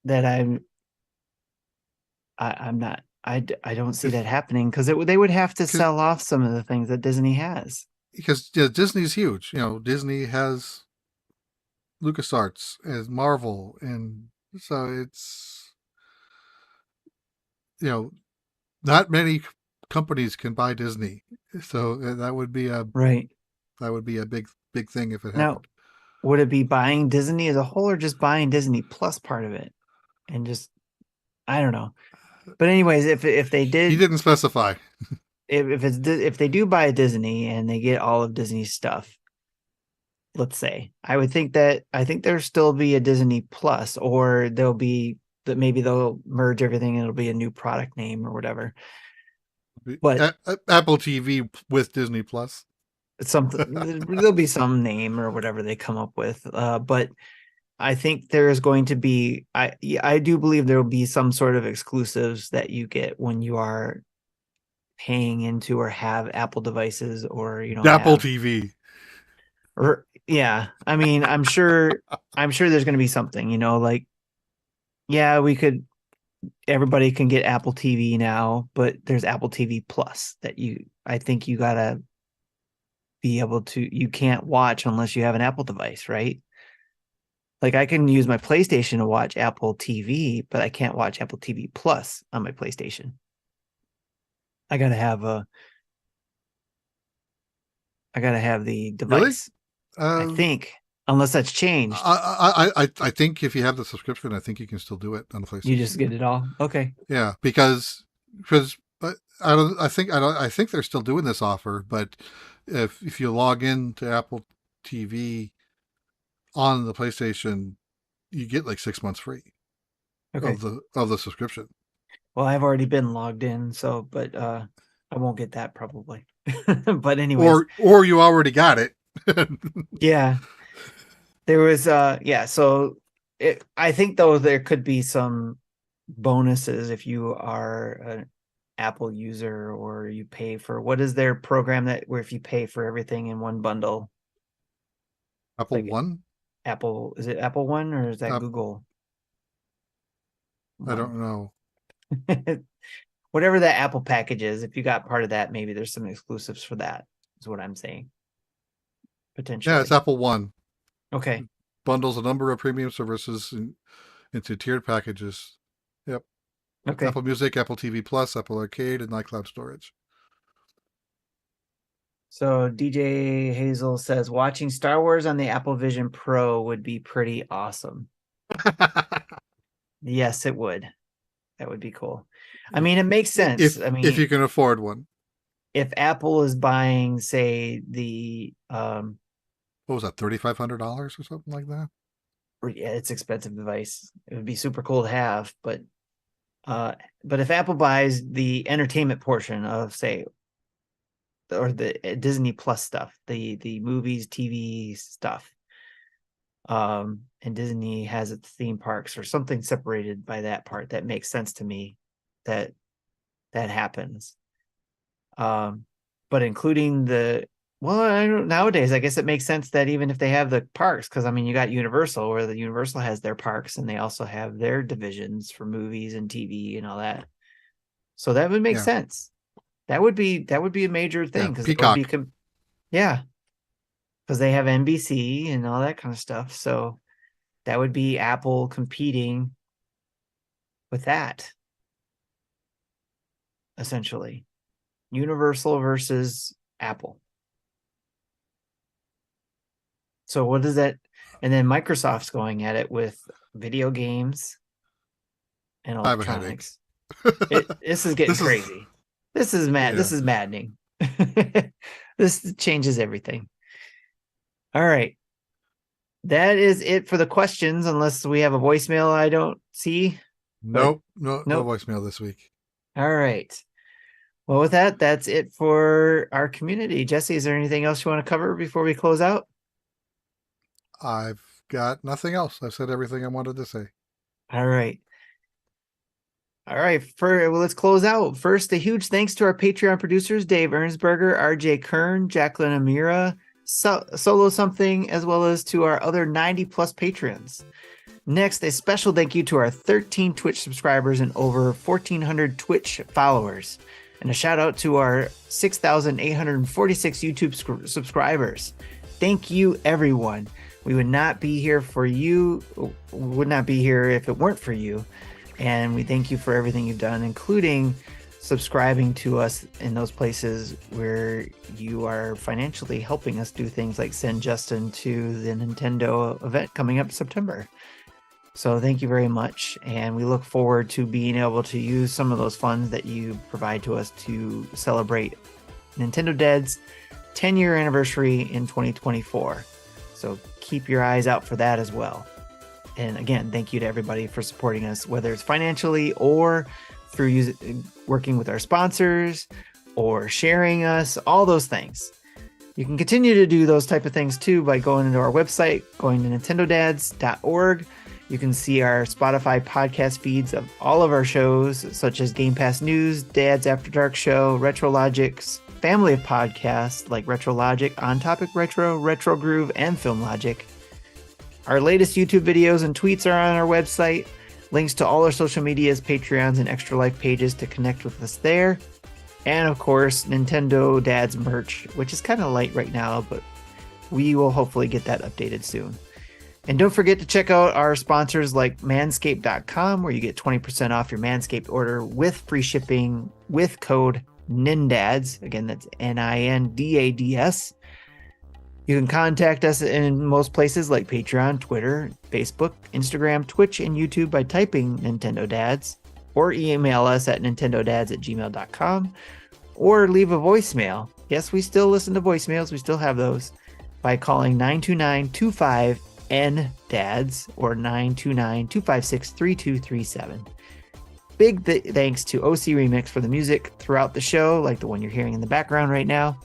That I'm not. I don't see that happening because they would have to Because sell off some of the things that Disney has. yeah, Disney's huge. Disney has LucasArts as Marvel, and so it's you know not many companies can buy Disney. So Right. that would be a big thing if it Now, happened. would it be buying Disney as a whole or just buying Disney Plus part of it? And just I don't know. But anyways, if they He did didn't specify. if they do buy Disney and they get all of Disney's stuff, let's say, I think there'll still be a Disney Plus, or there'll be that maybe they'll merge everything and it'll be a new product name or whatever. But Apple TV with Disney Plus. something. There'll be some name or whatever they come up with. But I think there is going to be. I do believe there will be some sort of exclusives that you get when you are paying into or have Apple devices, or Apple have, TV. or yeah. I mean, I'm sure there's going to be something. Like, yeah, everybody can get Apple TV now, but there's Apple TV Plus that I think you gotta be able to, you can't watch unless you have an Apple device, right? Like, I can use my PlayStation to watch Apple TV, but I can't watch Apple TV Plus on my PlayStation. I gotta have the Really? device. I think, unless that's changed. I think if you have the subscription, I think you can still do it on the PlayStation. You just get it all. Okay. Yeah, because I think they're still doing this offer, but if you log in to Apple TV on the PlayStation, you get like 6 months free Okay. of the subscription. Well, I've already been logged in, so but I won't get that probably. But anyways, or you already got it. yeah. There was so I think though there could be some bonuses if you are an Apple user, or you pay for, what is their program that where if you pay for everything in one bundle? Apple Like One? Apple, is it Apple One or is that Uh, Google I One? don't know. Whatever that Apple package is, if you got part of that, maybe there's some exclusives for that, is what I'm saying. Potentially. Yeah, it's Apple One. Okay. Bundles a number of premium services into tiered packages. Yep. Okay. Apple Music, Apple TV Plus, Apple Arcade, and iCloud storage. So DJ Hazel says watching Star Wars on the Apple Vision Pro would be pretty awesome. Yes, it would. That would be cool. I mean, it makes sense. If you can afford one. If Apple is buying, say, the what was that, $3,500 or something like that? Yeah, it's an expensive device. It would be super cool to have, but if Apple buys the entertainment portion of, say, or the Disney Plus stuff, the movies, TV stuff, and Disney has its theme parks or something separated by that part, that makes sense to me that happens. But including I don't, nowadays, I guess it makes sense that even if they have the parks, because I mean, you got Universal, where the Universal has their parks, and they also have their divisions for movies and TV and all that. So that would make sense. That would be a major thing, because Peacock. because they have NBC and all that kind of stuff. So that would be Apple competing with that, essentially. Universal versus Apple. So what is that? And then Microsoft's going at it with video games and electronics. This is getting crazy. This is mad. Yeah. This is maddening. This changes everything. All right. That is it for the questions, unless we have a voicemail I don't see. Nope. No voicemail this week. All right. Well, with that, that's it for our community. Jesse, is there anything else you want to cover before we close out? I've got nothing else. I've said everything I wanted to say. All right. Let's close out. First, a huge thanks to our Patreon producers, Dave Ernsberger, RJ Kern, Jacqueline Amira, Solo Something, as well as to our other 90 plus patrons. Next, a special thank you to our 13 Twitch subscribers and over 1,400 Twitch followers. And a shout out to our 6,846 YouTube subscribers. Thank you, everyone. We would not be here for you. Would not be here if it weren't for you. And we thank you for everything you've done, including subscribing to us in those places where you are financially helping us do things like send Justin to the Nintendo event coming up September. So thank you very much. And we look forward to being able to use some of those funds that you provide to us to celebrate Nintendo Dead's 10-year anniversary in 2024. So keep your eyes out for that as well. And again, thank you to everybody for supporting us, whether it's financially or through working with our sponsors or sharing us, all those things. You can continue to do those type of things too by going into our website, going to nintendodads.org. You can see our Spotify podcast feeds of all of our shows, such as Game Pass News, Dad's After Dark Show, Retro Logic's family of podcasts like Retro Logic, On Topic Retro, Retro Groove, and Film Logic. Our latest YouTube videos and tweets are on our website. Links to all our social medias, Patreons, and Extra Life pages to connect with us there. And of course, Nintendo Dad's merch, which is kind of light right now, but we will hopefully get that updated soon. And don't forget to check out our sponsors like manscaped.com, where you get 20% off your Manscaped order with free shipping with code NINDADS. Again, that's NINDADS. You can contact us in most places like Patreon, Twitter, Facebook, Instagram, Twitch, and YouTube by typing Nintendo Dads, or email us at nintendodads@gmail.com, or leave a voicemail. Yes, we still listen to voicemails. We still have those by calling 929-25-NDADS or 929-256-3237. Big thanks to OC Remix for the music throughout the show, like the one you're hearing in the background right now.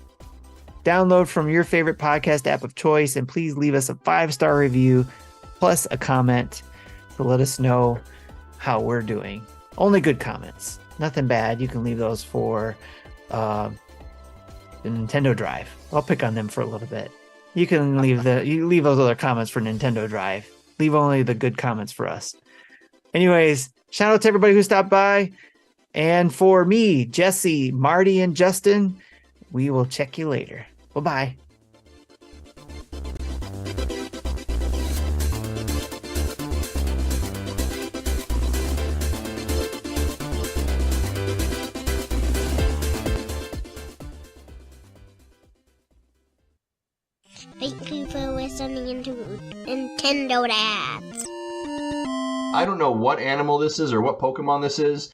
Download from your favorite podcast app of choice, and please leave us a 5-star review plus a comment to let us know how we're doing. Only good comments, nothing bad. You can leave those for the Nintendo Drive. I'll pick on them for a little bit. You can leave those other comments for Nintendo Drive. Leave only the good comments for us. Anyways, shout out to everybody who stopped by. And for me, Jesse, Marty, and Justin, we will check you later. Bye-bye. Thank you for listening to Nintendo Dads. I don't know what animal this is or what Pokemon this is,